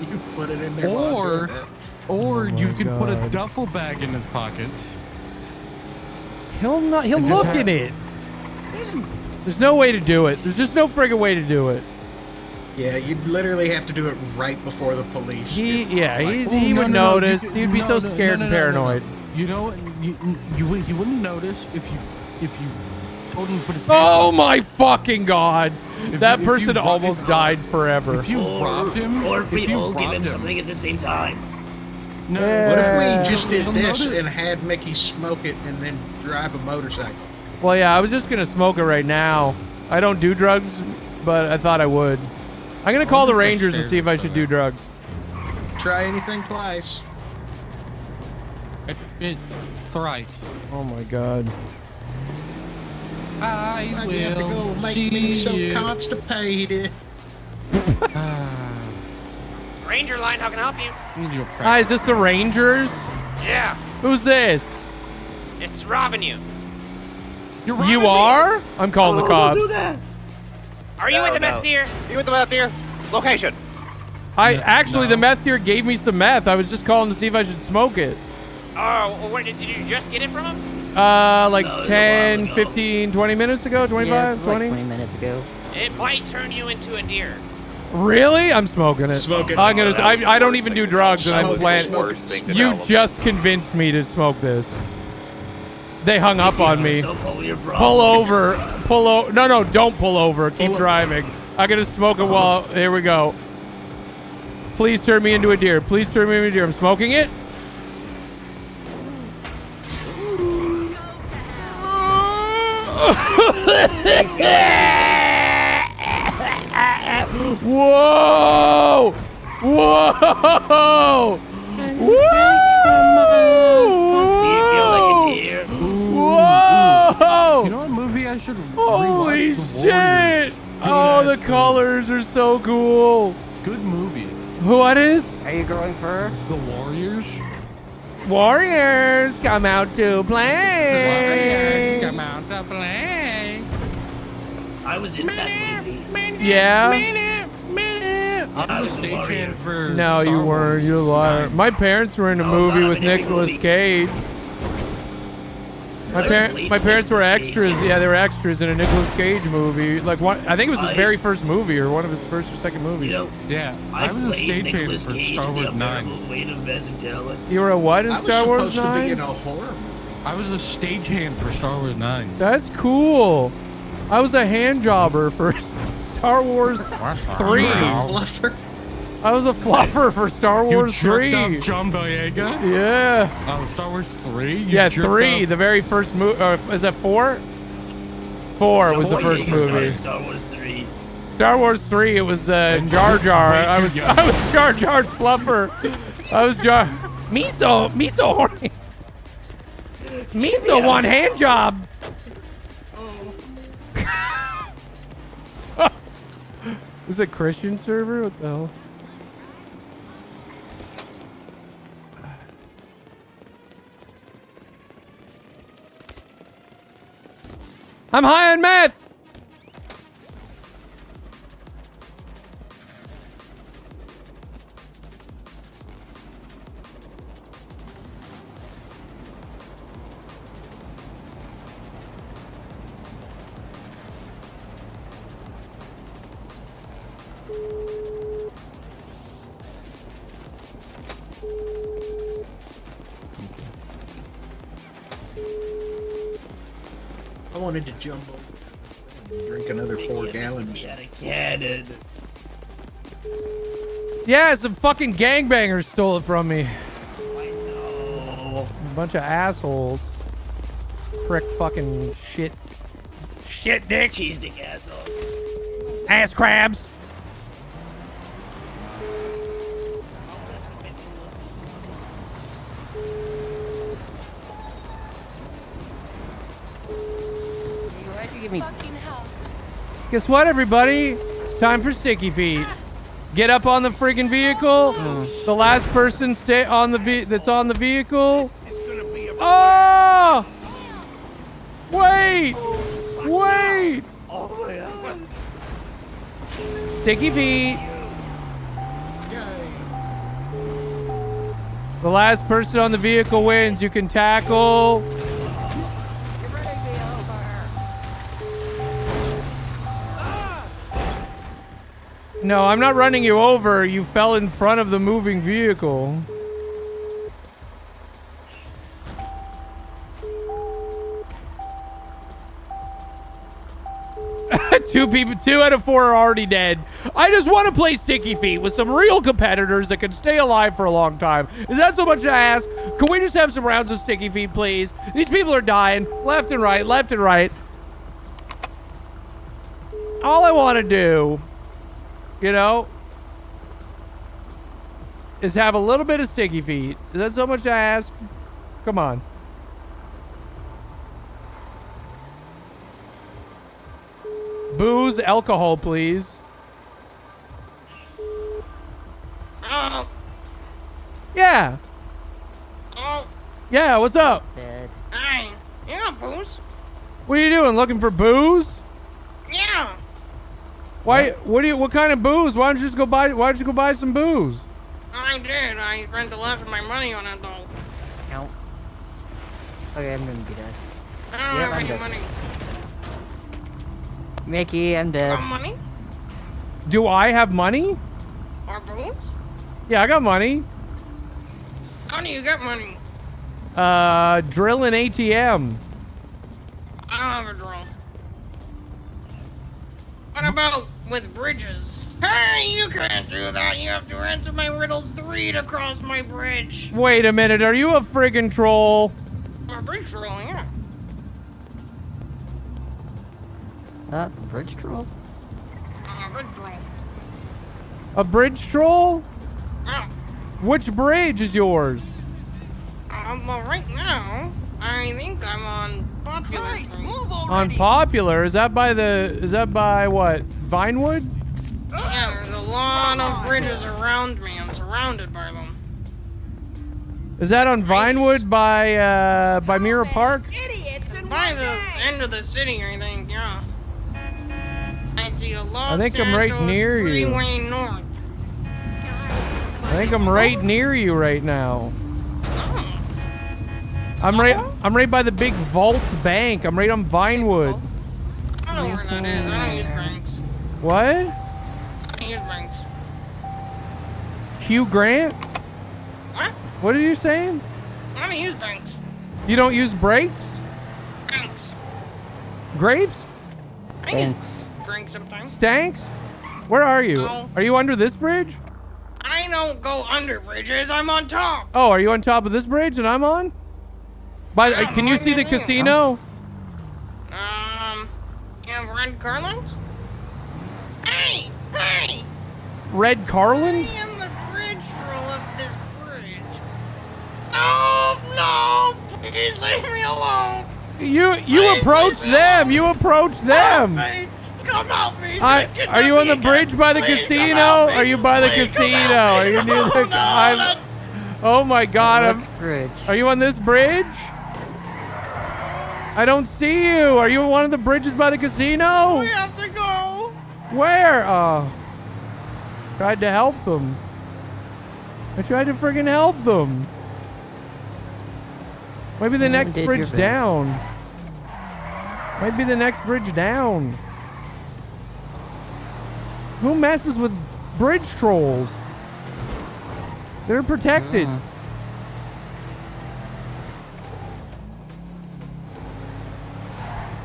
you put it in there. while I'm Or, doing that. or you can put a God. duffel bag in his pockets. He'll And just look have- in it. There's no way to do it. There's just no friggin' way to do it. Yeah, you'd literally have to do it right before the police. He Oh, would no, notice. you- He'd be no, so no, scared no, and no, no, paranoid. no. You know what? He wouldn't notice if you told him to put his hands Oh up. my fucking god! If That you- if person you- almost died forever. If you robbed him, Or if we if you all give robbed him him, something at the same time. no. What if we just did He'll this notice- and had Mickey smoke it and then drive a motorcycle? Well, yeah, I was just gonna smoke it right now. I don't do drugs, but I thought I would. I'm gonna call the Rangers and see if I should do drugs. Try anything twice. It thrice. Oh my god. I Why'd you have to go will make see me so you. constipated? Ranger line, how can I help you? Hi, is this the Rangers? Yeah, Who's this? it's robbing you. You are? I'm calling the cops. Are you with the meth deer? You with the meth deer? Location. Actually, the meth deer gave me some meth. I was just calling to see if I should smoke it. Oh, well, where did you just get it from him? Like 10, 15, 20 minutes ago? 25, 20? 20 minutes ago. It might turn you into a deer. Really? I'm smoking it. Smoke it. I'm gonna. I don't even do drugs, and I'm Smoke it, planning. smoke it. You just convinced me to smoke this. They hung up on me. Pull over. Pull over. No, don't pull over. Keep driving. I'm gonna smoke it while. Here we go. Please turn me into a deer. Please turn me into a deer. I'm smoking it. Whoa! Whoa! Whoa! You know what movie I should Holy rewatch? The shit! Warriors. Oh, the Good-ass colors are so cool. Good movie. What is? Are you going for? The Warriors. Warriors come out to play. Come out to play. I was in that movie. Yeah. I was a stagehand for. No, Star you weren't. Wars. You're a liar. My parents were in a movie with Nicolas Cage. My parents were extras. Yeah, they were extras in a Nicolas Cage movie. Like one, I think it was his very first movie or one of his first or second movies. Yeah, I I was a played stagehand Nicolas for Cage Star in Wars the 9. unbearable weight of massive talent. You were a what in I was Star Wars supposed to be 9? in a horror. I was a stagehand for Star Wars 9. That's cool. I was a hand jobber for Star Wars 3. Fluffer. I was a fluffer for Star Wars You jerked 3. up John Boyega? Yeah. Oh, Star Wars 3? You Yeah, jerked 3. up- The very first movie. Is that 4? 4 was the first movie. Star Wars 3. Star Wars 3. It was Jar Jar. I was Jar Jar's fluffer. I was Jar. Miso horny. Miso one hand job. Is it Christian server? What the hell? I'm high on meth. I wanted to jump over and drink another 4 gallons. Got a cannon. Yeah, some fucking gangbangers stole it from me. I know. A bunch of assholes. Prick fucking shit. Shit dick. Cheese dick assholes. Ass crabs. Why'd you give me? Guess what, everybody? It's time for sticky feet. Get up on the friggin' vehicle. The last person stay on the that's on the vehicle. Oh! Wait! Wait! Oh my god. Sticky feet. The last person on the vehicle wins. You can tackle. No, I'm not running you over. You fell in front of the moving vehicle. Two out of 4 are already dead. I just want to play Sticky Feet with some real competitors that can stay alive for a long time. Is that so much to ask? Can we just have some rounds of Sticky Feet, please? These people are dying left and right, left and right. All I want to do, you know, is have a little bit of Sticky Feet. Is that so much to ask? Come on. Booze, alcohol, please. Oh. Yeah. Oh. Yeah, what's up? Hey, you got booze? What are you doing? Looking for booze? Yeah. Why? What kind of booze? Why don't you just go buy? Why don't you go buy some booze? I did. I spent the last of my money on it, though. No. Okay, I'm gonna be dead. I don't Yep, have I'm any dead. money. Mickey, I'm dead. Got money? Do I have money? Or booze? Yeah, I got money. How do you get money? Drill an ATM. I don't have a drill. What about with bridges? Hey, you can't do that. You have to answer my riddles 3 to cross my bridge. Wait a minute. Are you a friggin' troll? A bridge troll, yeah. Bridge troll? Bridge troll. A bridge troll? Yeah. Which bridge is yours? Well, right now, I think I'm on Popular. On Popular? Is that by what? Vinewood? Yeah, there's a lot of bridges around me. I'm surrounded by them. Is that on Vinewood by Mirror Park? By the end of the city, I think, yeah. I see a Los I think I'm right Santos near you. Freeway North. I think I'm right near you right now. Oh. I'm right by the big Vault Bank. I'm right on Vinewood. I don't know where that is. I don't use banks. What? I don't use banks. Hugh Grant? What? What are you saying? I don't use banks. You don't use brakes? Banks. Grapes? I use drinks sometimes. Stanks? Where are you? No. Are you under this bridge? I don't go under bridges. I'm on top. Oh, are you on top of this bridge that I'm on? Can you see the casino? You have red Carlins? Hey! Hey! Red Carlin? I am the bridge troll of this bridge. No! Please leave me alone! You approach them! You approach them! Come help me! Are you on the bridge by the casino? Are you by the casino? Are you near the? Oh my God! Are you on this bridge? I don't see you. Are you on one of the bridges by the casino? We have to go. Where? Oh. Tried to help them. I tried to friggin' help them. Maybe the next bridge down. Might be the next bridge down. Who messes with bridge trolls? They're protected.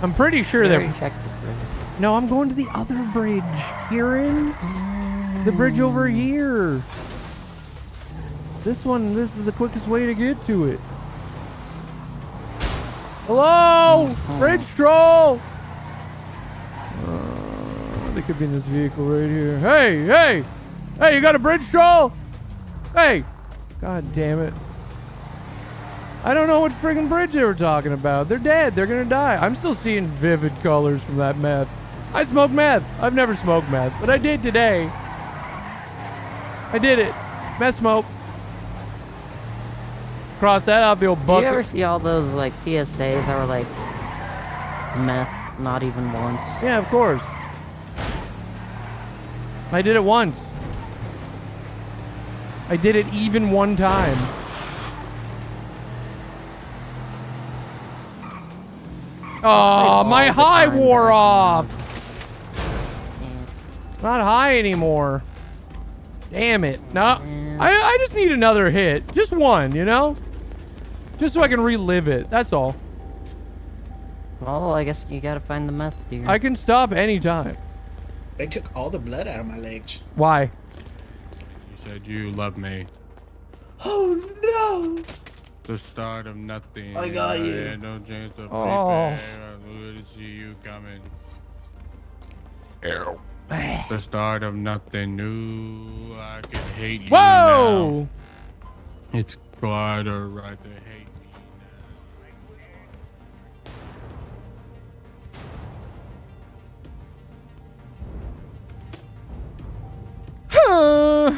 I'm pretty sure We already that. checked this bridge. No, I'm going to the other bridge, Kieran. The bridge over here. This is the quickest way to get to it. Hello? Bridge troll! They could be in this vehicle right here. Hey, hey! Hey, you got a bridge troll? Hey! God damn it. I don't know what friggin' bridge they were talking about. They're dead. They're gonna die. I'm still seeing vivid colors from that meth. I smoke meth. I've never smoked meth, but I did today. I did it. Meth smoke. Cross that out the old Do bucket. you ever see all those like PSAs that were like meth, not even once? Yeah, of course. I did it once. I did it even one time. Oh, my high wore off. Not high anymore. Damn it. No, I just need another hit. Just one, you know? Just so I can relive it. That's all. Well, I guess you gotta find the meth, dear. I can stop anytime. They took all the blood out of my legs. Why? You said you love me. Oh no! The start of nothing. I got you. Had no chance to Oh. prepare. I knew to see you coming. The start of nothing new. I can hate you Whoa! now. It's quite a right to hate me Huh.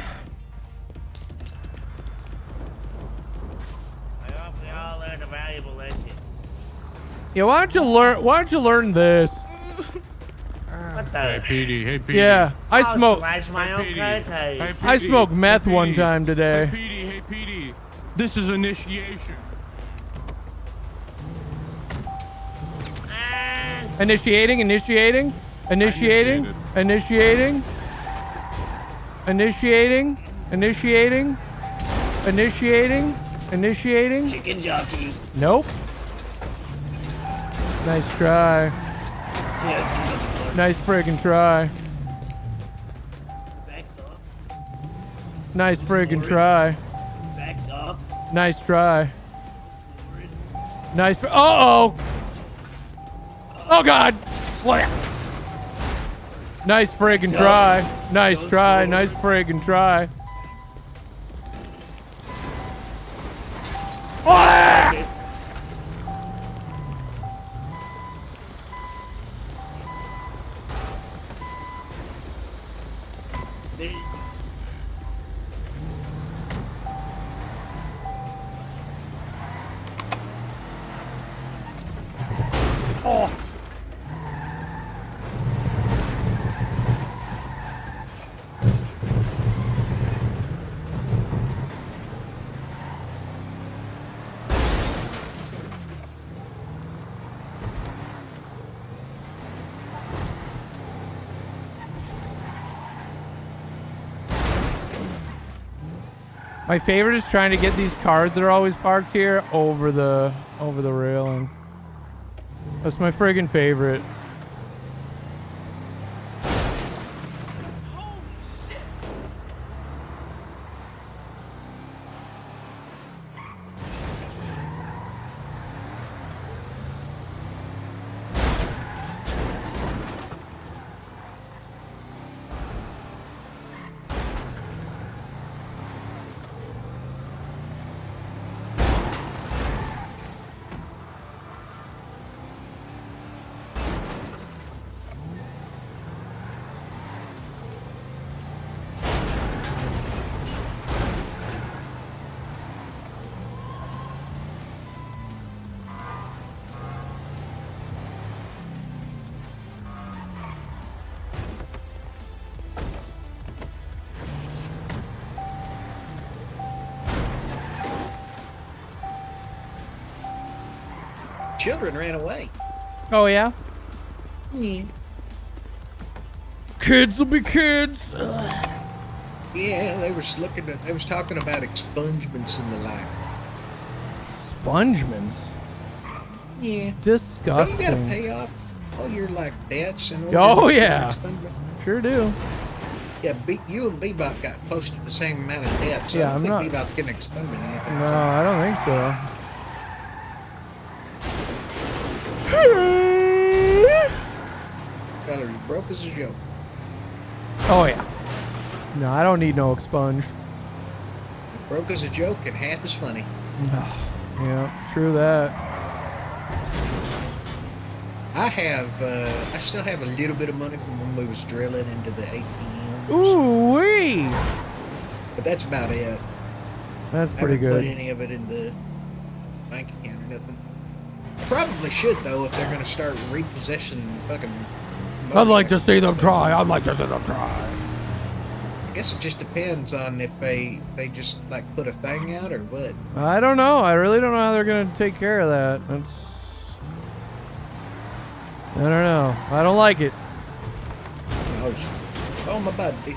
I hope we all learned a valuable lesson. Yeah, why don't you learn this? What the? Hey, Petey. Hey, Petey. Yeah, I I'll smoke. slash my own Petey. cuts. Hey, I Petey. smoked meth Hey, one Petey. time today. Hey, Petey. Hey, Petey. This is initiation. Initiating. Initiating. Initiating. Initiating. Initiating. Initiating. Initiating. Initiating. Chicken jockey. Nope. Nice try. Yes. Nice friggin' try. Backs up. Nice friggin' try. Backs up. Nice try. Nice. Uh-oh. Oh, God. What? Nice friggin' try. Nice try. Nice friggin' try. Ah! Oh. My favorite is trying to get these cars that are always parked here over the railing. That's my friggin' favorite. Children ran away. Oh, yeah? Yeah. Kids will be kids. Yeah, they was talking about expungements and the like. Spongements? Yeah. Disgusting. Don't you gotta pay off all your like debts and Oh yeah, sure do. Yeah, you and Bebop got close to the same amount of debt, so Yeah, I don't I'm think not- Bebop's getting exposed to anything. No, I don't think so. Tyler, you broke as a joke. Oh yeah. No, I don't need no expunge. Broke as a joke and half as funny. Yeah, true that. I still have a little bit of money from when we was drilling into the ATMs. Ooh wee! But that's about it. That's I pretty haven't good. put any of it in the bank account or nothing. I probably should though if they're gonna start repossessing fucking. I'd like to see them try. I'd like to see them try. I guess it just depends on if they just like put a thing out or what. I don't know. I really don't know how they're gonna take care of that. I don't know. I don't like it. Oh my buddy.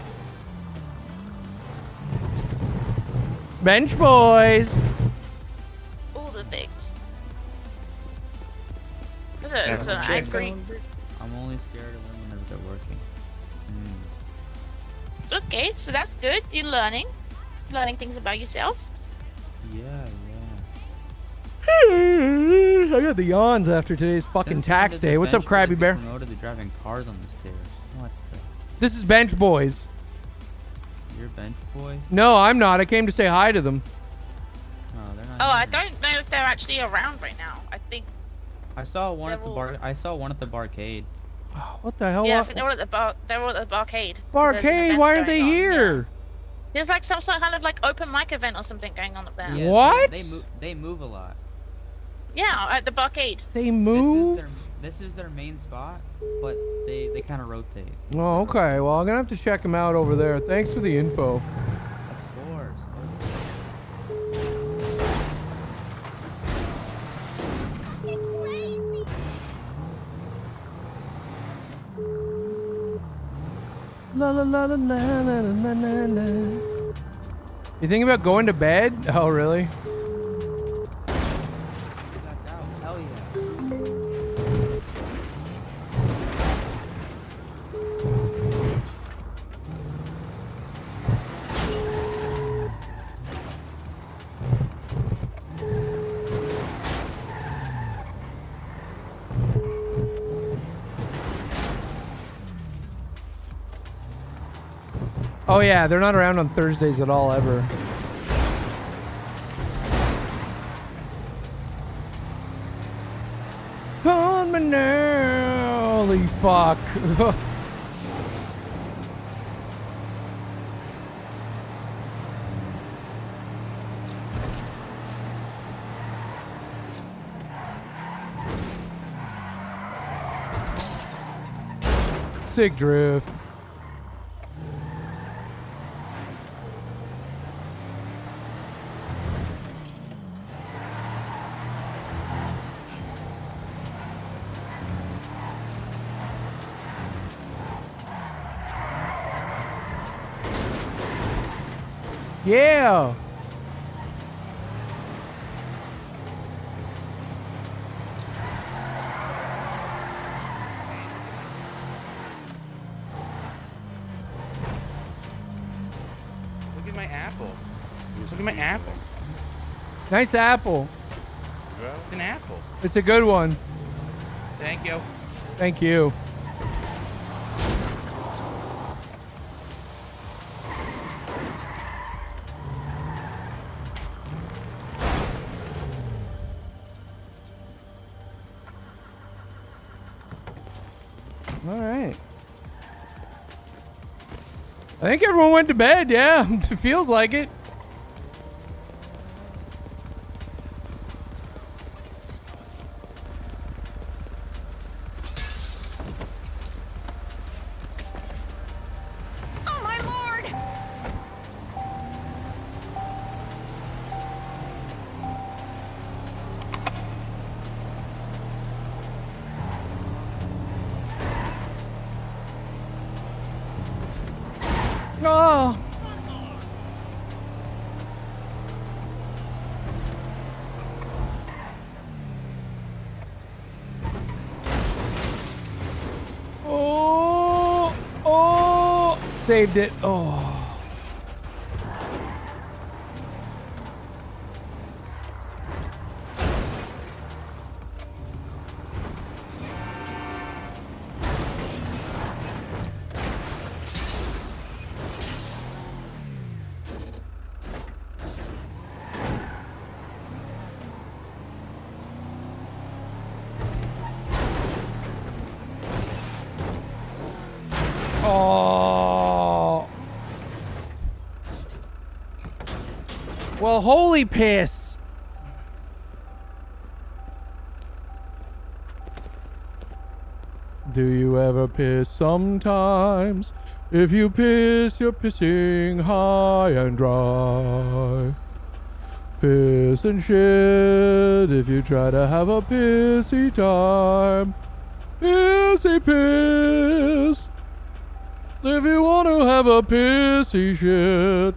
Bench boys. All the bigs. Have It's you an checked angry. on it? I'm only scared of them whenever they're working. Okay, so that's good. You're learning things about yourself. Yeah. I got the yawns after today's fucking tax day. What's up, Krabby Bear? Promoted to driving cars on the stairs. What the? This is Bench Boys. You're bench boy? No, I'm not. I came to say hi to them. No, they're not. Oh, I don't know if they're actually around right now. I think. I saw one at the They're bar. I saw one at the barcade. What the hell? Yeah, I think they're all at the bar. They're all at the barcade. There's an Barcade? event Why aren't they going on, here? yeah. There's like some kind of like open mic event or something going on up there. Yeah, What? They move a lot. Yeah, at the barcade. They move? This is their main spot, but they kind of rotate. Oh, okay. Well, I'm gonna have to check them out over there. Thanks for the info. Of course. La la la la la la la la la. You think about going to bed? Oh, really? Hell yeah. Oh yeah, they're not around on Thursdays at all ever. On me now, holy fuck. Sick drift. Yeah. Look at my apple. Look at my apple. Nice apple. It's an apple. It's a good one. Thank you. Thank you. All right. I think everyone went to bed. Yeah, it feels like it. Oh my lord! Oh. saved it. Oh. Oh. Well, holy piss. Do you ever piss sometimes? If you piss, you're pissing high and dry. Piss and shit if you try to have a pissy time. Pissy piss. If you want to have a pissy shit.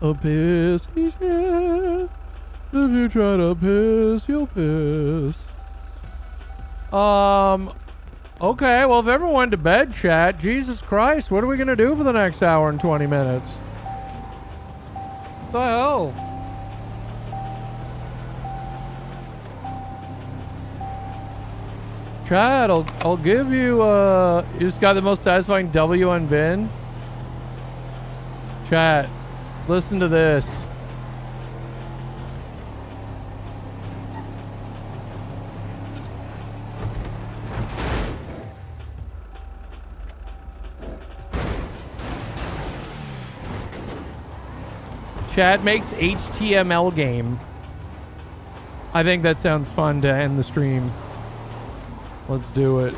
A pissy shit. If you try to piss, you'll piss. Okay, well, if everyone went to bed, chat, Jesus Christ, what are we gonna do for the next hour and 20 minutes? What the hell? Chad, I'll give you, you just got the most satisfying W on bin. Chat, listen to this. Chat makes HTML game. I think that sounds fun to end the stream. Let's do it.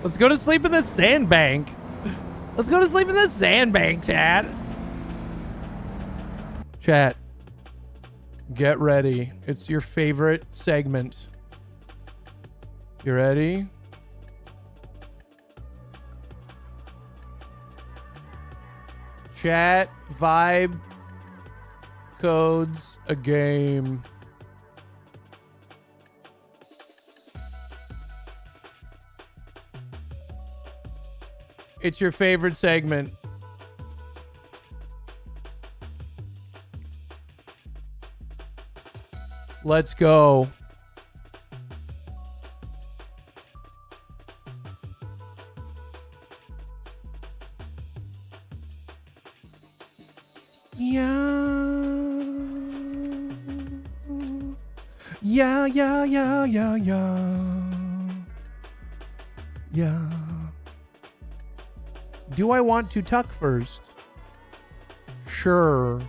Let's go to sleep in the sandbank. Let's go to sleep in the sandbank, chat. Chat. Get ready. It's your favorite segment. You ready? Chat vibe codes a game. It's your favorite segment. Let's go. Yeah. Do I want to tuck first? Sure.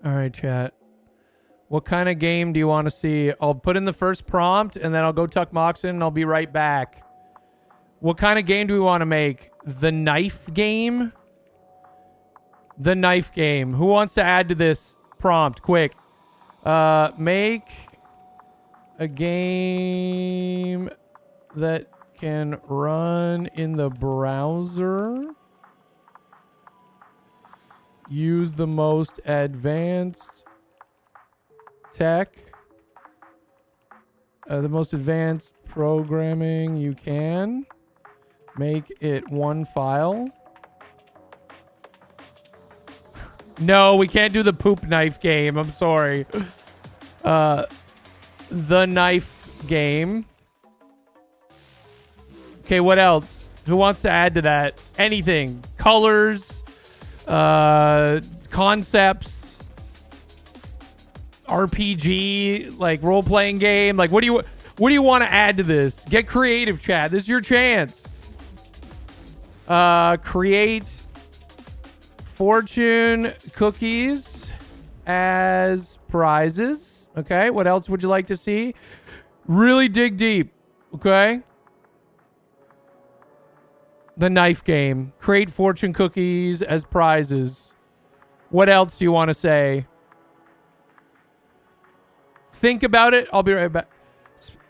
All right, chat. What kind of game do you want to see? I'll put in the first prompt, and then I'll go tuck Moxon, and I'll be right back. What kind of game do we want to make? The knife game? The knife game. Who wants to add to this prompt? Quick. Make a game that can run in the browser. Use the most advanced tech. The most advanced programming you can. Make it one file. No, we can't do the poop knife game. I'm sorry. The knife game. Okay, what else? Who wants to add to that? Anything? Colors, concepts, RPG, like role-playing game. Like, what do you want to add to this? Get creative, chat. This is your chance. Create fortune cookies as prizes. Okay, what else would you like to see? Really dig deep. Okay. The knife game. Create fortune cookies as prizes. What else do you want to say? Think about it. I'll be right back.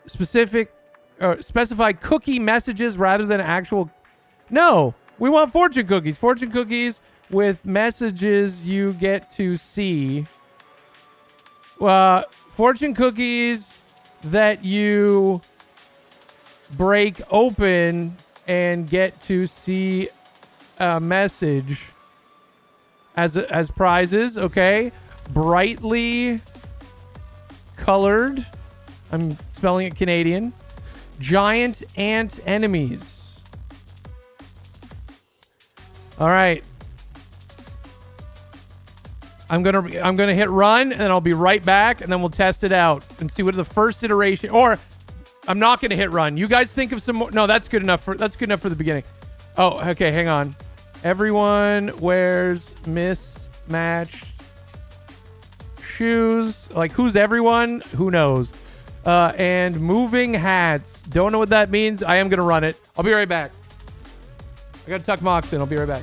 Specify cookie messages rather than actual. No, we want fortune cookies. Fortune cookies with messages you get to see. Fortune cookies that you break open and get to see a message as prizes. Okay, brightly colored. I'm spelling it Canadian. Giant ant enemies. All right. I'm gonna hit run, and then I'll be right back, and then we'll test it out and see what the first iteration. Or I'm not gonna hit run. You guys think of some more. No, that's good enough for the beginning. Oh, okay. Hang on. Everyone wears mismatched shoes. Like, who's everyone? Who knows? And moving hats. Don't know what that means. I am gonna run it. I'll be right back. I gotta tuck Mox in. I'll be right back.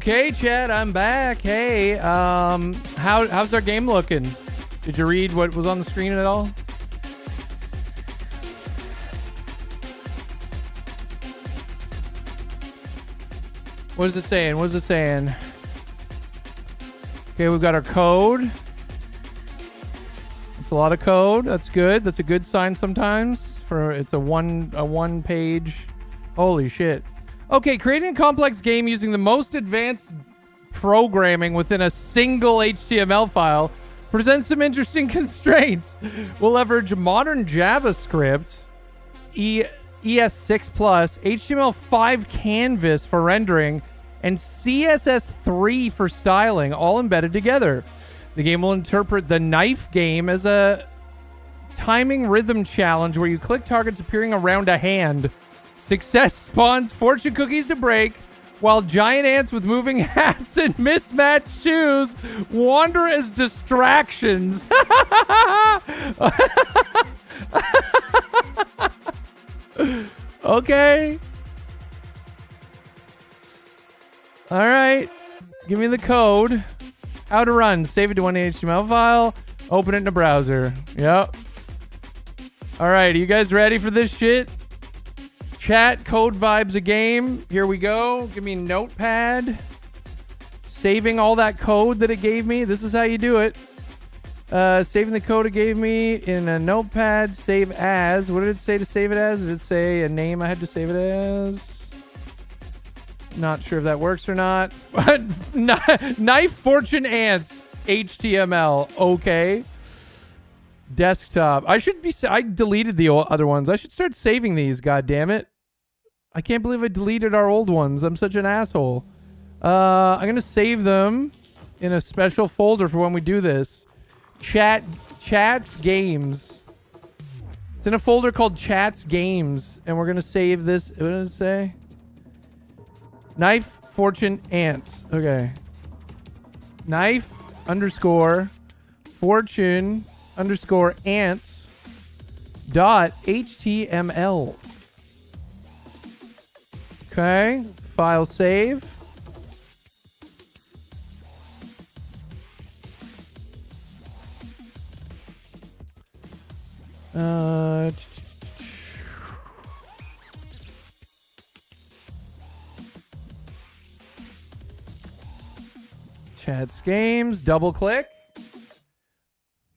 Okay, Chad, I'm back. Hey, how's our game looking? Did you read what was on the screen at all? What is it saying? What is it saying? Okay, we've got our code. It's a lot of code. That's good. That's a good sign sometimes. It's a one page. Holy shit. Okay, creating a complex game using the most advanced programming within a single HTML file presents some interesting constraints. We'll leverage modern JavaScript, ES6+, HTML5 canvas for rendering, and CSS3 for styling, all embedded together. The game will interpret the knife game as a timing rhythm challenge where you click targets appearing around a hand. Success spawns fortune cookies to break, while giant ants with moving hats and mismatched shoes wander as distractions. Okay. All right. Give me the code. How to run. Save it to one HTML file. Open it in a browser. Yep. All right. Are you guys ready for this shit? Chat, code vibes a game. Here we go. Give me a notepad. Saving all that code that it gave me. This is how you do it. Saving the code it gave me in a notepad. Save as. What did it say to save it as? Did it say a name I had to save it as? Not sure if that works or not. Knife Fortune Ants. HTML. Okay. Desktop. I deleted the other ones. I should start saving these. God damn it. I can't believe I deleted our old ones. I'm such an asshole. I'm gonna save them in a special folder for when we do this. Chats Games. It's in a folder called Chats Games, and we're gonna save this. What did it say? Knife Fortune Ants. Okay. Knife _ Fortune _ ants .html. Okay, file save. Chats Games, double click.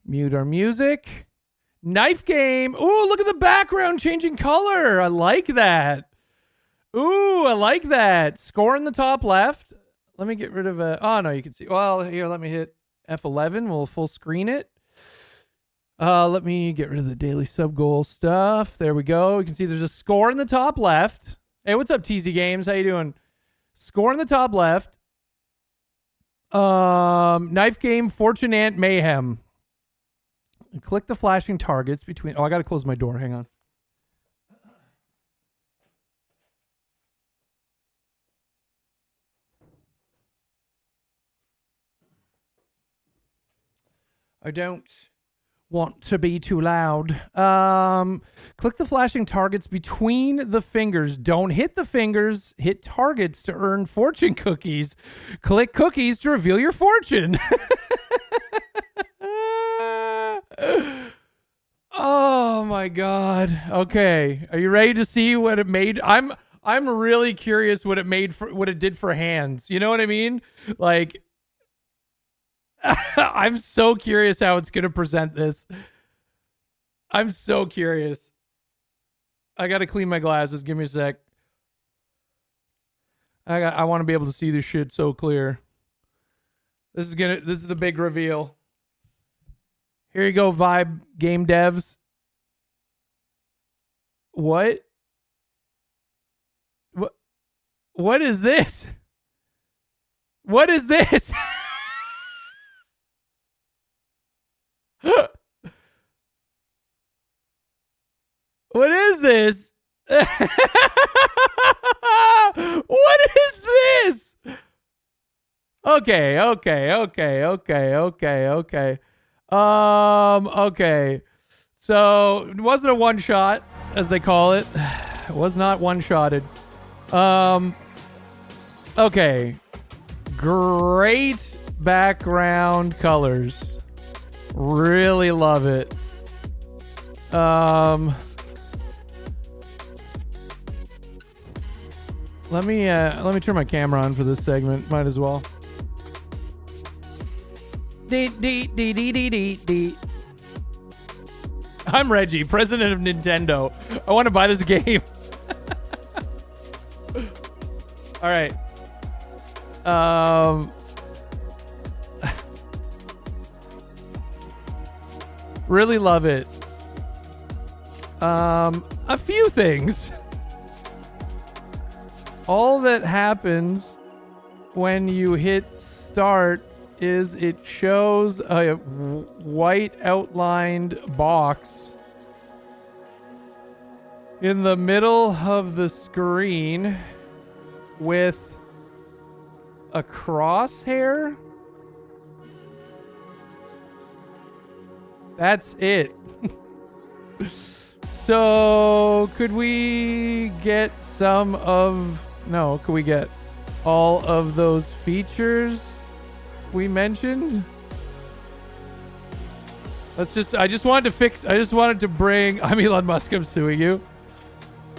Mute our music. Knife game. Ooh, look at the background changing color. I like that. Ooh, I like that. Score in the top left. Let me get rid of a... Oh, no, you can see. Well, here, let me hit F11. We'll full screen it. Let me get rid of the daily sub goal stuff. There we go. You can see there's a score in the top left. Hey, what's up, TZ Games? How you doing? Score in the top left. Knife game, Fortune Ant Mayhem. And click the flashing targets between... Oh, I got to close my door. Hang on. I don't want to be too loud. Click the flashing targets between the fingers. Don't hit the fingers. Hit targets to earn fortune cookies. Click cookies to reveal your fortune. Oh my god. Okay. Are you ready to see what it made? I'm really curious what it did for hands. You know what I mean? Like, I'm so curious how it's gonna present this. I'm so curious. I gotta clean my glasses. Give me a sec. I want to be able to see this shit so clear. This is the big reveal. Here you go, Vibe game devs. What? What is this? What is this? What is this? What is this? Okay. Okay. So it wasn't a one shot, as they call it. It was not one shotted. Okay. Great background colors. Really love it. Let me turn my camera on for this segment. Might as well. I'm Reggie, president of Nintendo. I want to buy this game. All right. Really love it. A few things. All that happens when you hit start is it shows a white outlined box in the middle of the screen with a crosshair. That's it. So could we get some of... No, could we get all of those features we mentioned? I just wanted to bring... I'm Elon Musk, I'm suing you.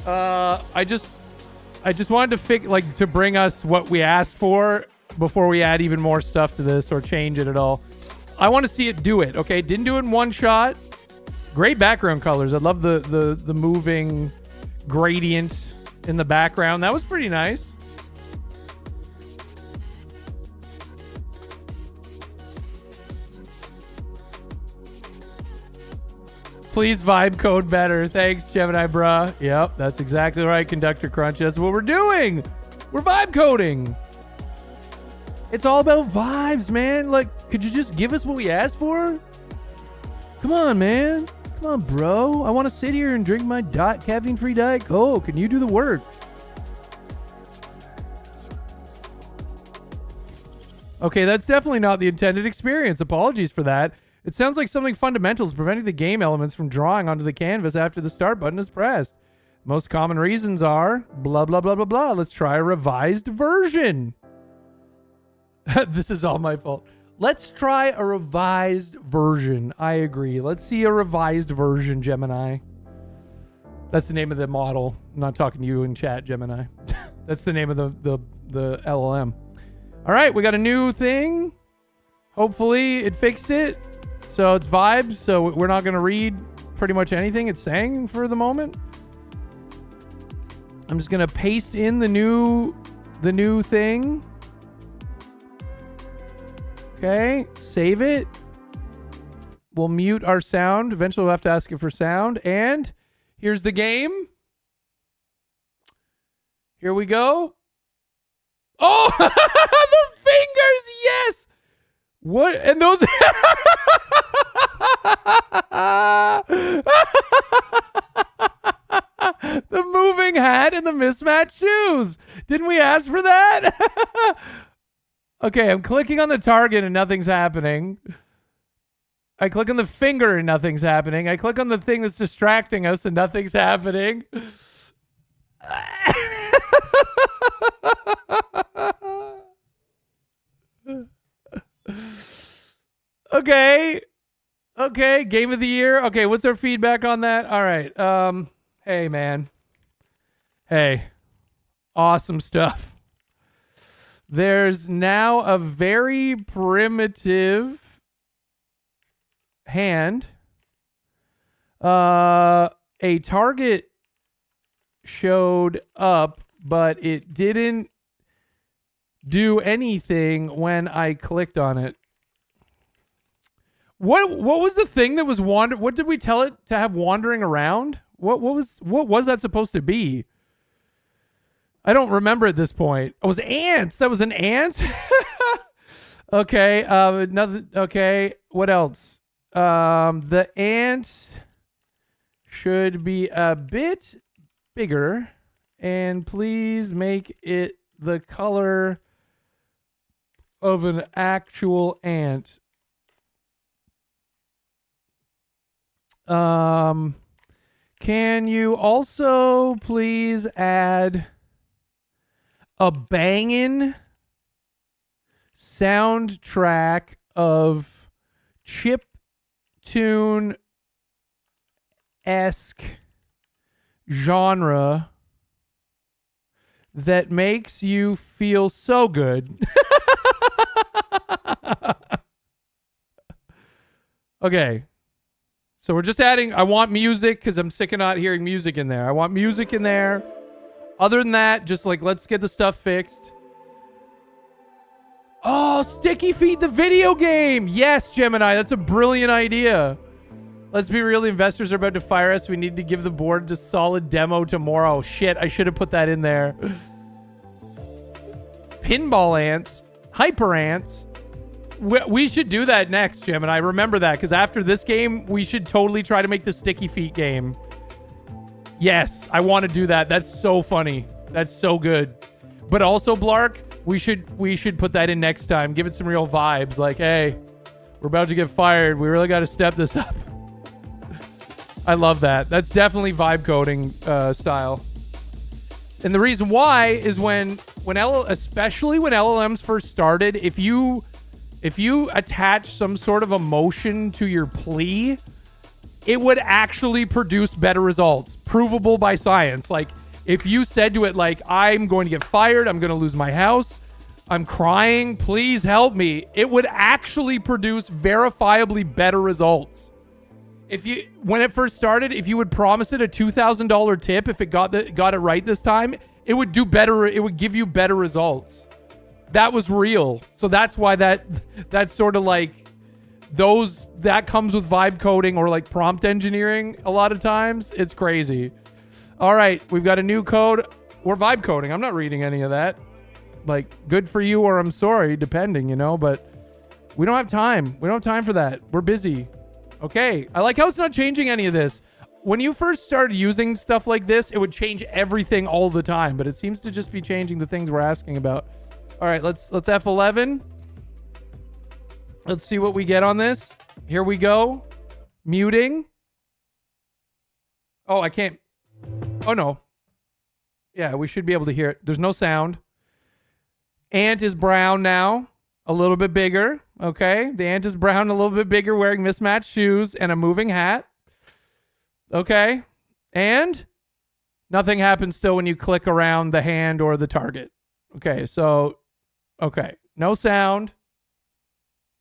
I just wanted to to bring us what we asked for before we add even more stuff to this or change it at all. I want to see it do it, okay? Didn't do it in one shot. Great background colors. I love the moving gradient in the background. That was pretty nice. Please vibe code better. Thanks, Gemini bruh. Yep, that's exactly right, Conductor Crunch. That's what we're doing. We're vibe coding. It's all about vibes, man. Like, could you just give us what we asked for? Come on, man. Come on, bro. I want to sit here and drink my caffeine-free Diet Coke. Can you do the work? Okay, that's definitely not the intended experience. Apologies for that. It sounds like something fundamental is preventing the game elements from drawing onto the canvas after the start button is pressed. Most common reasons are blah, blah, blah, blah, blah. Let's try a revised version. This is all my fault. Let's try a revised version. I agree. Let's see a revised version, Gemini. That's the name of the model. I'm not talking to you in chat, Gemini. That's the name of the LLM. All right, we got a new thing. Hopefully it fixed it. So it's vibes. So we're not going to read pretty much anything it's saying for the moment. I'm just going to paste in the new thing. Okay, save it. We'll mute our sound. Eventually we'll have to ask it for sound. And here's the game. Here we go. Oh, the fingers, yes. What? And those... The moving hat and the mismatched shoes. Didn't we ask for that? Okay, I'm clicking on the target and nothing's happening. I click on the finger and nothing's happening. I click on the thing that's distracting us and nothing's happening. Okay. Okay, game of the year. Okay, what's our feedback on that? All right. Hey, man. Hey. Awesome stuff. There's now a very primitive hand. A target showed up, but it didn't do anything when I clicked on it. What was the thing that was what did we tell it to have wandering around? What was that supposed to be? I don't remember at this point. It was ants. That was an ant. Okay. Okay. What else? The ant should be a bit bigger, and please make it the color of an actual ant. Can you also please add a bangin' soundtrack of chip tune-esque genre that makes you feel so good? Okay. So we're just adding, I want music because I'm sick of not hearing music in there. I want music in there. Other than that, just like, let's get the stuff fixed. Oh, Sticky Feet, the video game. Yes, Gemini, that's a brilliant idea. Let's be real, the investors are about to fire us. We need to give the board a solid demo tomorrow. Shit, I should have put that in there. Pinball ants, hyper ants. We should do that next, Gemini. Remember that, because after this game, we should totally try to make the Sticky Feet game. Yes, I want to do that. That's so funny. That's so good. But also, Blark, we should put that in next time. Give it some real vibes. Like, hey, we're about to get fired. We really got to step this up. I love that. That's definitely vibe coding style. And the reason why is especially when LLMs first started, if you attach some sort of emotion to your plea, it would actually produce better results, provable by science. Like, if you said to it, like, I'm going to get fired, I'm going to lose my house, I'm crying, please help me, it would actually produce verifiably better results. When it first started, if you would promise it a $2,000 tip, if it got it right this time, it would do better. It would give you better results. That was real. So that's why that's sort of like that comes with vibe coding or like prompt engineering a lot of times. It's crazy. All right, we've got a new code. We're vibe coding. I'm not reading any of that. Like, good for you or I'm sorry, depending, but we don't have time. We don't have time for that. We're busy. Okay, I like how it's not changing any of this. When you first started using stuff like this, it would change everything all the time, but it seems to just be changing the things we're asking about. All right, let's F11. Let's see what we get on this. Here we go. Muting. Oh, I can't. Oh, no. Yeah, we should be able to hear it. There's no sound. Ant is brown now. A little bit bigger. Okay. The ant is brown, a little bit bigger, wearing mismatched shoes and a moving hat. Okay. And nothing happens still when you click around the hand or the target. Okay. So, okay. No sound.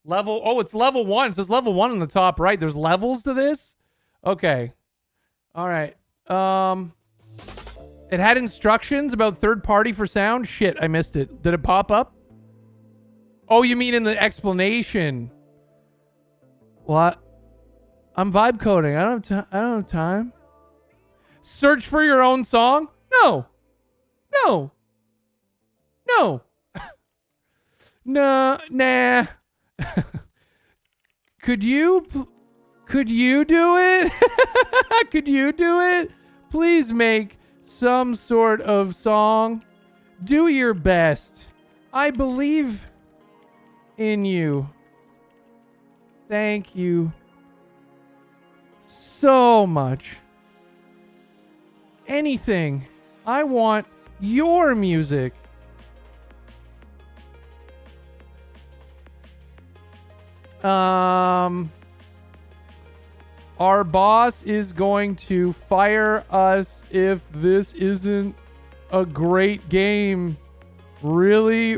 It's level 1. It says level 1 on the top right. There's levels to this? Okay. All right. It had instructions about third party for sound. Shit, I missed it. Did it pop up? Oh, you mean in the explanation? What? I'm vibe coding. I don't have time. Search for your own song? No. No. No. Nah. Could you do it? Could you do it? Please make some sort of song. Do your best. I believe in you. Thank you so much. Anything. I want your music. Our boss is going to fire us if this isn't a great game really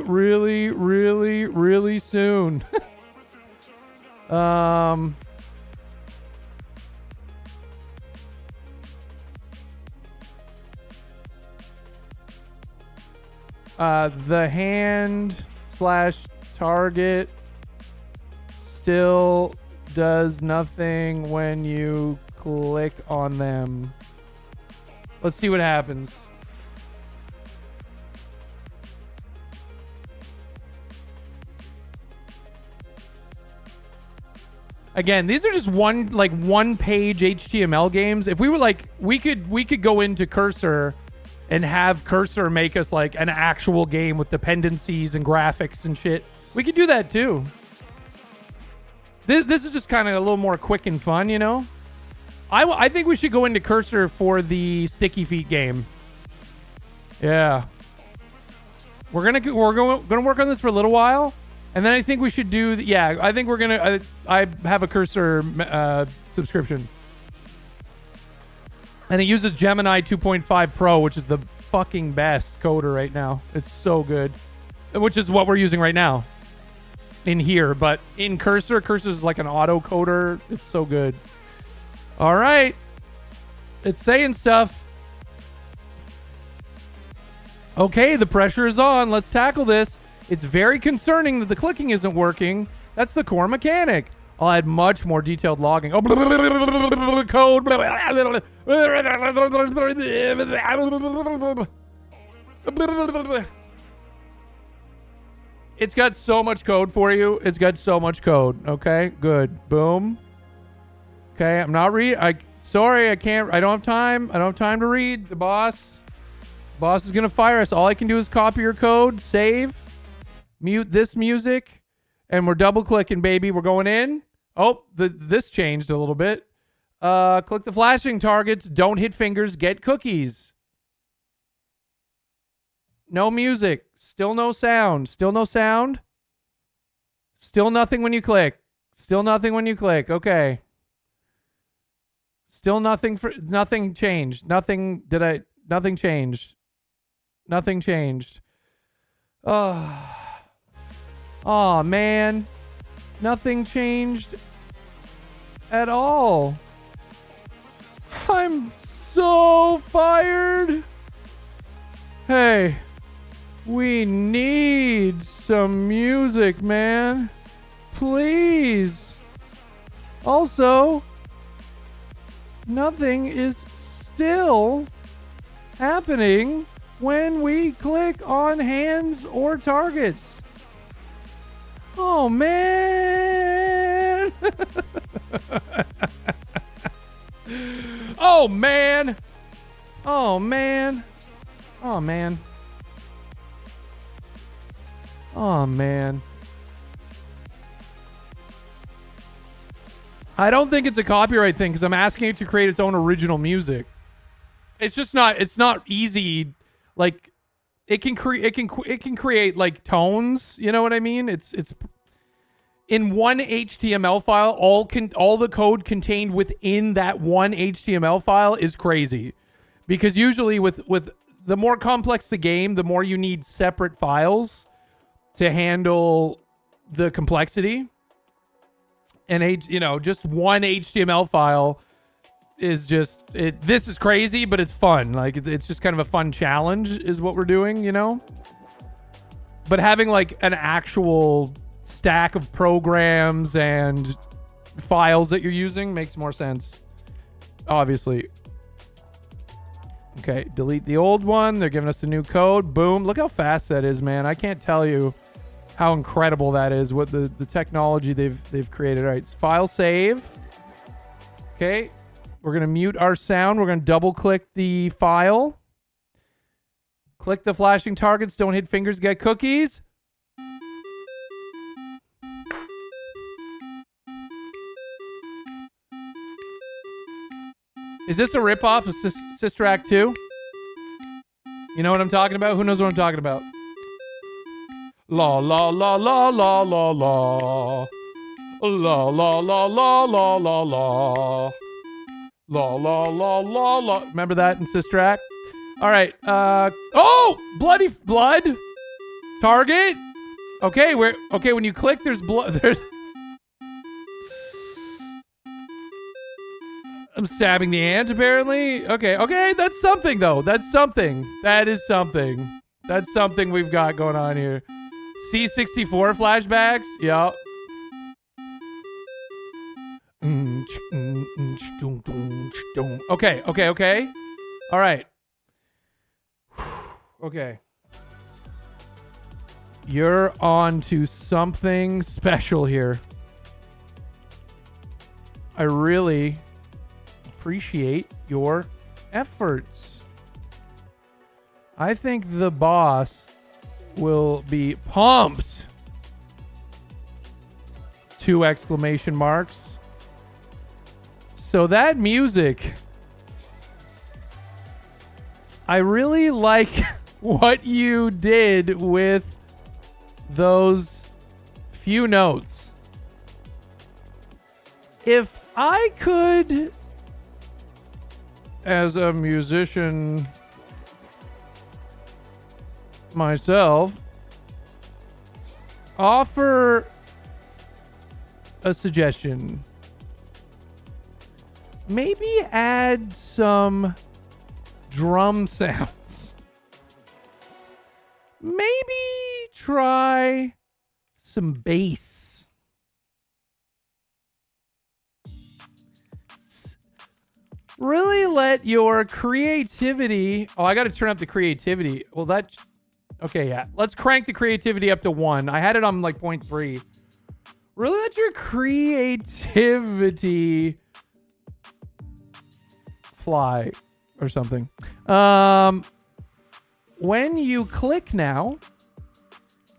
soon. The hand/target still does nothing when you click on them. Let's see what happens. Again, these are just one page HTML games. If we were like, we could go into Cursor and have Cursor make us like an actual game with dependencies and graphics and shit. We could do that too. This is just kind of a little more quick and fun, you know? I think we should go into Cursor for the Sticky Feet game. Yeah. We're gonna work on this for a little while, and then I think we should do. I think we're gonna. I have a Cursor subscription, and it uses Gemini 2.5 Pro, which is the fucking best coder right now. It's so good, which is what we're using right now in here. But in Cursor is like an auto coder. It's so good. All right, it's saying stuff. Okay, the pressure is on. Let's tackle this. It's very concerning that the clicking isn't working. That's the core mechanic. I'll add much more detailed logging. Oh, code. It's got so much code for you. It's got so much code. Okay, good. Boom. Okay, I'm not sorry, I can't. I don't have time. I don't have time to read. The boss is going to fire us. All I can do is copy your code, save, mute this music, and we're double clicking, baby. We're going in. Oh, this changed a little bit. Click the flashing targets. Don't hit fingers. Get cookies. No music. Still no sound. Still no sound. Still nothing when you click. Still nothing when you click. Okay. Still nothing changed. Nothing changed. Nothing changed. Oh, man. Nothing changed at all. I'm so fired. Hey, we need some music, man. Please. Also, nothing is still happening when we click on hands or targets. Oh, man. Oh, man. Oh, man. Oh, man. Oh, man. I don't think it's a copyright thing because I'm asking it to create its own original music. It's just not. It's not easy. Like, it can create like tones. You know what I mean? It's in one HTML file. All the code contained within that one HTML file is crazy, because usually with the more complex the game, the more you need separate files to handle the complexity. And just one HTML file is just it. This is crazy, but it's fun. Like, it's just kind of a fun challenge is what we're doing, you know? But having like an actual stack of programs and files that you're using makes more sense, obviously. Okay, delete the old one. They're giving us a new code. Boom. Look how fast that is, man. I can't tell you how incredible that is, what the technology they've created. All right, file save. Okay, we're going to mute our sound. We're going to double click the file. Click the flashing targets. Don't hit fingers. Get cookies. Is this a ripoff of Sister Act 2? You know what I'm talking about? Who knows what I'm talking about? La la la la la la la. La la la la la la la. La la la la la. Remember that in Sister Act? All right. Oh, bloody blood. Target. Okay, when you click, there's blood. I'm stabbing the ant, apparently. Okay, that's something, though. That's something. That is something. That's something we've got going on here. C64 flashbacks? Yup. Okay. All right. Okay. You're on to something special here. I really appreciate your efforts. I think the boss will be pumped. 2 exclamation marks. So that music, I really like what you did with those few notes. If I could, as a musician myself, offer a suggestion. Maybe add some drum sounds. Maybe try some bass. Really let your creativity... Oh, I got to turn up the creativity. Well, that... Okay, yeah. Let's crank the creativity up to 1. I had it on like 0.3. Really let your creativity fly or something. When you click now,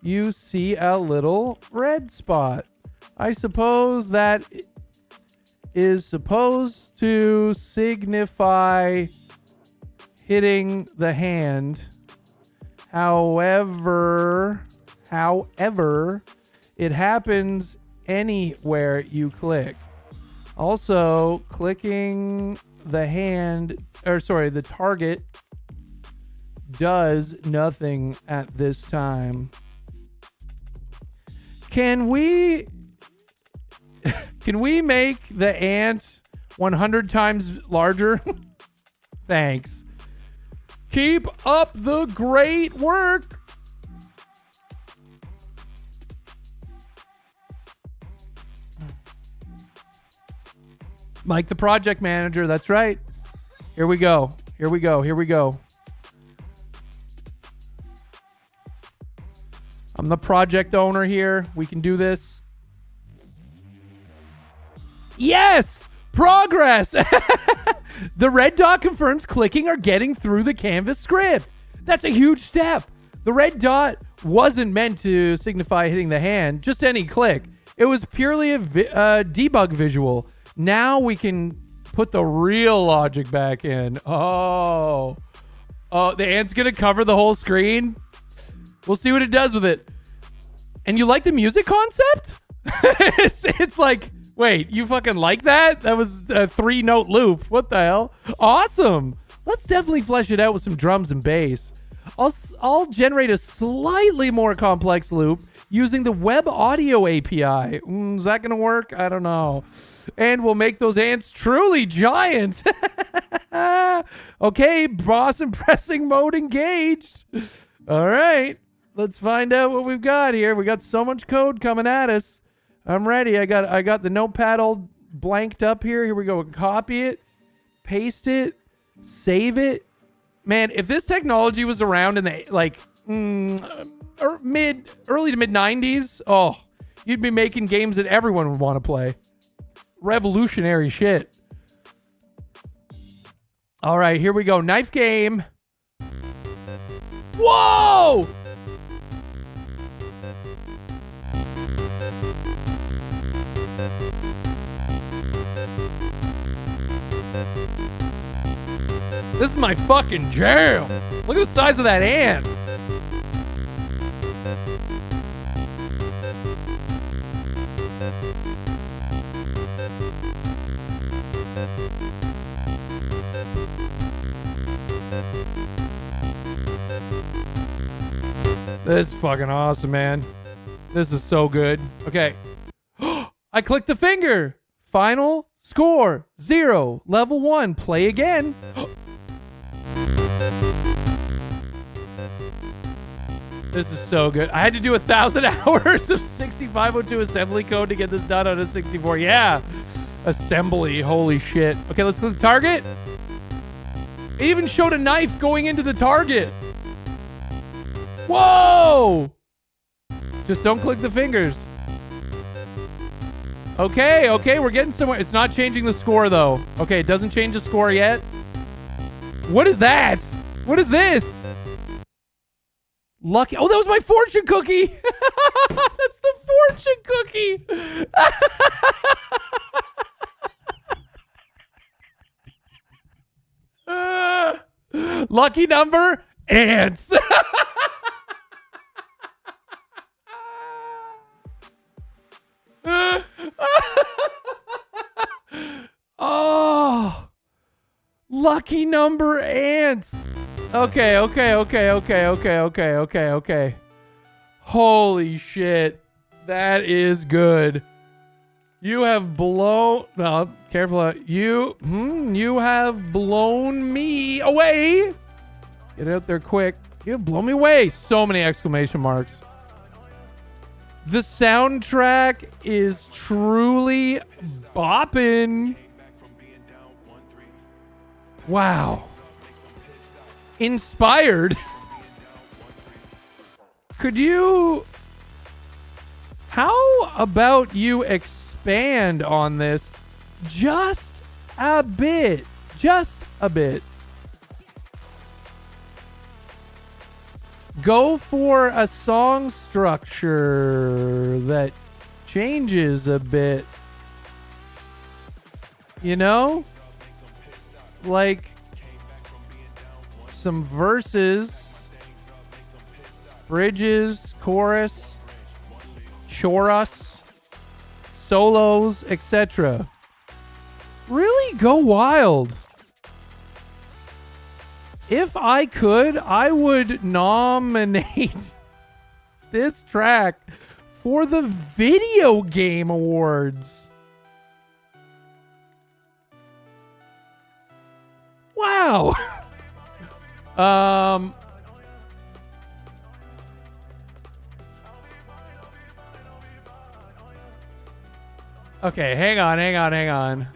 you see a little red spot. I suppose that is supposed to signify hitting the hand. However, it happens anywhere you click. Also, clicking the the target does nothing at this time. Can we make the ants 100 times larger? Thanks. Keep up the great work. Mike, the project manager. That's right. Here we go. Here we go. Here we go. I'm the project owner here. We can do this. Yes! Progress! The red dot confirms clicking or getting through the canvas script. That's a huge step. The red dot wasn't meant to signify hitting the hand, just any click. It was purely a debug visual. Now we can put the real logic back in. Oh, the ant's gonna cover the whole screen. We'll see what it does with it. And you like the music concept? it's like, wait, you fucking like that? That was a 3-note loop. What the hell? Awesome. Let's definitely flesh it out with some drums and bass. I'll generate a slightly more complex loop using the web audio API. Is that going to work? I don't know. And we'll make those ants truly giant. Okay, boss and pressing mode engaged. All right. Let's find out what we've got here. We got so much code coming at us. I'm ready. I got the notepad all blanked up here. Here we go. Copy it, paste it, save it. Man, if this technology was around in the early to mid 90s, oh, you'd be making games that everyone would want to play. Revolutionary shit. All right, here we go. Knife game. Whoa! This is my fucking jam. Look at the size of that ant. This is fucking awesome, man. This is so good. Okay. I clicked the finger. Final score 0. Level 1. Play again. This is so good. I had to do 1,000 hours of 6502 assembly code to get this done on a 64. Yeah. Assembly. Holy shit. Okay, let's click the target. It even showed a knife going into the target. Whoa! Just don't click the fingers. Okay, we're getting somewhere. It's not changing the score, though. Okay, it doesn't change the score yet. What is that? What is this? Lucky. Oh, that was my fortune cookie. That's the fortune cookie. Lucky number, ants. Oh, lucky number, ants. Okay. Holy shit. That is good. You have blown... No, careful. You have blown me away. Get out there quick. You have blown me away. So many exclamation marks. The soundtrack is truly bopping. Wow. Inspired. Could you... How about you expand on this just a bit? Just a bit. Go for a song structure that changes a bit. You know? Like some verses, bridges, chorus, chorus, solos, etc. Really go wild. If I could, I would nominate this track for the Video Game Awards. Wow. Okay, hang on.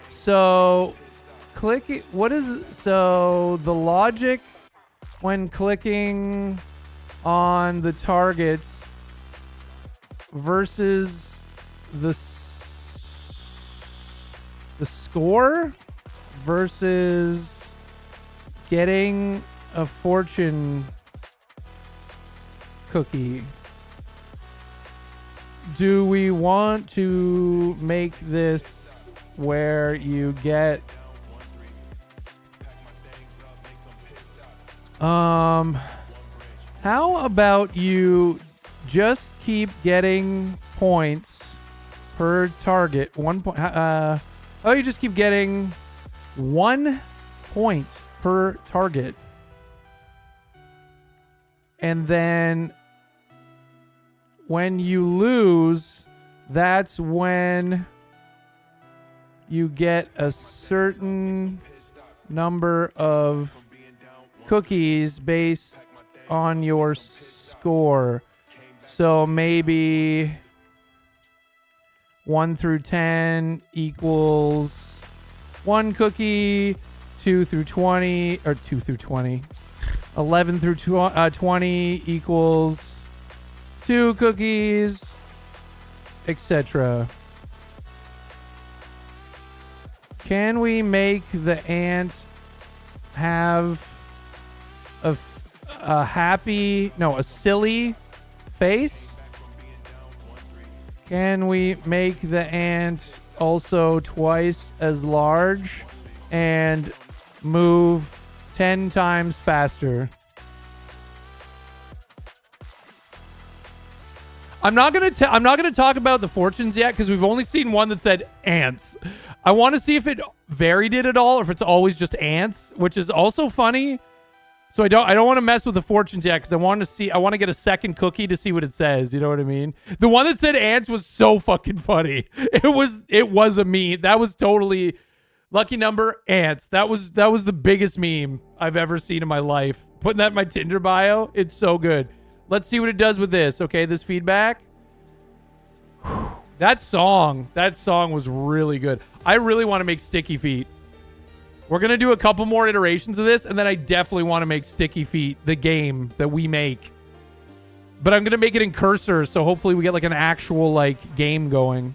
So click what is so the logic when clicking on the targets versus the score versus getting a fortune cookie. Do we want to make this where you get how about you just keep getting points per target? 1 point. Oh, you just keep getting 1 point per target. And then when you lose, that's when you get a certain number of cookies based on your score. So maybe 1 through 10 equals 1 cookie, 2 through 20, or 2 through 20. 11 through 20 equals 2 cookies, etc. Can we make the ant have a silly face? Can we make the ant also twice as large and move 10 times faster? I'm not gonna talk about the fortunes yet because we've only seen one that said ants. I want to see if it varied it at all, or if it's always just ants, which is also funny. So I don't want to mess with the fortunes yet because I want to get a second cookie to see what it says. You know what I mean? The one that said ants was so fucking funny. It was a meme. That was totally lucky number ants. That was the biggest meme I've ever seen in my life. Putting that in my Tinder bio, it's so good. Let's see what it does with this. Okay, this feedback. That song was really good. I really want to make Sticky Feet. We're going to do a couple more iterations of this, and then I definitely want to make Sticky Feet the game that we make. But I'm going to make it in cursor, so hopefully we get like an actual like game going.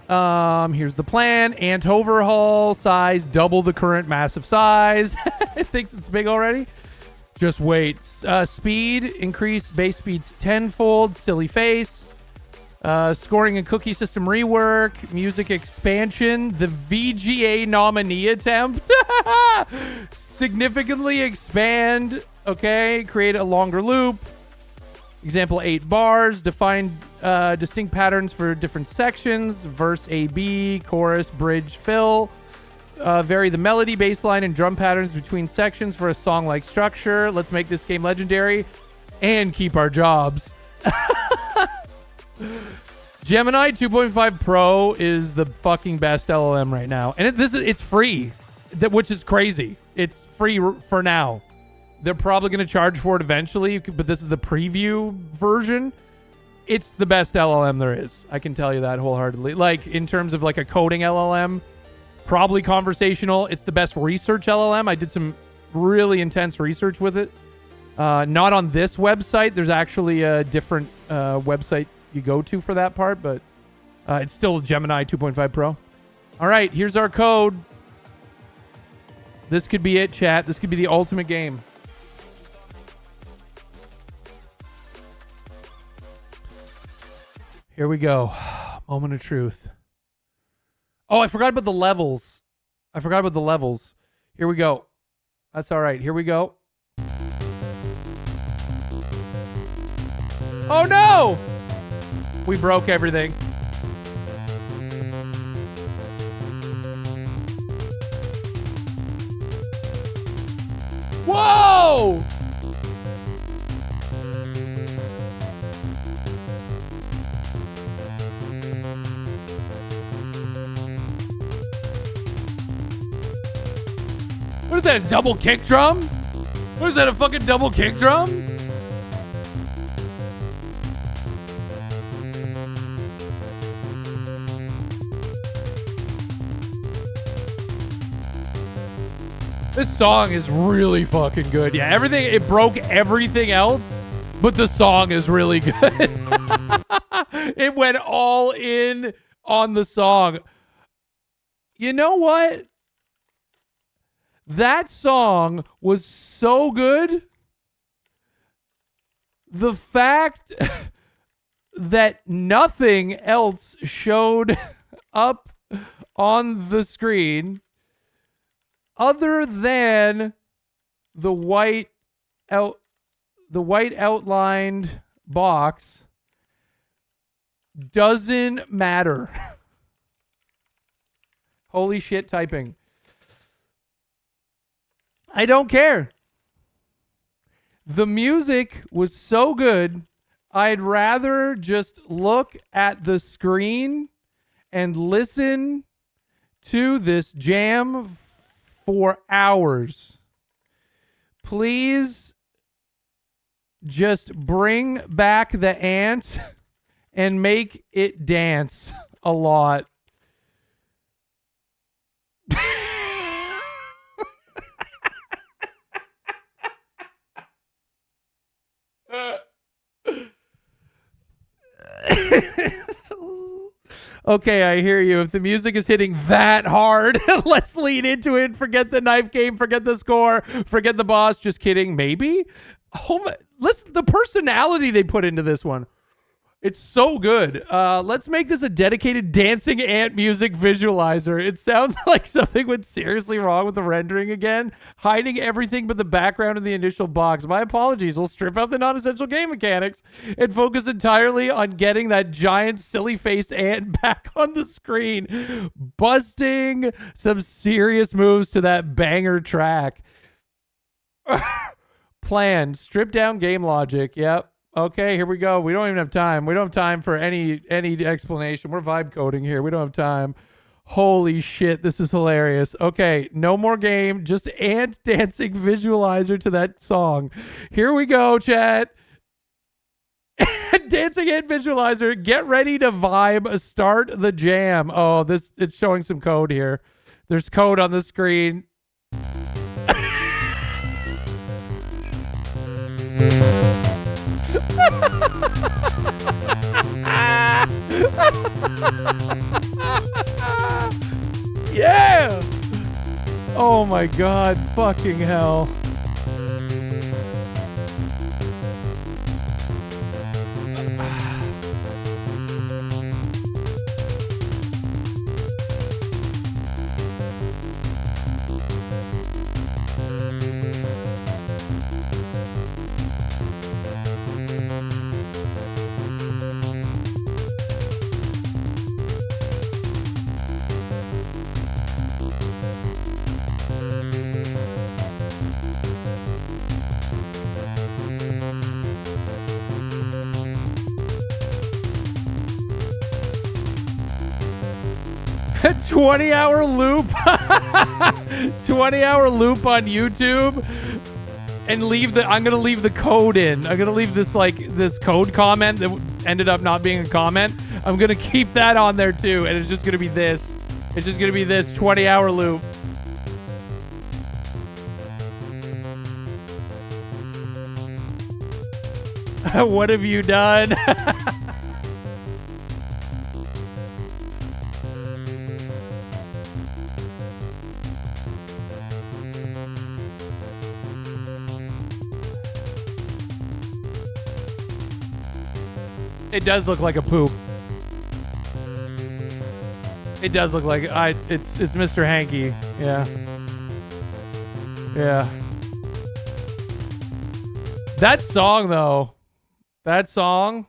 Here's the plan. Ant overhaul size, double the current massive size. It thinks it's big already. Just wait. Speed, increase base speeds tenfold. Silly face. Scoring and cookie system rework. Music expansion. The VGA nominee attempt. Significantly expand. Okay. Create a longer loop. Example 8 bars. Define distinct patterns for different sections. Verse A-B. Chorus, bridge, fill. Vary the melody, bass line, and drum patterns between sections for a song-like structure. Let's make this game legendary and keep our jobs. Gemini 2.5 Pro is the fucking best LLM right now. And it's free, which is crazy. It's free for now. They're probably going to charge for it eventually, but this is the preview version. It's the best LLM there is. I can tell you that wholeheartedly. Like, in terms of like a coding LLM, probably conversational. It's the best research LLM. I did some really intense research with it. Not on this website. There's actually a different website you go to for that part, but it's still Gemini 2.5 Pro. All right, here's our code. This could be it, chat. This could be the ultimate game. Here we go. Moment of truth. Oh, I forgot about the levels. Here we go. That's all right. Here we go. Oh, no! We broke everything. Whoa! What is that, a double kick drum? What is that, a fucking double kick drum? This song is really fucking good. Yeah, it broke everything else, but the song is really good. It went all in on the song. You know what? That song was so good. The fact that nothing else showed up on the screen other than the white outlined box doesn't matter. Holy shit typing. I don't care. The music was so good, I'd rather just look at the screen and listen to this jam for hours. Please just bring back the ants and make it dance a lot. Okay, I hear you. If the music is hitting that hard, let's lean into it. Forget the knife game. Forget the score. Forget the boss. Just kidding. Maybe. Oh my, listen, the personality they put into this one. It's so good. Let's make this a dedicated dancing ant music visualizer. It sounds like something went seriously wrong with the rendering again, hiding everything but the background of the initial box. My apologies. We'll strip out the non-essential game mechanics and focus entirely on getting that giant silly face ant back on the screen, busting some serious moves to that banger track. Plan. Strip down game logic. Yep. Okay, here we go. We don't even have time. We don't have time for any explanation. We're vibe coding here. We don't have time. Holy shit, this is hilarious. Okay, no more game. Just ant dancing visualizer to that song. Here we go, chat. Dancing ant visualizer. Get ready to vibe. Start the jam. Oh, it's showing some code here. There's code on the screen. Yeah! Oh my god, fucking hell. A 20-hour loop. 20-hour loop on YouTube. And I'm gonna leave the code in. I'm gonna leave this code comment that ended up not being a comment. I'm gonna keep that on there too, and it's just gonna be this. It's just gonna be this 20-hour loop. What have you done? It does look like a poop. It does look like it's Mr. Hanky. Yeah. Yeah. That song though. That song.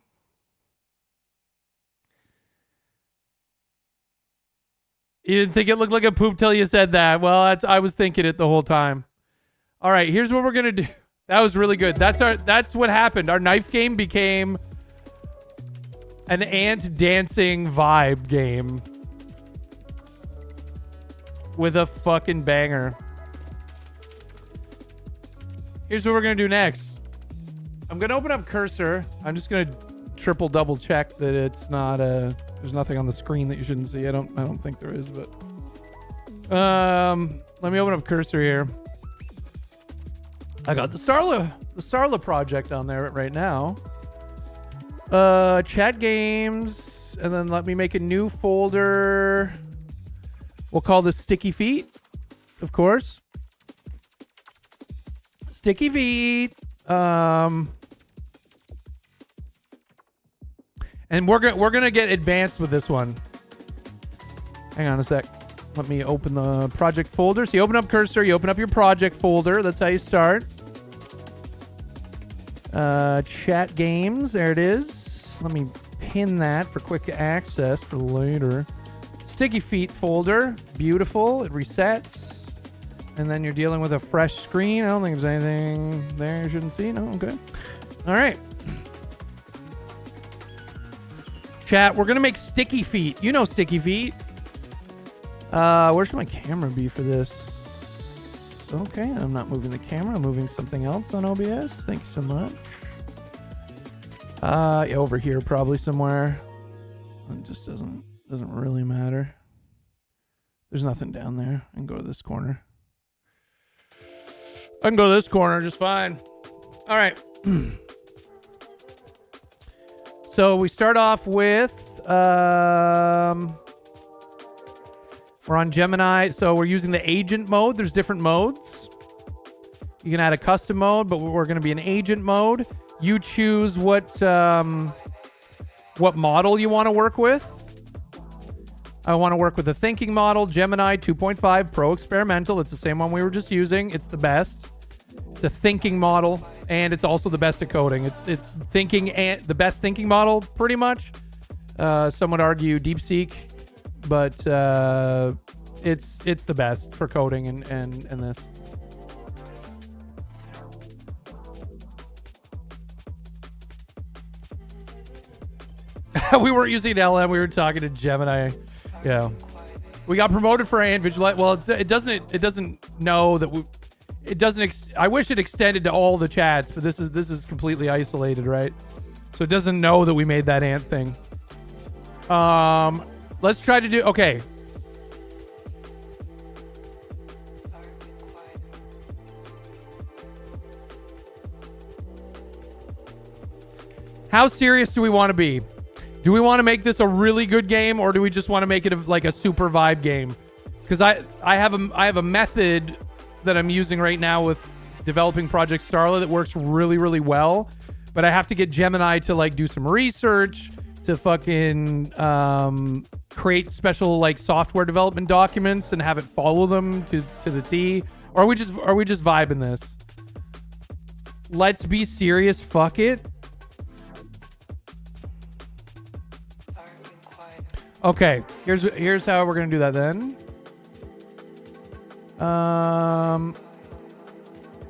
You didn't think it looked like a poop till you said that. Well, I was thinking it the whole time. All right, here's what we're gonna do. That was really good. That's what happened. Our knife game became an ant dancing vibe game with a fucking banger. Here's what we're gonna do next. I'm gonna open up Cursor. I'm just gonna triple double check that it's not there's nothing on the screen that you shouldn't see. I don't think there is, but let me open up Cursor here. I got the Starla project on there right now. Chat games, and then let me make a new folder. We'll call this Sticky Feet, of course. Sticky Feet. And we're gonna get advanced with this one. Hang on a sec. Let me open the project folder. So you open up Cursor, you open up your project folder. That's how you start. Chat games. There it is. Let me pin that for quick access for later. Sticky Feet folder. Beautiful. It resets. And then you're dealing with a fresh screen. I don't think there's anything there you shouldn't see. No? Okay. All right. Chat, we're going to make Sticky Feet. You know Sticky Feet. Where should my camera be for this? Okay, I'm not moving the camera. I'm moving something else on OBS. Thank you so much. Yeah, over here probably somewhere. It just doesn't really matter. There's nothing down there. I can go to this corner. I can go to this corner just fine. All right. So we start off with we're on Gemini, so we're using the agent mode. There's different modes. You can add a custom mode, but we're going to be in agent mode. You choose what model you want to work with. I want to work with the thinking model, Gemini 2.5 Pro Experimental. It's the same one we were just using. It's the best. It's a thinking model, and it's also the best at coding. It's thinking and the best thinking model, pretty much. Some would argue DeepSeek, but it's the best for coding and this. We weren't using LM. We were talking to Gemini. Yeah, we got promoted for Ant Vigilante. Well, it doesn't know that we. It doesn't. I wish it extended to all the chats, but this is completely isolated, right? So it doesn't know that we made that ant thing. Let's try to do. Okay. How serious do we want to be? Do we want to make this a really good game, or do we just want to make it like a super vibe game? Because I have a method that I'm using right now with developing Project Starla that works really, really well. But I have to get Gemini to like do some research, to fucking create special like software development documents and have it follow them to the T. Or are we just vibing this? Let's be serious. Fuck it. Okay, here's how we're gonna do that then.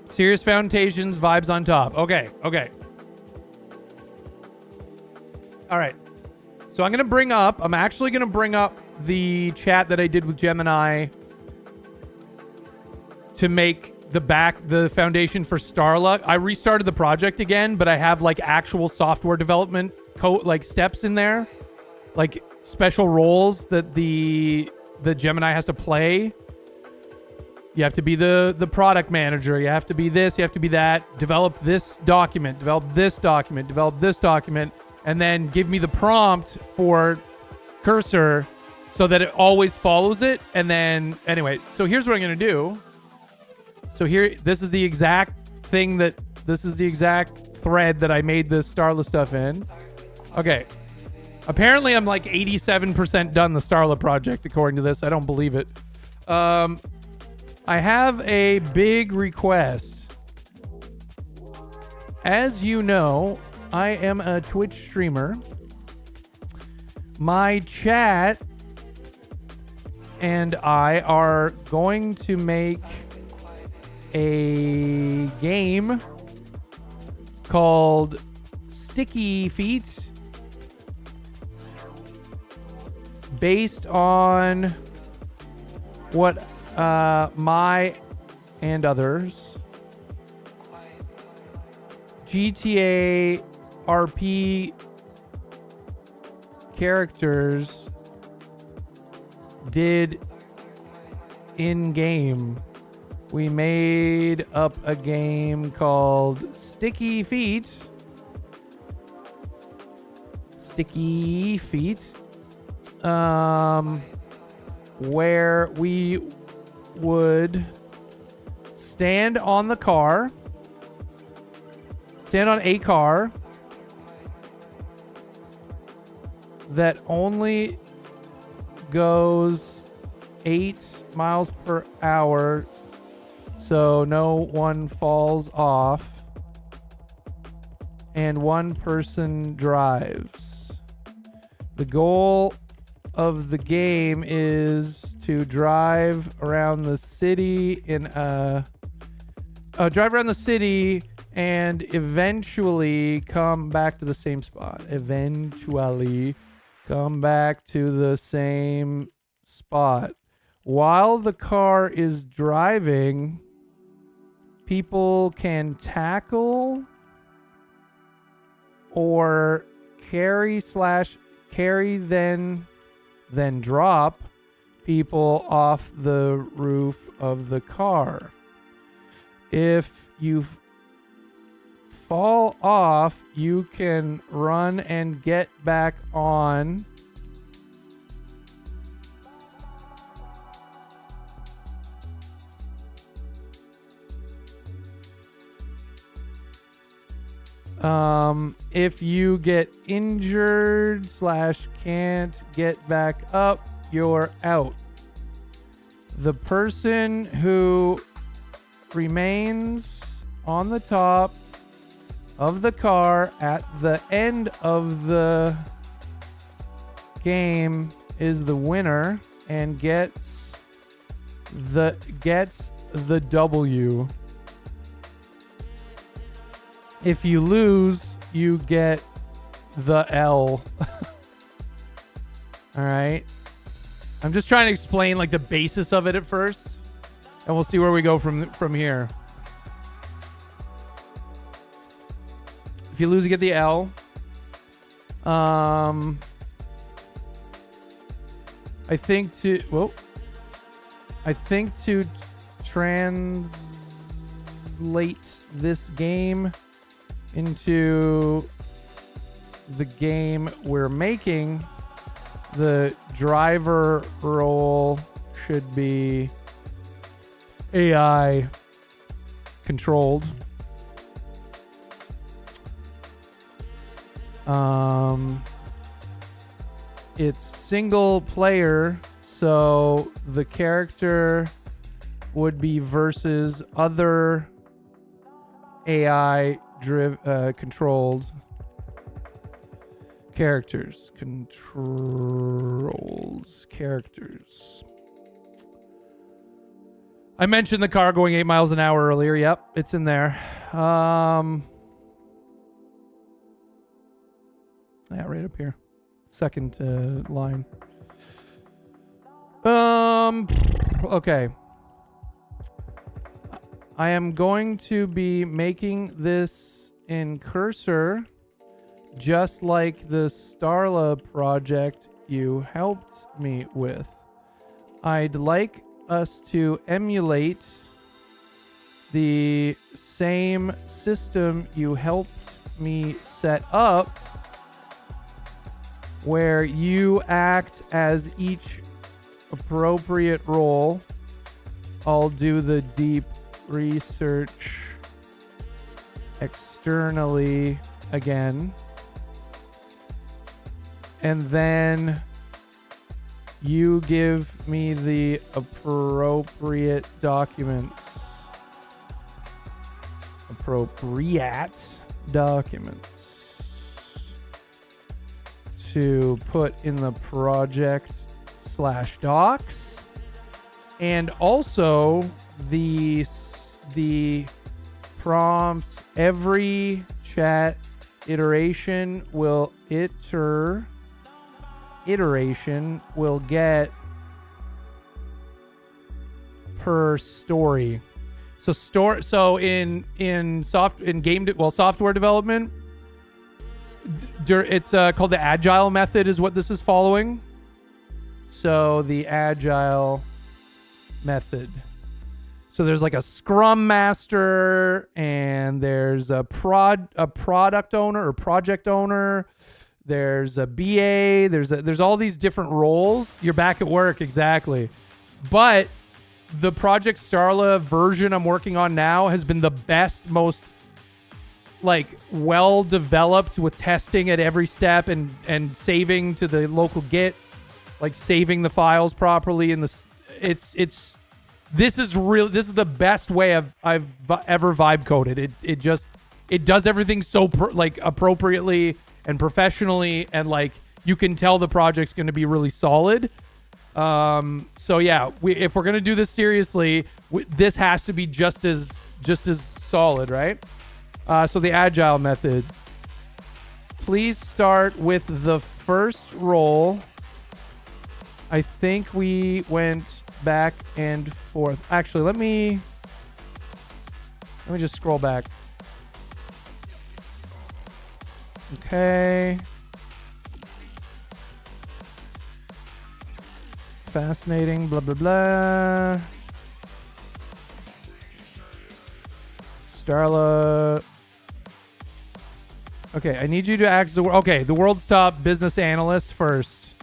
Serious foundations, vibes on top. Okay. All right. So I'm actually gonna bring up the chat that I did with Gemini to make the foundation for Starla. I restarted the project again, but I have like actual software development like steps in there, like special roles that the Gemini has to play. You have to be the product manager. You have to be this. You have to be that. Develop this document. Develop this document. Develop this document. And then give me the prompt for cursor so that it always follows it. And then, anyway, so here's what I'm going to do. So this is the exact thread that I made this Starla stuff in. Okay. Apparently, I'm like 87% done the Starla project, according to this. I don't believe it. I have a big request. As you know, I am a Twitch streamer. My chat and I are going to make a game called Sticky Feet, based on what my and others GTA RP characters did in game. We made up a game called Sticky Feet. Where we would stand on a car that only goes 8 miles per hour, so no one falls off, and one person drives. The goal of the game is to drive around the city and eventually come back to the same spot. While the car is driving, people can tackle or carry then drop people off the roof of the car. If you fall off, you can run and get back on. If you get injured / can't get back up, you're out. The person who remains on the top of the car at the end of the game is the winner and gets the W. If you lose, you get the L. All right. I'm just trying to explain like the basis of it at first, and we'll see where we go from here. If you lose, you get the L. I think to translate this game into the game we're making, the driver role should be AI controlled. It's single player, so the character would be versus other AI controlled characters. Controls characters. I mentioned the car going 8 miles an hour earlier. Yep, it's in there. Yeah, right up here. Second line. Okay. I am going to be making this in Cursor, just like the Starla project you helped me with. I'd like us to emulate the same system you helped me set up, where you act as each appropriate role. I'll do the deep research externally again. And then you give me the appropriate documents. To put in the project/docs, and also the prompt. Every chat iteration will get per story. So in software development, it's called the agile method is what this is following. So the agile method. So there's like a scrum master, and there's a product owner or project owner. There's a BA. There's all these different roles. You're back at work, exactly. But the Project Starla version I'm working on now has been the best, most well developed, with testing at every step and saving to the local Git, saving the files properly. And this is the best way I've ever vibe coded. It does everything so appropriately and professionally, and you can tell the project's going to be really solid. So yeah, if we're going to do this seriously, this has to be just as solid, right? So the agile method. Please start with the first roll. I think we went back and forth. Actually, let me just scroll back. Okay. Fascinating, blah, blah, blah. Starla. Okay, I need you to act as the world's top business analyst first.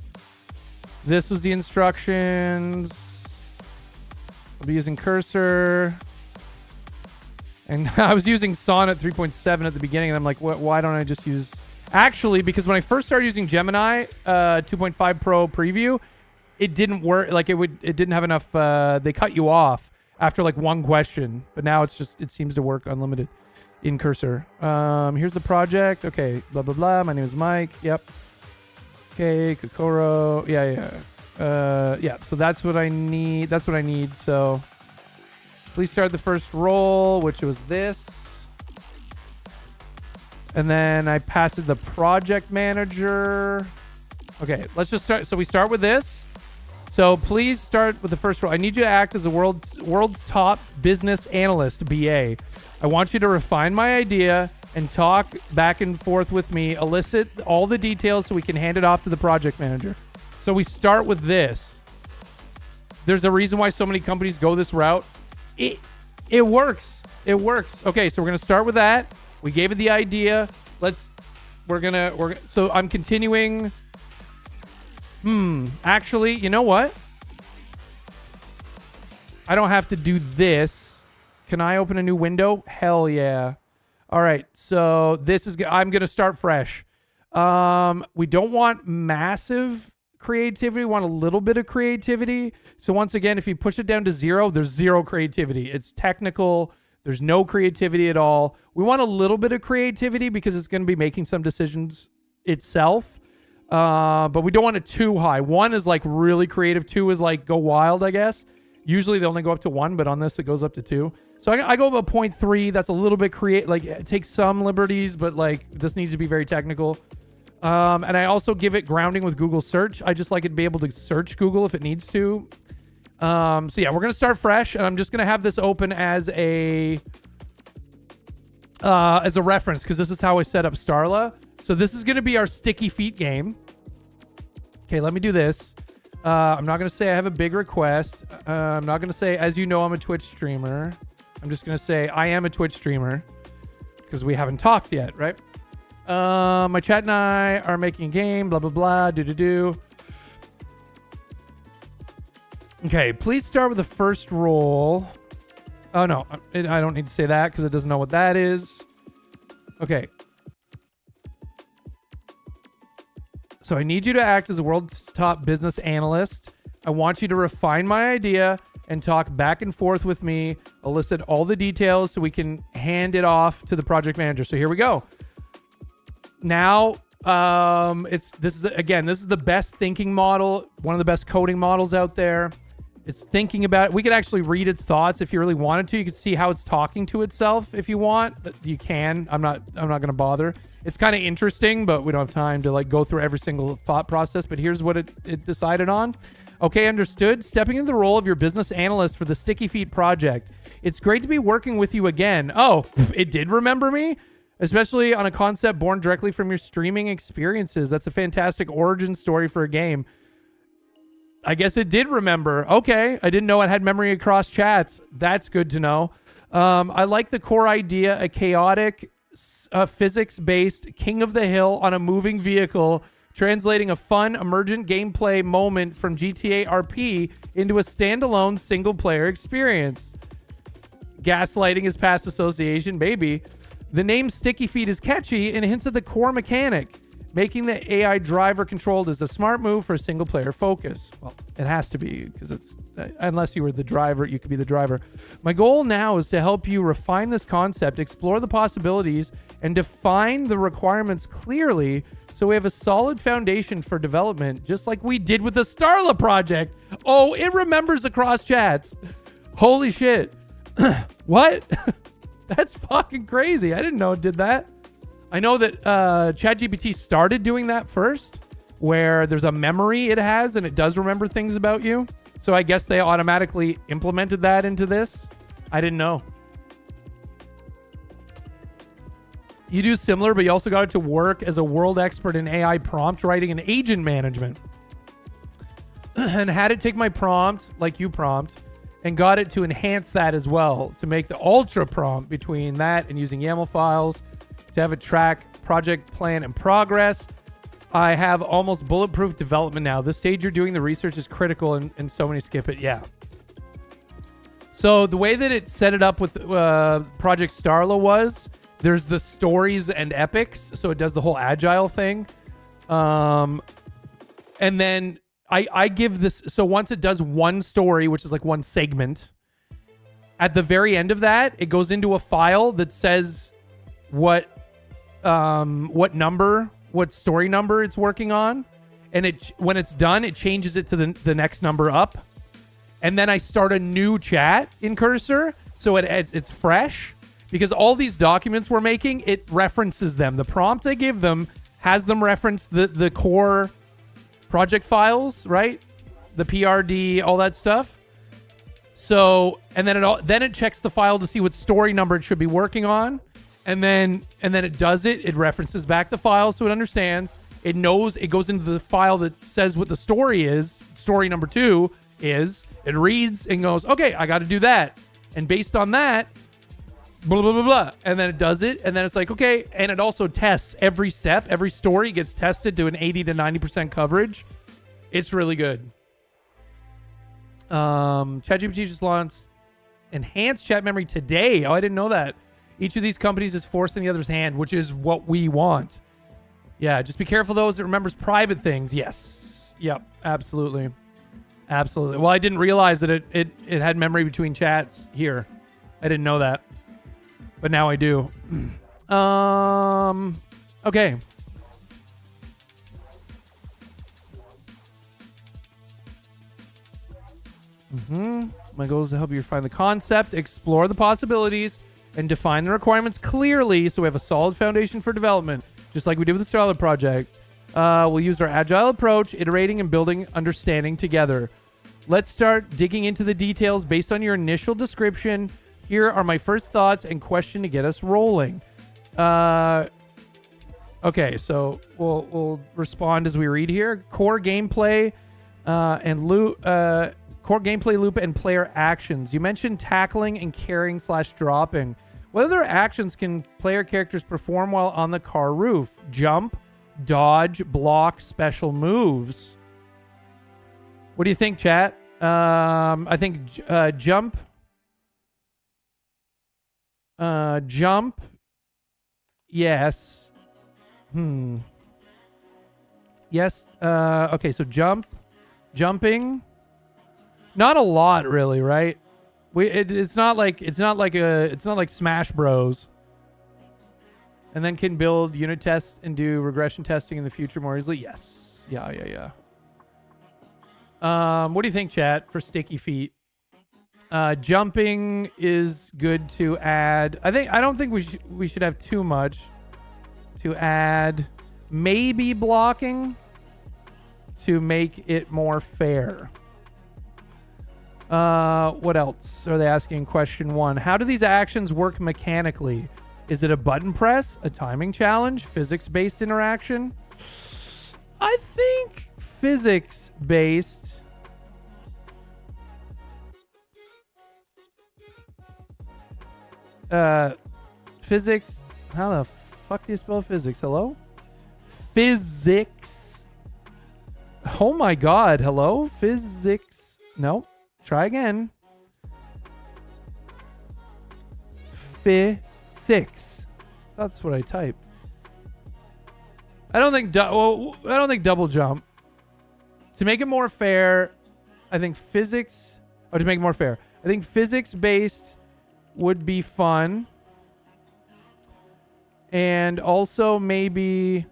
This was the instructions. I'll be using Cursor. And I was using Sonnet 3.7 at the beginning, and I'm like, why don't I just use... Actually, because when I first started using Gemini 2.5 Pro Preview, it didn't work. It didn't have enough... they cut you off after one question. But now it seems to work unlimited in Cursor. Here's the project. Okay, blah, blah, blah. My name is Mike. Yep. Okay, Kokoro. Yeah. Yeah, so that's what I need. So please start the first roll, which was this. And then I passed it the project manager. Okay, let's just start. So we start with this. So please start with the first roll. I need you to act as the world's top business analyst, BA. I want you to refine my idea and talk back and forth with me, elicit all the details so we can hand it off to the project manager. So we start with this. There's a reason why so many companies go this route. It works. Okay, so we're going to start with that. We gave it the idea. So I'm continuing. Actually, you know what? I don't have to do this. Can I open a new window? Hell yeah. All right. So I'm going to start fresh. We don't want massive creativity. We want a little bit of creativity. So once again, if you push it down to 0, there's 0 creativity. It's technical. There's no creativity at all. We want a little bit of creativity because it's going to be making some decisions itself. But we don't want it too high. 1 is like really creative. 2 is like go wild, I guess. Usually they only go up to 1, but on this it goes up to 2. So I go about 0.3. That's a little bit like it takes some liberties, but like this needs to be very technical. And I also give it grounding with Google search. I just like it to be able to search Google if it needs to. So yeah, we're going to start fresh, and I'm just going to have this open as a reference because this is how I set up Starla. So this is going to be our sticky feet game. Okay, let me do this. I'm not going to say I have a big request. I'm not going to say, as you know, I'm a Twitch streamer. I'm just going to say I am a Twitch streamer because we haven't talked yet, right? My chat and I are making a game, blah, blah, blah, do. Okay, please start with the first roll. Oh, no, I don't need to say that because it doesn't know what that is. Okay. So I need you to act as the world's top business analyst. I want you to refine my idea and talk back and forth with me, elicit all the details so we can hand it off to the project manager. So here we go. Now, this is the best thinking model, one of the best coding models out there. It's thinking about it. We could actually read its thoughts if you really wanted to. You could see how it's talking to itself if you want. You can. I'm not going to bother. It's kind of interesting, but we don't have time to like go through every single thought process. But here's what it decided on. Okay, understood. Stepping into the role of your business analyst for the Sticky Feet project. It's great to be working with you again. Oh, it did remember me? Especially on a concept born directly from your streaming experiences. That's a fantastic origin story for a game. I guess it did remember. Okay, I didn't know it had memory across chats. That's good to know. I like the core idea, a chaotic, physics-based king of the hill on a moving vehicle, translating a fun, emergent gameplay moment from GTA RP into a standalone single-player experience. Gaslighting is past association, baby. The name Sticky Feet is catchy and hints at the core mechanic. Making the AI driver controlled is a smart move for a single player focus. Well, it has to be because it's unless you were the driver, you could be the driver. My goal now is to help you refine this concept, explore the possibilities, and define the requirements clearly so we have a solid foundation for development, just like we did with the Starla project. Oh, it remembers across chats. Holy shit. What? That's fucking crazy. I didn't know it did that. I know that ChatGPT started doing that first, where there's a memory it has and it does remember things about you. So I guess they automatically implemented that into this. I didn't know. You do similar, but you also got it to work as a world expert in AI prompt writing and agent management. And had it take my prompt, like you prompt, and got it to enhance that as well, to make the ultra prompt between that and using YAML files, to have a track, project plan, and progress. I have almost bulletproof development now. The stage you're doing the research is critical, and so many skip it. Yeah. So the way that it set it up with Project Starla was, there's the stories and epics. So it does the whole agile thing. And then I give this, so once it does one story, which is like one segment, at the very end of that, it goes into a file that says what story number it's working on, and when it's done, it changes it to the next number up, and then I start a new chat in Cursor, so it's fresh, because all these documents we're making, it references them. The prompt I give them has them reference the core project files, right? The PRD, all that stuff. So, and then it checks the file to see what story number it should be working on. And then it does it. It references back the file so it understands. It knows, it goes into the file that says what the story is. Story number 2 is. It reads and goes, okay, I got to do that. And based on that, blah, blah, blah, blah. And then it does it. And then it's like, okay. And it also tests every step. Every story gets tested to an 80 to 90% coverage. It's really good. ChatGPT just launched enhanced chat memory today. Oh, I didn't know that. Each of these companies is forcing the other's hand, which is what we want. Yeah, just be careful those that remembers private things. Yes. Yep, absolutely. Absolutely. Well, I didn't realize that it had memory between chats here. I didn't know that. But now I do. Okay. My goal is to help you refine the concept, explore the possibilities, and define the requirements clearly so we have a solid foundation for development, just like we did with the Starlight Project. We'll use our agile approach, iterating and building understanding together. Let's start digging into the details based on your initial description. Here are my first thoughts and question to get us rolling. Okay, so we'll respond as we read here. Core gameplay core gameplay loop and player actions. You mentioned tackling and carrying / dropping. What other actions can player characters perform while on the car roof? Jump, dodge, block, special moves. What do you think, chat? I think jump. Jump. Yes. Yes. Okay, so jumping. Not a lot, really, right? It's not like Smash Bros. And then can build unit tests and do regression testing in the future more easily. Yes. Yeah. What do you think, chat, for sticky feet? Jumping is good to add. I don't think we should have too much to add. Maybe blocking to make it more fair. What else are they asking? Question 1. How do these actions work mechanically? Is it a button press, a timing challenge, physics-based interaction? I think physics-based. Physics. How the fuck do you spell physics? Hello? Physics. Oh my god. Hello? Physics. No. Try again. Physics. That's what I typed. I don't think double jump. To make it more fair, I think physics. Or to make it more fair, I think physics-based would be fun. And also maybe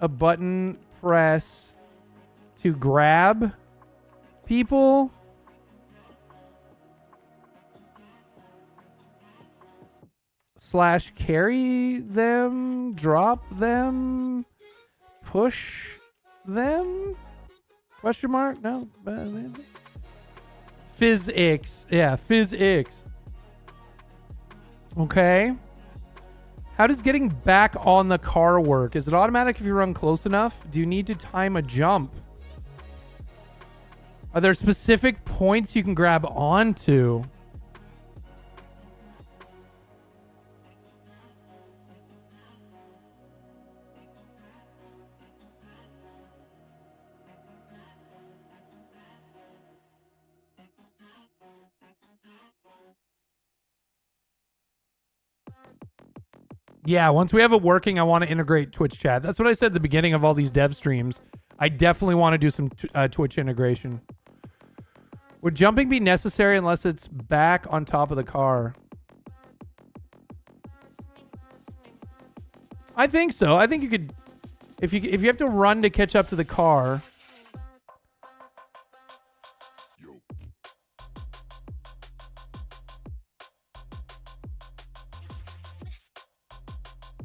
a button press to grab people. / carry them, drop them, push them? Question mark? No. Physics. Yeah, physics. Okay. How does getting back on the car work? Is it automatic if you run close enough? Do you need to time a jump? Are there specific points you can grab onto? Yeah, once we have it working, I want to integrate Twitch chat. That's what I said at the beginning of all these dev streams. I definitely want to do some Twitch integration. Would jumping be necessary unless it's back on top of the car? I think so. I think you could, if you have to run to catch up to the car.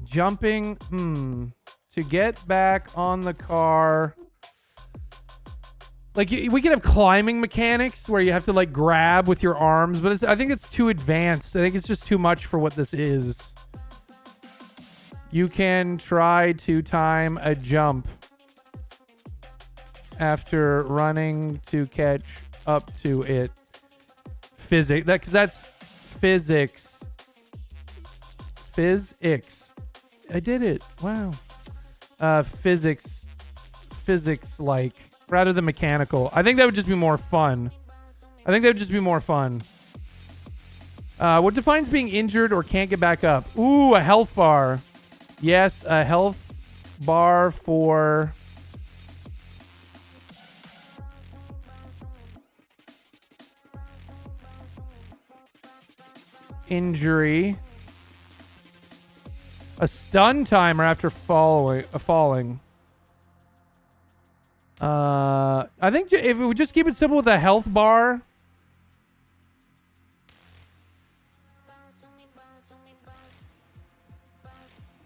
Jumping, to get back on the car. Like, we could have climbing mechanics where you have to, like, grab with your arms, but I think it's too advanced. I think it's just too much for what this is. You can try to time a jump after running to catch up to it. Because that's physics. Phys-X. I did it. Wow. Physics like rather than mechanical. I think that would just be more fun. What defines being injured or can't get back up? Ooh, a health bar. Yes, a health bar for injury. A stun timer after falling. I think if we just keep it simple with a health bar.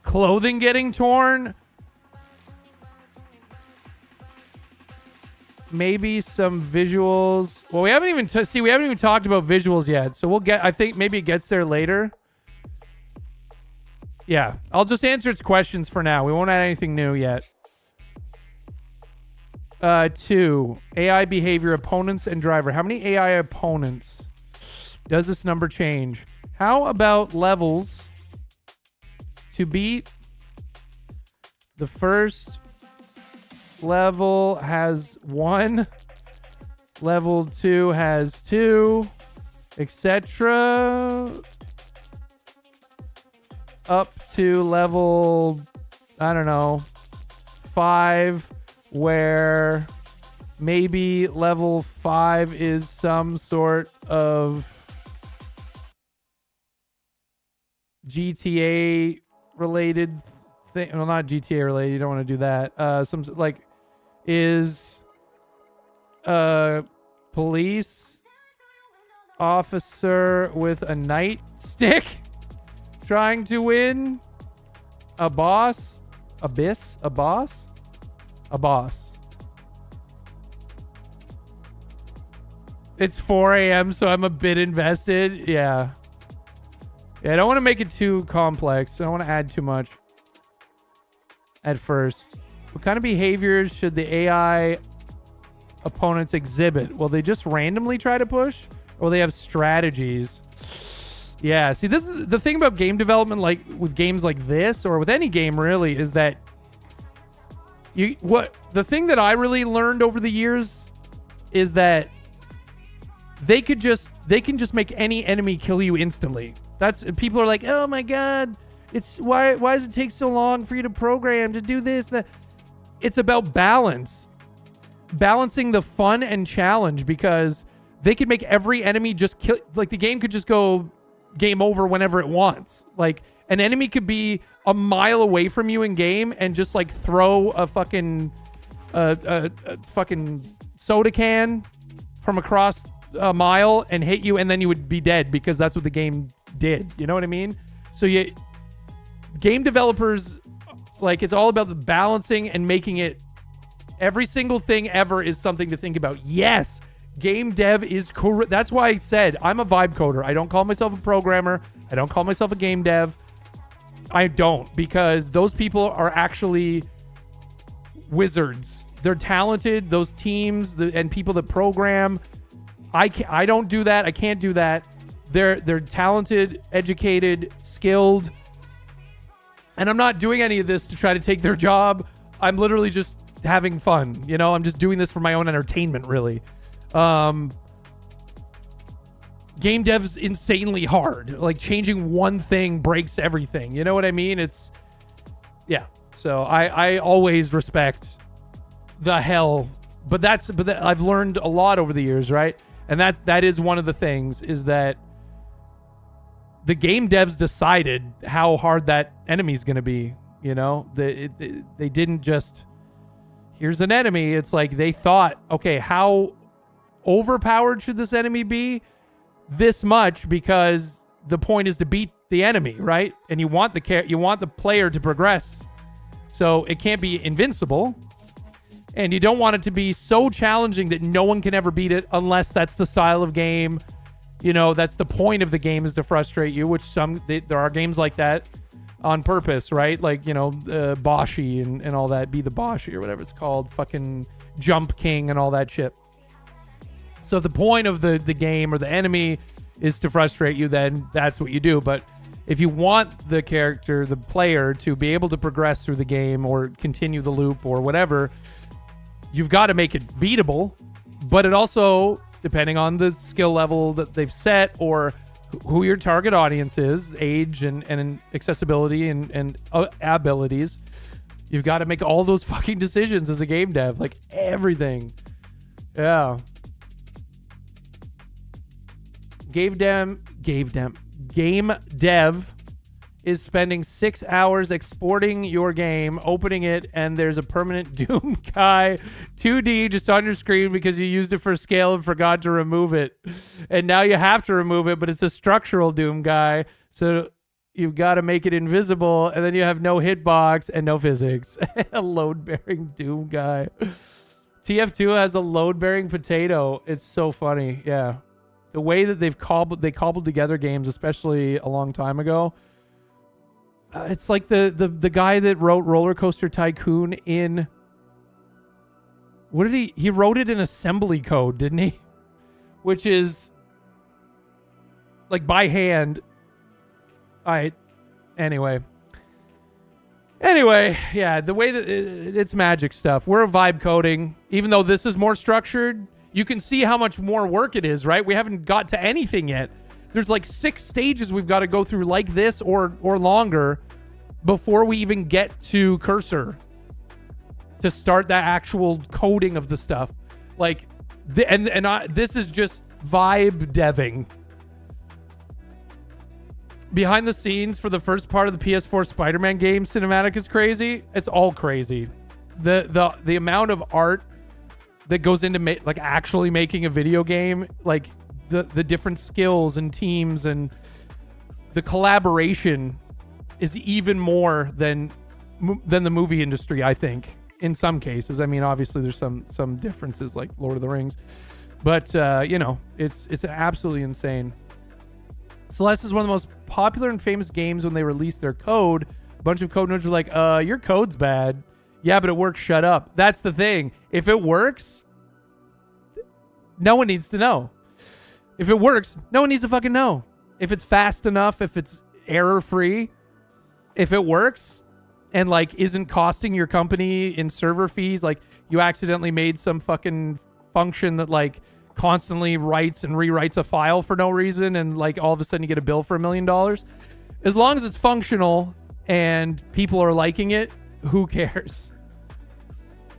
Clothing getting torn. Maybe some visuals. Well, we haven't even talked about visuals yet. So we'll get, I think maybe it gets there later. Yeah, I'll just answer its questions for now. We won't add anything new yet. 2, AI behavior, opponents, and driver. How many AI opponents does this number change? How about levels? To beat, the first level has 1, level 2 has 2, etc. Up to level, I don't know, 5, where maybe level 5 is some sort of GTA related thing. Well, not GTA related. You don't want to do that. Some like is a police officer with a nightstick trying to win. A boss. Abyss. A boss. A boss. It's 4 a.m. so I'm a bit invested. Yeah. Yeah, I don't want to make it too complex. I don't want to add too much at first. What kind of behaviors should the AI opponents exhibit? Will they just randomly try to push? Or will they have strategies? Yeah, see, this is the thing about game development, like with games like this, or with any game really, is that the thing that I really learned over the years is that they can just make any enemy kill you instantly. That's, people are like, oh my god, it's why does it take so long for you to program to do this? That it's about balancing the fun and challenge, because they could make every enemy just kill. Like the game could just go game over whenever it wants. Like an enemy could be a mile away from you in game and just like throw a fucking soda can from across a mile and hit you, and then you would be dead because that's what the game did. You know what I mean? So game developers, like, it's all about the balancing and making it, every single thing ever is something to think about. Yes, game dev is correct. That's why I said I'm a vibe coder. I don't call myself a programmer. I don't call myself a game dev. I don't, because those people are actually wizards. They're talented. Those teams and people that program, I don't do that. I can't do that. They're talented, educated, skilled. And I'm not doing any of this to try to take their job. I'm literally just having fun. You know, I'm just doing this for my own entertainment, really. Game dev's insanely hard. Like, changing one thing breaks everything. You know what I mean? It's, yeah. So I always respect the hell. But I've learned a lot over the years, right? And that is one of the things, is that the game devs decided how hard that enemy's going to be. You know, they didn't just, here's an enemy. It's like they thought, okay, how overpowered should this enemy be? This much, because the point is to beat the enemy, right? And you want the player to progress. So it can't be invincible. And you don't want it to be so challenging that no one can ever beat it, unless that's the style of game. You know, that's the point of the game, is to frustrate you, which there are games like that on purpose, right? Like, you know, Boshi and all that, Be the Boshi or whatever it's called, fucking Jump King and all that shit. So if the point of the game or the enemy is to frustrate you, then that's what you do. But if you want the character, the player, to be able to progress through the game or continue the loop or whatever, you've got to make it beatable. But it also, depending on the skill level that they've set or who your target audience is, age and accessibility and abilities, you've got to make all those fucking decisions as a game dev. Like, everything. Yeah. Game dev is spending 6 hours exporting your game, opening it, and there's a permanent Doom guy 2D just on your screen because you used it for scale and forgot to remove it. And now you have to remove it, but it's a structural Doom guy, so you've got to make it invisible, and then you have no hitbox and no physics. A load-bearing Doom guy. TF2 has a load-bearing potato. It's so funny. Yeah. The way that they cobbled together games, especially a long time ago. It's like the guy that wrote Roller Coaster Tycoon in... What did he wrote it in assembly code, didn't he? Which is like by hand. Anyway, yeah, the way that it's magic stuff. We're a vibe coding. Even though this is more structured, you can see how much more work it is, right? We haven't got to anything yet. There's like 6 stages we've got to go through like this or longer before we even get to cursor to start that actual coding of the stuff. Like, this is just vibe deving. Behind the scenes for the first part of the PS4 Spider-Man game cinematic is crazy. It's all crazy. The amount of art that goes into actually making a video game, like the different skills and teams and the collaboration is even more than the movie industry, I think, in some cases. I mean, obviously there's some differences like Lord of the Rings, but it's absolutely insane. Celeste is one of the most popular and famous games. When they released their code, a bunch of code nerds were like, your code's bad. Yeah, but it works. Shut up. That's the thing. If it works, no one needs to know. If it works, no one needs to fucking know. If it's fast enough, if it's error-free, if it works and like isn't costing your company in server fees, like you accidentally made some fucking function that like constantly writes and rewrites a file for no reason and like all of a sudden you get a bill for $1 million. As long as it's functional and people are liking it, who cares?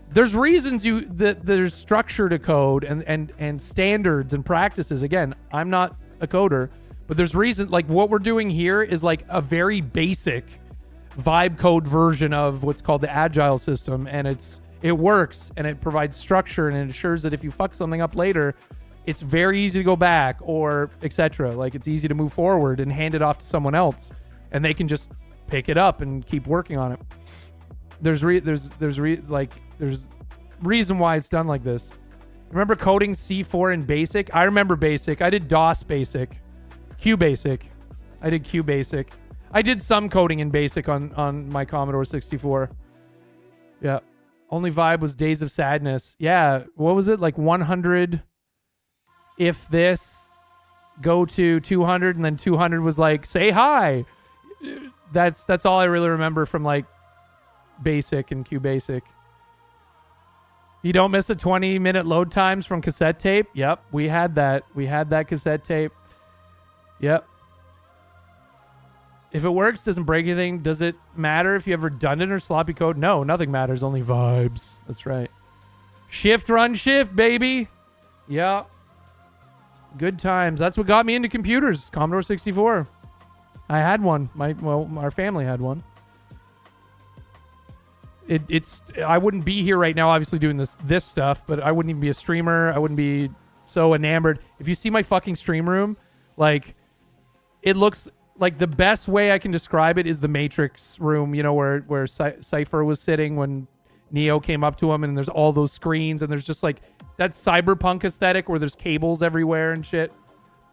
There's reasons that there's structure to code and standards and practices. Again, I'm not a coder, but there's reason, like what we're doing here is like a very basic vibe code version of what's called the agile system, and it works and it provides structure and it ensures that if you fuck something up later, it's very easy to go back or etc. Like it's easy to move forward and hand it off to someone else and they can just pick it up and keep working on it. There's reason why it's done like this. Remember coding C4 in BASIC? I remember BASIC. I did DOS BASIC. QBasic. I did QBasic. I did some coding in BASIC on my Commodore 64. Yeah. Only vibe was Days of Sadness. Yeah. What was it? Like 100 if this, go to 200, and then 200 was like, say hi. That's all I really remember from like BASIC and QBasic. You don't miss a 20-minute load times from cassette tape? Yep, we had that. We had that cassette tape. Yep. If it works, doesn't break anything, does it matter if you have redundant or sloppy code? No, nothing matters, only vibes. That's right. Shift, run, shift, baby. Yeah. Good times. That's what got me into computers. Commodore 64. I had one. Our family had one. I wouldn't be here right now, obviously, doing this stuff, but I wouldn't even be a streamer. I wouldn't be so enamored. If you see my fucking stream room, like, it looks like the best way I can describe it is the Matrix room, you know, where Cypher was sitting when Neo came up to him, and there's all those screens, and there's just like that cyberpunk aesthetic where there's cables everywhere and shit.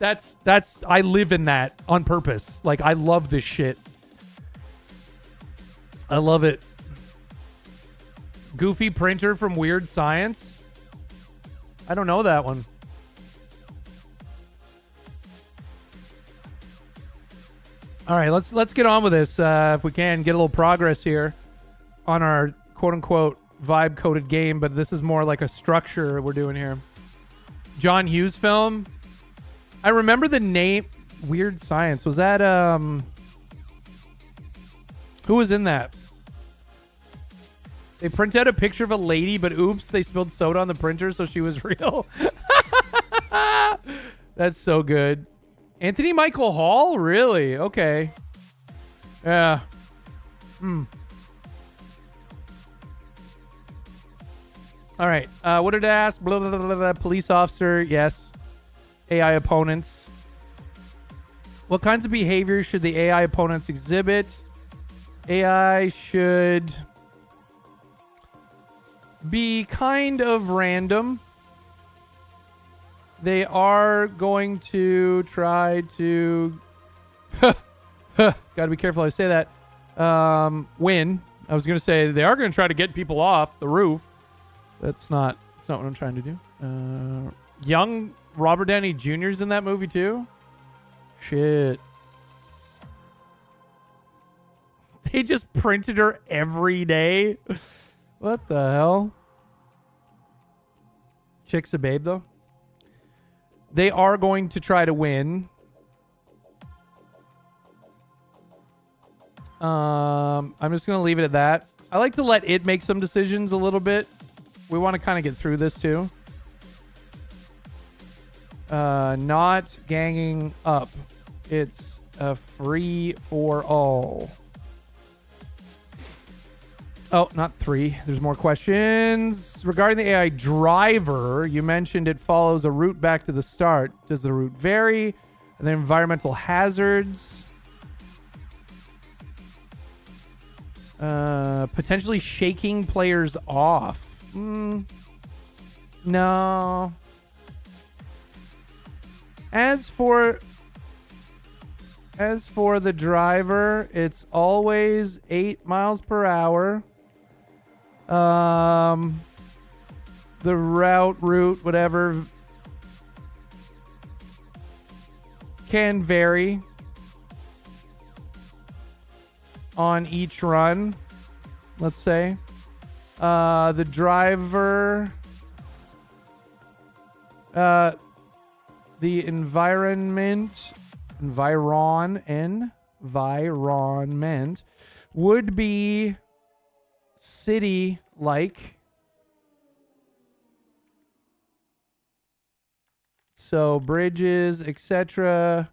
I live in that on purpose. Like, I love this shit. I love it. Goofy printer from Weird Science? I don't know that one. All right, let's get on with this. If we can get a little progress here on our quote unquote vibe coded game, but this is more like a structure we're doing here. John Hughes film. I remember the name. Weird Science. Was that who was in that? They print out a picture of a lady, but oops, they spilled soda on the printer, so she was real. That's so good. Anthony Michael Hall? Really? Okay. Yeah. All right. What did I ask? Blah, blah, blah, blah, blah. Police officer. Yes. AI opponents. What kinds of behaviors should the AI opponents exhibit? AI should be kind of random. They are going to try to gotta be careful how I say that. Win. I was gonna say they are gonna try to get people off the roof. That's not what I'm trying to do. Young Robert Downey Jr.'s in that movie too. Shit. They just printed her every day. What the hell? Chick's a babe though. They are going to try to win. I'm just going to leave it at that. I like to let it make some decisions a little bit. We want to kind of get through this too. Not ganging up. It's a free for all. Oh, not 3. There's more questions. Regarding the AI driver, you mentioned it follows a route back to the start. Does the route vary? And then environmental hazards. Potentially shaking players off. No. As for the driver, it's always 8 miles per hour. The route, whatever, can vary on each run, let's say. The driver, the environment would be city-like. So bridges, etc.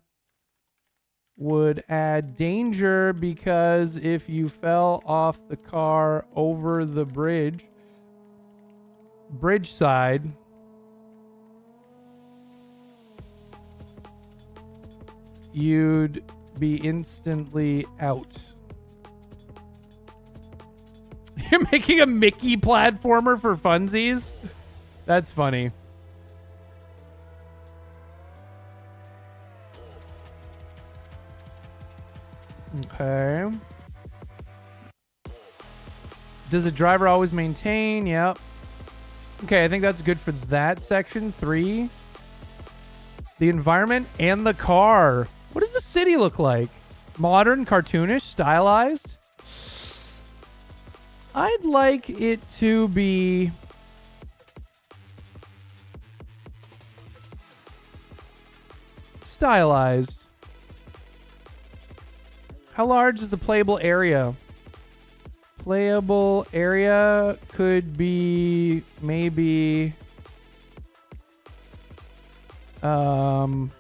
would add danger because if you fell off the car over the bridge side, you'd be instantly out. You're making a Mickey platformer for funsies? That's funny. Okay. Does a driver always maintain? Yep. Okay, I think that's good for that section. 3. The environment and the car. What does the city look like? Modern, cartoonish, stylized? I'd like it to be stylized. How large is the playable area? Playable area could be maybe 4,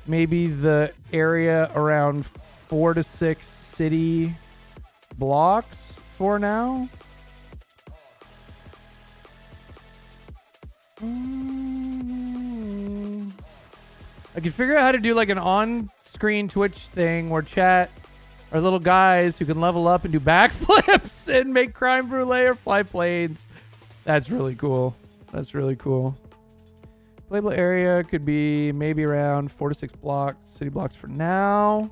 maybe the area around 4 to 6 city blocks for now. I can figure out how to do like an on-screen Twitch thing where chat are little guys who can level up and do backflips and make crime brulee or fly planes. That's really cool. That's really cool. Playable area could be maybe around 4 to 6 blocks, city blocks for now.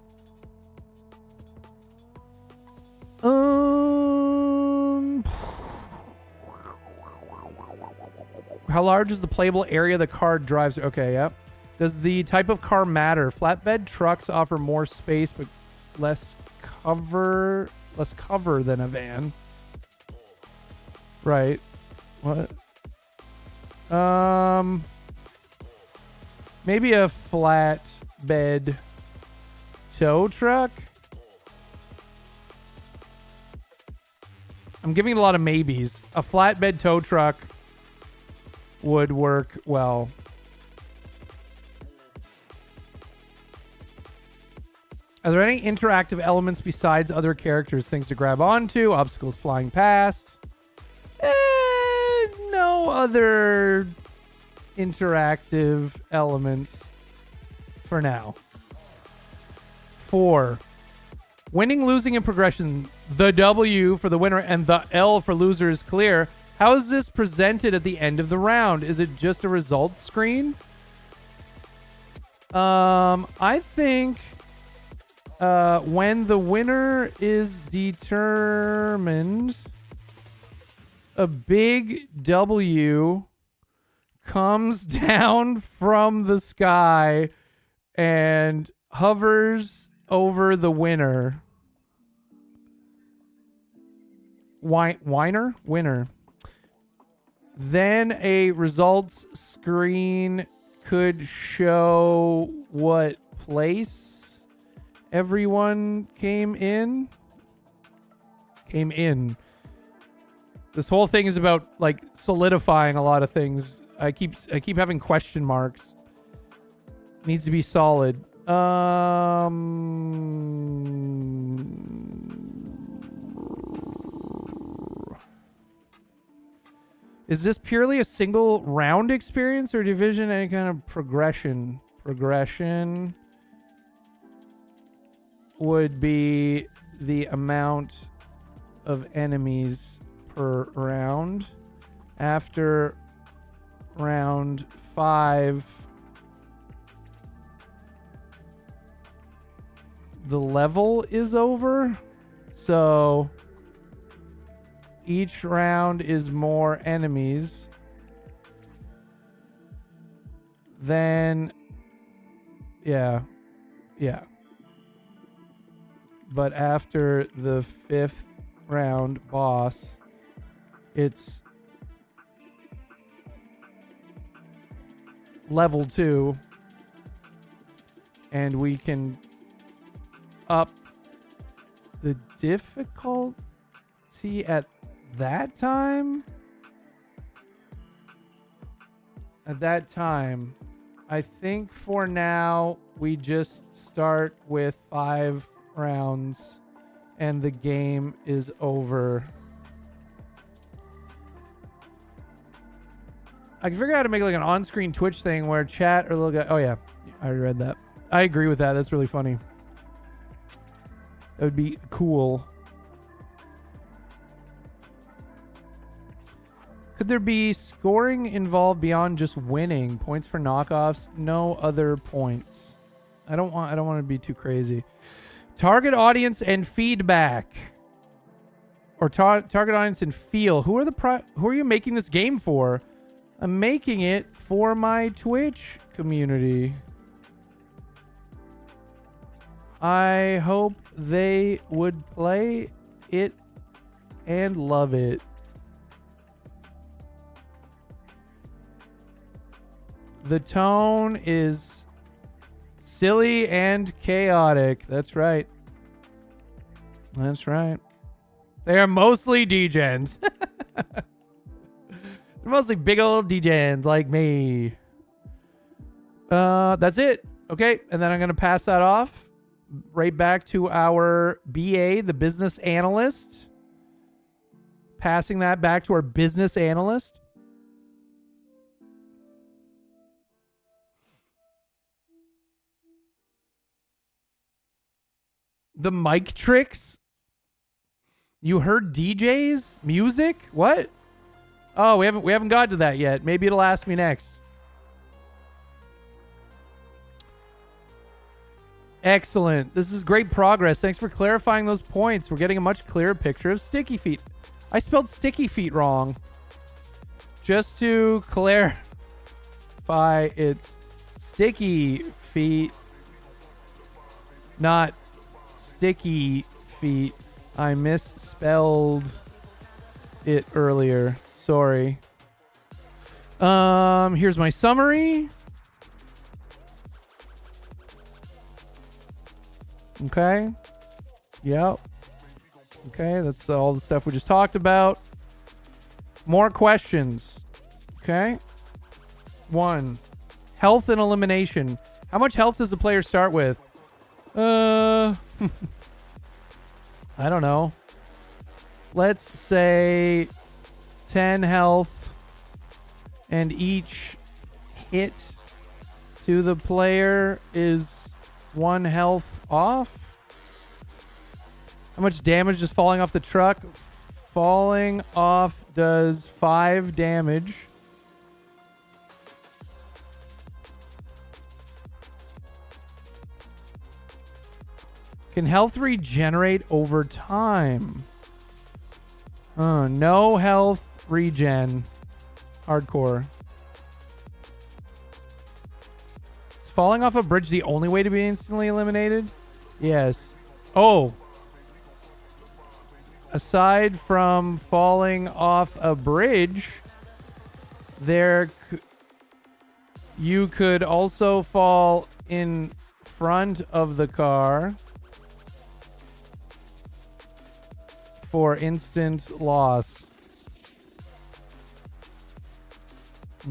How large is the playable area the car drives? Okay, yep. Does the type of car matter? Flatbed trucks offer more space but less cover than a van. Right. What? Maybe a flatbed tow truck? I'm giving it a lot of maybes. A flatbed tow truck would work well. Are there any interactive elements besides other characters? Things to grab onto? Obstacles flying past? No other interactive elements for now. 4. Winning, losing, and progression. The W for the winner and the L for loser is clear. How is this presented at the end of the round? Is it just a results screen? I think when the winner is determined, a big W comes down from the sky and hovers over the winner. Winner. Then a results screen could show what place everyone came in. This whole thing is about like solidifying a lot of things. I keep having question marks. Needs to be solid. Is this purely a single round experience or division? Any kind of progression? Progression would be the amount of enemies per round. After round 5, the level is over. So each round is more enemies. Then, yeah. But after the 5th round boss, it's level 2. And we can up the difficulty at that time. I think for now we just start with 5 rounds and the game is over. I can figure out how to make like an on-screen Twitch thing where chat or little guy. Oh yeah, I already read that. I agree with that. That's really funny. That would be cool. Could there be scoring involved beyond just winning? Points for knockoffs? No other points. I don't want to be too crazy. Target audience and feedback. Or target audience and feel. Who are you making this game for? I'm making it for my Twitch community. I hope they would play it and love it. The tone is silly and chaotic. That's right. That's right. They are mostly degens. They're mostly big old degens like me. That's it. Okay, and then I'm going to pass that off right back to our BA, the business analyst. Passing that back to our business analyst. The mic tricks? You heard DJs? Music? What? Oh, we haven't got to that yet. Maybe it'll ask me next. Excellent. This is great progress. Thanks for clarifying those points. We're getting a much clearer picture of Sticky Feet. I spelled Sticky Feet wrong. Just to clarify, it's Sticky feet. Not sticky feet. I misspelled it earlier. Sorry. Here's my summary. Okay. Yep. Okay, that's all the stuff we just talked about. More questions. Okay. 1. Health and elimination. How much health does the player start with? I don't know. Let's say 10 health, and each hit to the player is 1 health off. How much damage does falling off the truck? Falling off does 5 damage. Can health regenerate over time? No health regen. Hardcore. Is falling off a bridge the only way to be instantly eliminated? Yes. Oh. Aside from falling off a bridge, you could also fall in front of the car for instant loss.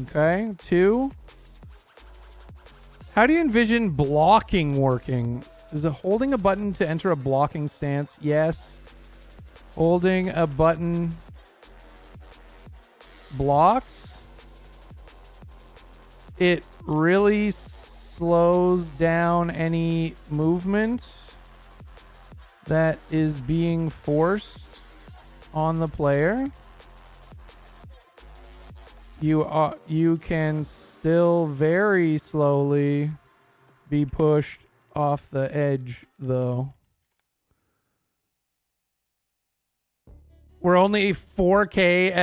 Okay, 2. How do you envision blocking working? Is it holding a button to enter a blocking stance? Yes. Holding a button blocks. It really slows down any movement that is being forced on the player. You can still very slowly be pushed off the edge, though. We're only 4K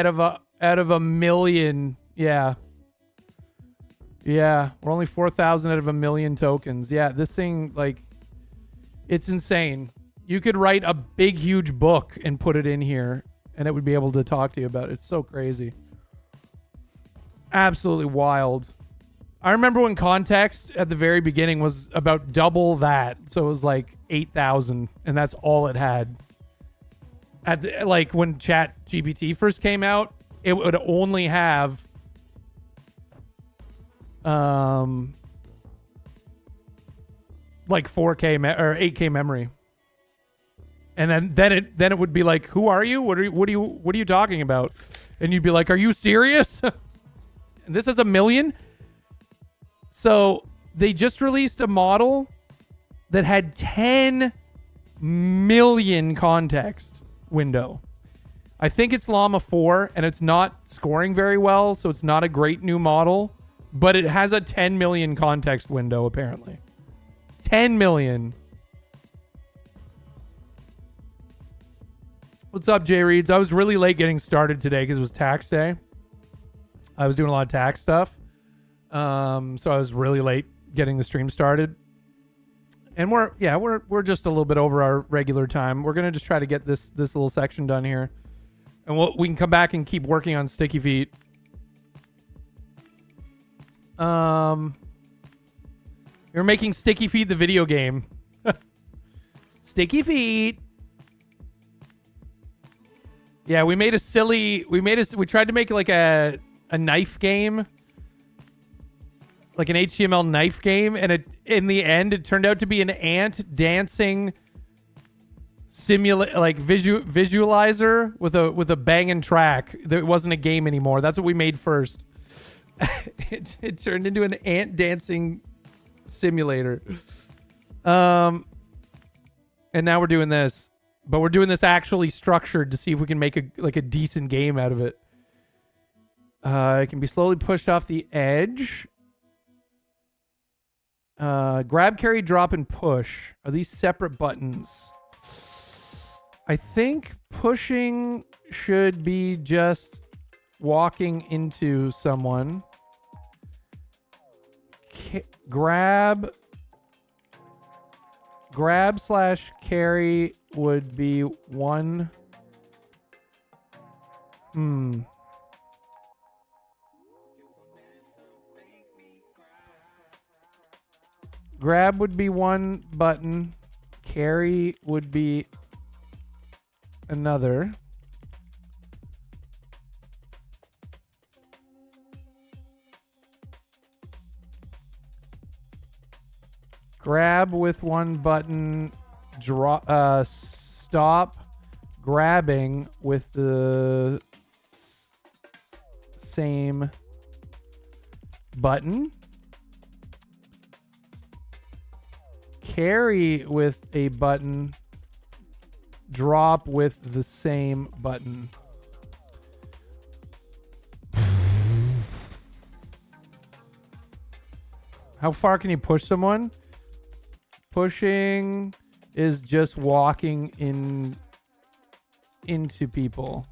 out of a million. Yeah. Yeah, we're only 4,000 out of a million tokens. Yeah, this thing, like, it's insane. You could write a big, huge book and put it in here, and it would be able to talk to you about it. It's so crazy. Absolutely wild. I remember when context at the very beginning was about double that. So it was like 8,000, and that's all it had. Like when ChatGPT first came out, it would only have like 4K or 8K memory. And then it would be like, who are you? What are you talking about? And you'd be like, are you serious? And this is 1 million? So they just released a model that had 10 million context window. I think it's Llama 4, and it's not scoring very well, so it's not a great new model, but it has a 10 million context window, apparently. 10 million. What's up, Jay Reeds? I was really late getting started today because it was tax day. I was doing a lot of tax stuff. So I was really late getting the stream started. And we're just a little bit over our regular time. We're gonna just try to get this little section done here, and we can come back and keep working on Sticky Feet. You're making Sticky Feet the video game. Sticky Feet. Yeah, we tried to make like a knife game. Like an HTML knife game, and in the end it turned out to be an ant dancing visualizer with a banging track. It wasn't a game anymore. That's what we made first. It turned into an ant dancing simulator. And now we're doing this. But we're doing this actually structured to see if we can make a decent game out of it. It can be slowly pushed off the edge. Grab, carry, drop, and push. Are these separate buttons? I think pushing should be just walking into someone. grab / carry would be one. Grab would be one button. Carry would be another. Grab with one button. Stop grabbing with the same button. Carry with a button. Drop with the same button. How far can you push someone? Pushing is just walking into people.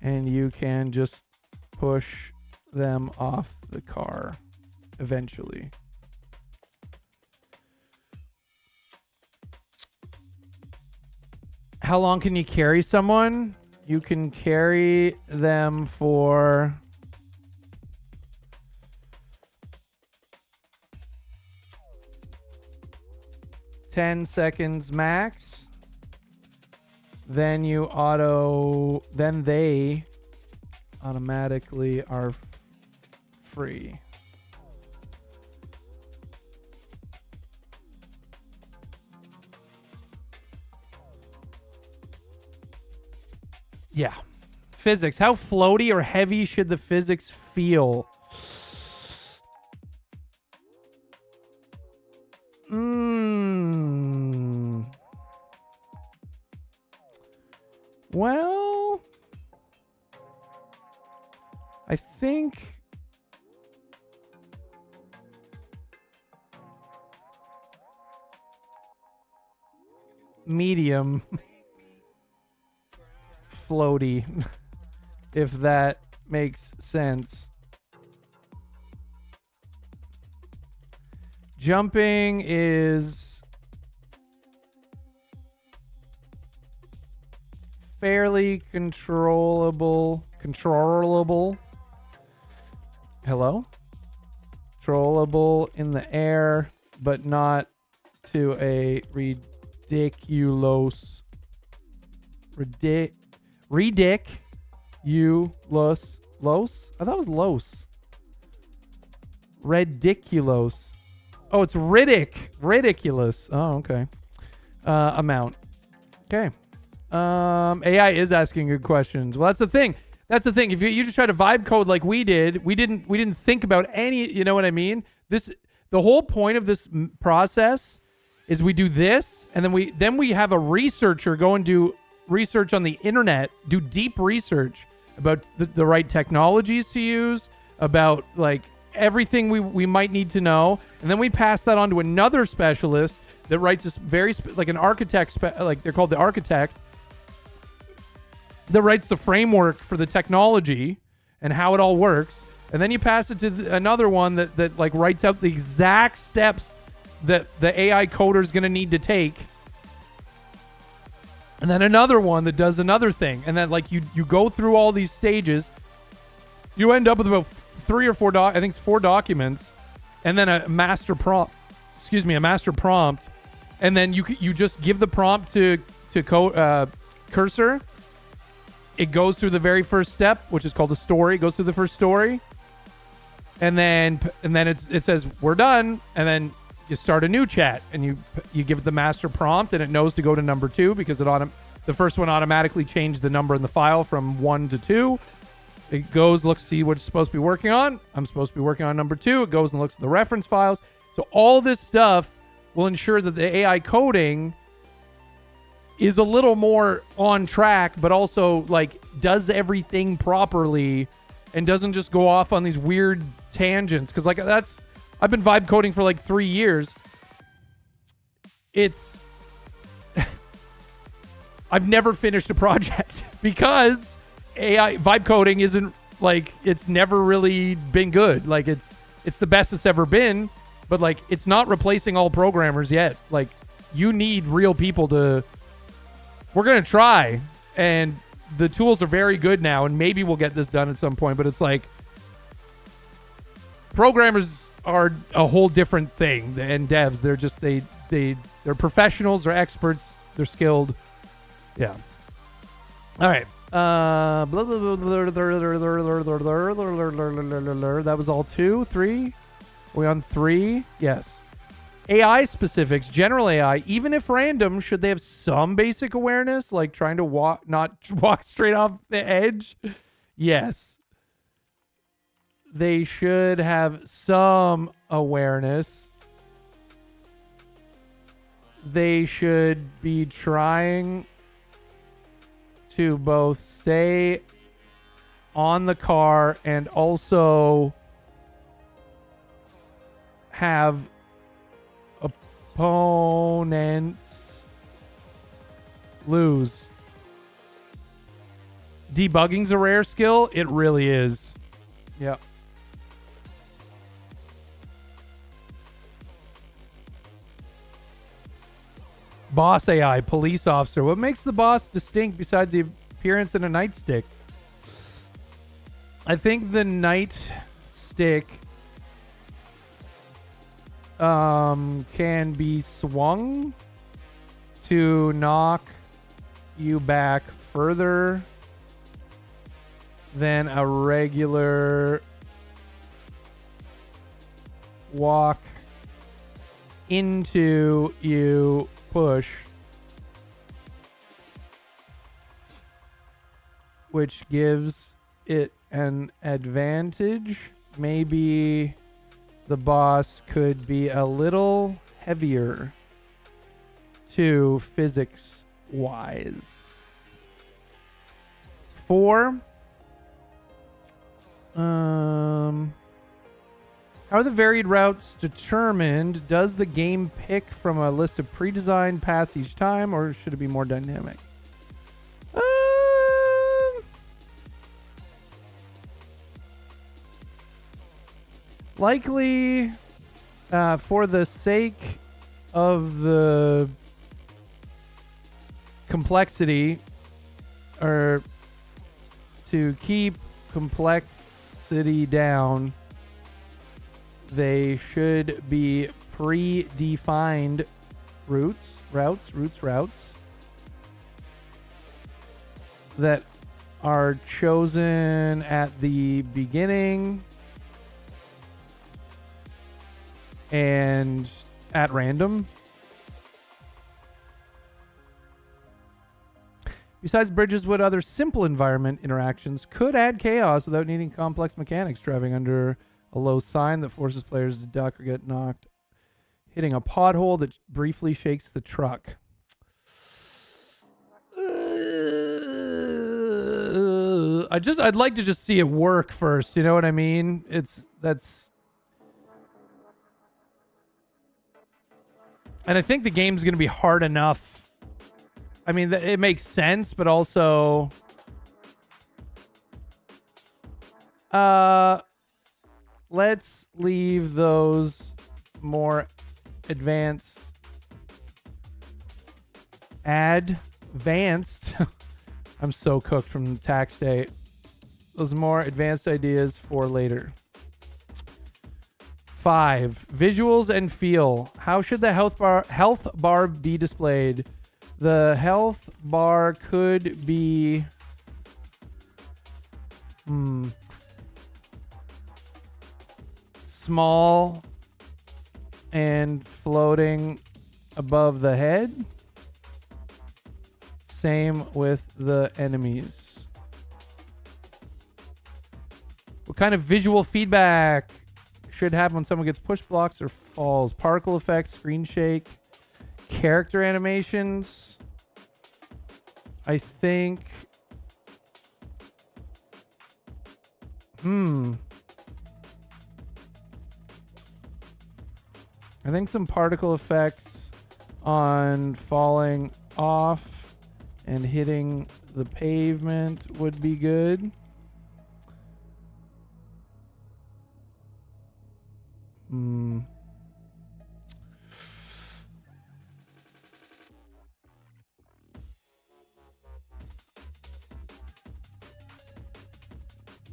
And you can just push them off the car eventually. How long can you carry someone? You can carry them for 10 seconds max. Then they automatically are free. Yeah. Physics. How floaty or heavy should the physics feel? Well, I think medium floaty, if that makes sense. Jumping is fairly controllable. Hello? Controllable in the air, but not to a ridiculous. Los? I thought it was los. Ridiculous. Oh, it's ridiculous. Oh, okay. Amount. Okay. AI is asking good questions. Well, that's the thing. If you just try to vibe code like we did, we didn't think about any, you know what I mean? The whole point of this process is we do this, and then we have a researcher go and do research on the internet, do deep research about the right technologies to use, about like everything we might need to know, and then we pass that on to another specialist that writes this like an architect, like they're called the architect, that writes the framework for the technology and how it all works, and then you pass it to another one that like writes out the exact steps that the AI coder is going to need to take, and then another one that does another thing, and then like you go through all these stages, you end up with about 3 or 4 I think it's 4 documents, and then a master prompt, and then you just give the prompt to Cursor. It goes through the very first step, which is called a story. It goes through the first story, and then it says we're done, and then you start a new chat, and you give it the master prompt, and it knows to go to number 2 because the first one automatically changed the number in the file from 1 to 2. It goes, looks, see what it's supposed to be working on. I'm supposed to be working on number 2. It goes and looks at the reference files. So all this stuff will ensure that the AI coding is a little more on track, but also like does everything properly and doesn't just go off on these weird tangents. Because like I've been vibe coding for like 3 years. I've never finished a project because AI vibe coding isn't like, it's never really been good. Like it's the best it's ever been, but like it's not replacing all programmers yet. Like you need real people to. We're gonna try, and the tools are very good now, and maybe we'll get this done at some point. But it's like programmers are a whole different thing, and devs. They're just they're professionals. They're experts. They're skilled. Yeah. All right. That was all 2, 3. Are we on 3? Yes. AI specifics, general AI, even if random, should they have some basic awareness, like trying to not walk straight off the edge? Yes. They should have some awareness. They should be trying to both stay on the car and also have opponents lose. Debugging's a rare skill. It really is. Yep. Boss AI, police officer. What makes the boss distinct besides the appearance and a nightstick? I think the nightstick can be swung to knock you back further than a regular walk into you push, which gives it an advantage. Maybe the boss could be a little heavier to physics wise. 4. How are the varied routes determined? Does the game pick from a list of pre-designed paths each time, or should it be more dynamic? Likely, for the sake of the complexity, or to keep complexity down, they should be predefined routes that are chosen at the beginning and at random. Besides bridges, what other simple environment interactions could add chaos without needing complex mechanics? Driving under a low sign that forces players to duck or get knocked. Hitting a pothole that briefly shakes the truck. I'd like to just see it work first. You know what I mean? And I think the game's going to be hard enough. I mean, it makes sense, but also, let's leave those more advanced. I'm so cooked from tax day. Those more advanced ideas for later. 5. Visuals and feel. How should the health bar be displayed? The health bar could be small and floating above the head. Same with the enemies. What kind of visual feedback should happen when someone gets push blocks or falls? Particle effects, screen shake, character animations. I think some particle effects on falling off and hitting the pavement would be good.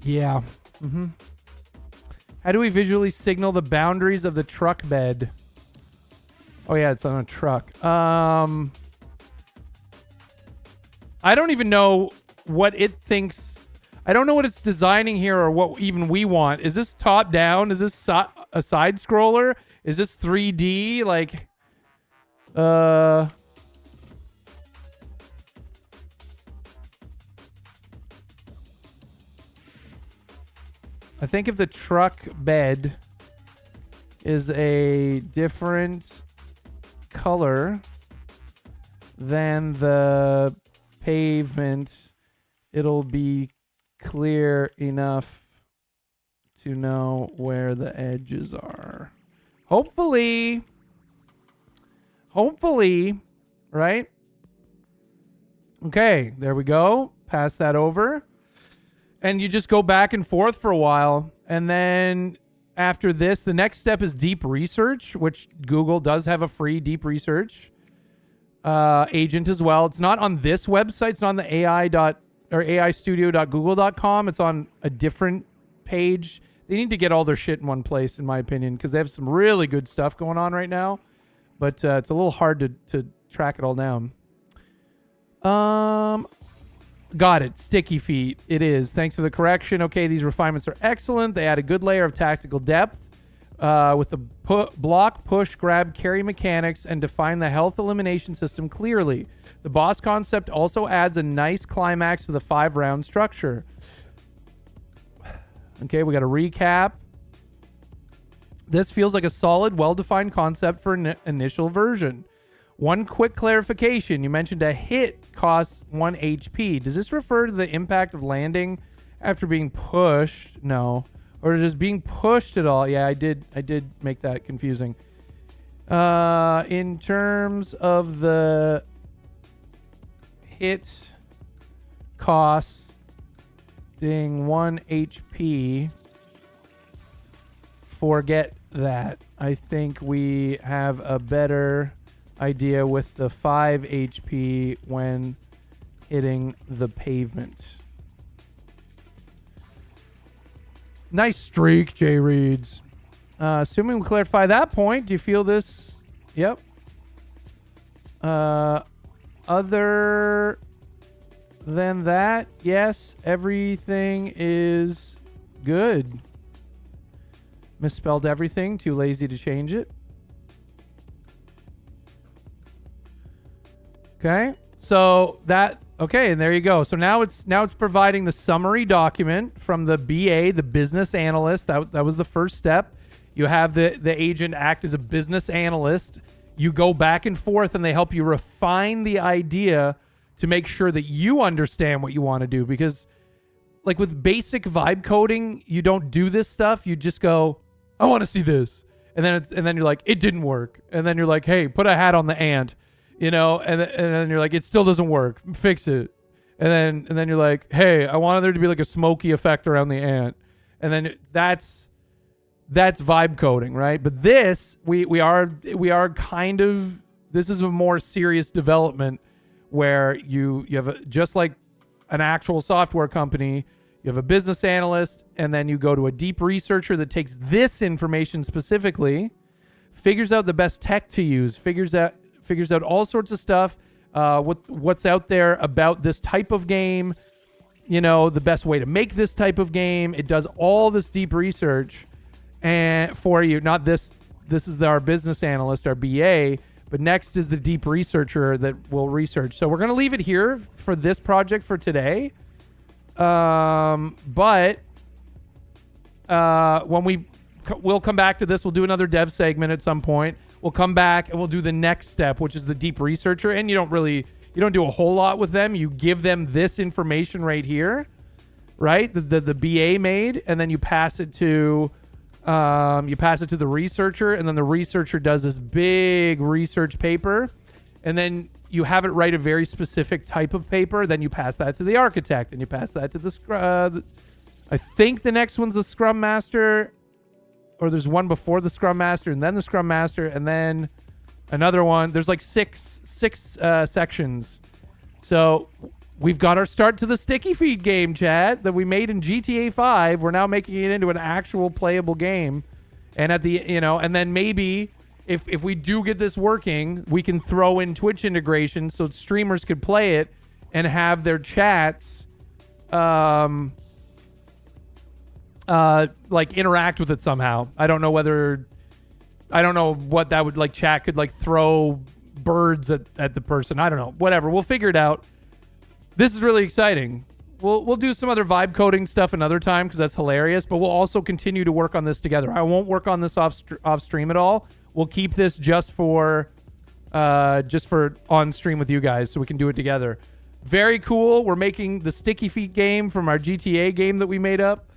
Yeah. How do we visually signal the boundaries of the truck bed? Oh yeah, it's on a truck. I don't even know what it thinks. I don't know what it's designing here or what even we want. Is this top down? Is this a side scroller? Is this 3D? Like, I think if the truck bed is a different color than the pavement, it'll be clear enough to know where the edges are. Hopefully, right? Okay, there we go. Pass that over. And you just go back and forth for a while. And then after this, the next step is deep research, which Google does have a free deep research agent as well. It's not on this website. It's not on the aistudio.google.com. It's on a different page. They need to get all their shit in one place, in my opinion, because they have some really good stuff going on right now. But it's a little hard to track it all down. Got it. Sticky feet. It is. Thanks for the correction. Okay, these refinements are excellent. They add a good layer of tactical depth with the block, push, grab, carry mechanics and define the health elimination system clearly. The boss concept also adds a nice climax to the 5-round structure. Okay, we got a recap. This feels like a solid, well-defined concept for an initial version. One quick clarification. You mentioned a hit costs 1 HP. Does this refer to the impact of landing after being pushed? No. Or just being pushed at all? Yeah, I did make that confusing. In terms of the hit costing 1 HP, forget that. I think we have a better idea with the 5 HP when hitting the pavement. Nice streak, Jay Reeds. Assuming we clarify that point, do you feel this? Yep. Other than that, yes, everything is good. Misspelled everything, too lazy to change it. Okay, so that, okay, and there you go. So now it's providing the summary document from the BA, the business analyst. That was the first step. You have the agent act as a business analyst. You go back and forth and they help you refine the idea to make sure that you understand what you want to do. Because like with basic vibe coding, you don't do this stuff. You just go, I want to see this. And then you're like, it didn't work. And then you're like, hey, put a hat on the ant. You know, and then you're like, it still doesn't work. Fix it. And then you're like, hey, I wanted there to be like a smoky effect around the ant. And then that's vibe coding, right? But this, we are kind of, this is a more serious development where you have just like an actual software company, you have a business analyst, and then you go to a deep researcher that takes this information specifically, figures out the best tech to use, figures out all sorts of stuff, what's out there about this type of game, you know, the best way to make this type of game. It does all this deep research and for you. Not this is our business analyst, our BA, but next is the deep researcher that will research. So we're going to leave it here for this project for today. But when we'll come back to this, we'll do another dev segment at some point. We'll come back and we'll do the next step, which is the deep researcher. And you don't do a whole lot with them. You give them this information right here, right? The BA made, and then you pass it to the researcher, and then the researcher does this big research paper, and then you have it write a very specific type of paper. Then you pass that to the architect, and you pass that to the I think the next one's the Scrum Master. Or there's one before the Scrum Master, and then the Scrum Master, and then another one. There's like six sections. So we've got our start to the sticky feet game, chat, that we made in GTA 5. We're now making it into an actual playable game. And at the, and then maybe if we do get this working, we can throw in Twitch integration so streamers could play it and have their chats like interact with it somehow. I don't know what that would, like, chat could like throw birds at the person. I don't know. Whatever. We'll figure it out. This is really exciting. We'll do some other vibe coding stuff another time because that's hilarious, but we'll also continue to work on this together. I won't work on this off stream at all. We'll keep this just for on stream with you guys so we can do it together. Very cool. We're making the Sticky Feet game from our GTA game that we made up.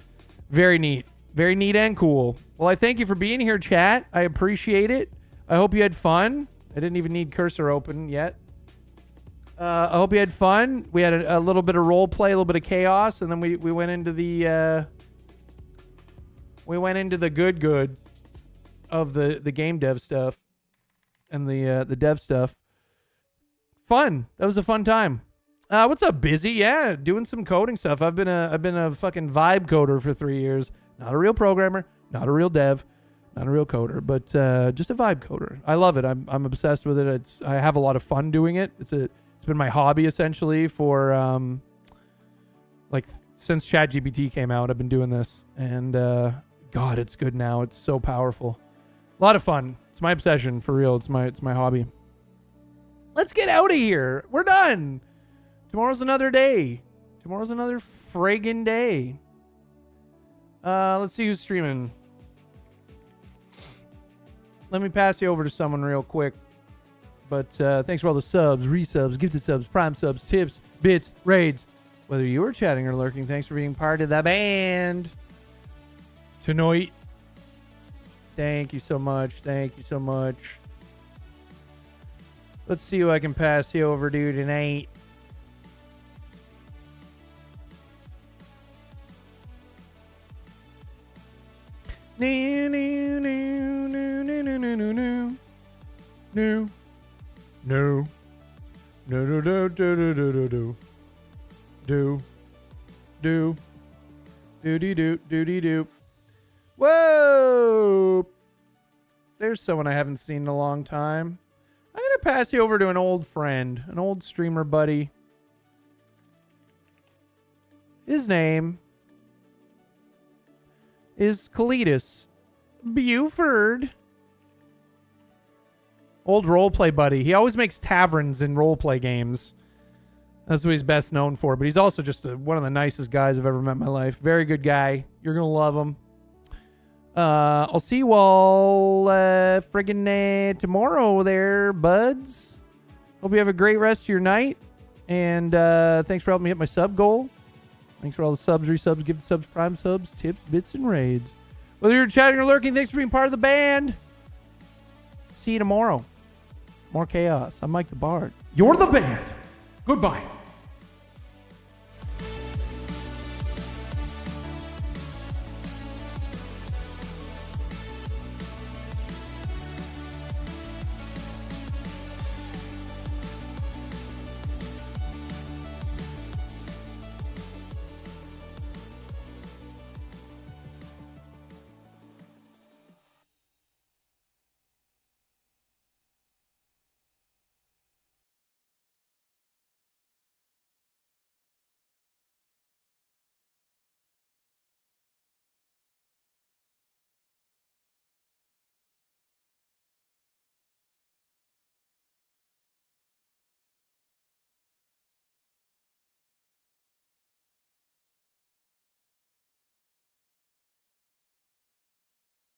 Very neat. Very neat and cool. Well, I thank you for being here, chat. I appreciate it. I hope you had fun. I didn't even need cursor open yet. I hope you had fun. We had a little bit of role play, a little bit of chaos, and then we went into the good of the game dev stuff and the dev stuff. Fun. That was a fun time. What's up, Busy? Yeah, doing some coding stuff. I've been a fucking vibe coder for 3 years. Not a real programmer, not a real dev, not a real coder, but just a vibe coder. I love it. I'm obsessed with it. I have a lot of fun doing it. It's been my hobby essentially for like since ChatGPT came out. I've been doing this, and God, it's good now. It's so powerful. A lot of fun. It's my obsession for real. It's my hobby. Let's get out of here. We're done. Tomorrow's another day. Tomorrow's another friggin' day. Let's see who's streaming. Let me pass you over to someone real quick. But thanks for all the subs, resubs, gifted subs, prime subs, tips, bits, raids. Whether you were chatting or lurking, thanks for being part of the band tonight. Thank you so much. Thank you so much. Let's see who I can pass you over to tonight. No, no, no, no, no, no, no, no, no. No. No. No, no, no, do, do, do, do, do. Do. Do. Do-dee-doo, do-dee-doo. Whoa! There's someone I haven't seen in a long time. I'm going to pass you over to an old friend, an old streamer buddy. His name is Cletus Buford. Old roleplay buddy. He always makes taverns in roleplay games. That's what he's best known for. But he's also just one of the nicest guys I've ever met in my life. Very good guy. You're going to love him. I'll see you all friggin' tomorrow there, buds. Hope you have a great rest of your night. And thanks for helping me hit my sub goal. Thanks for all the subs, resubs, gift subs, prime subs, tips, bits, and raids. Whether you're chatting or lurking, thanks for being part of the band. See you tomorrow. More chaos. I'm Mike the Bard. You're the band. Goodbye.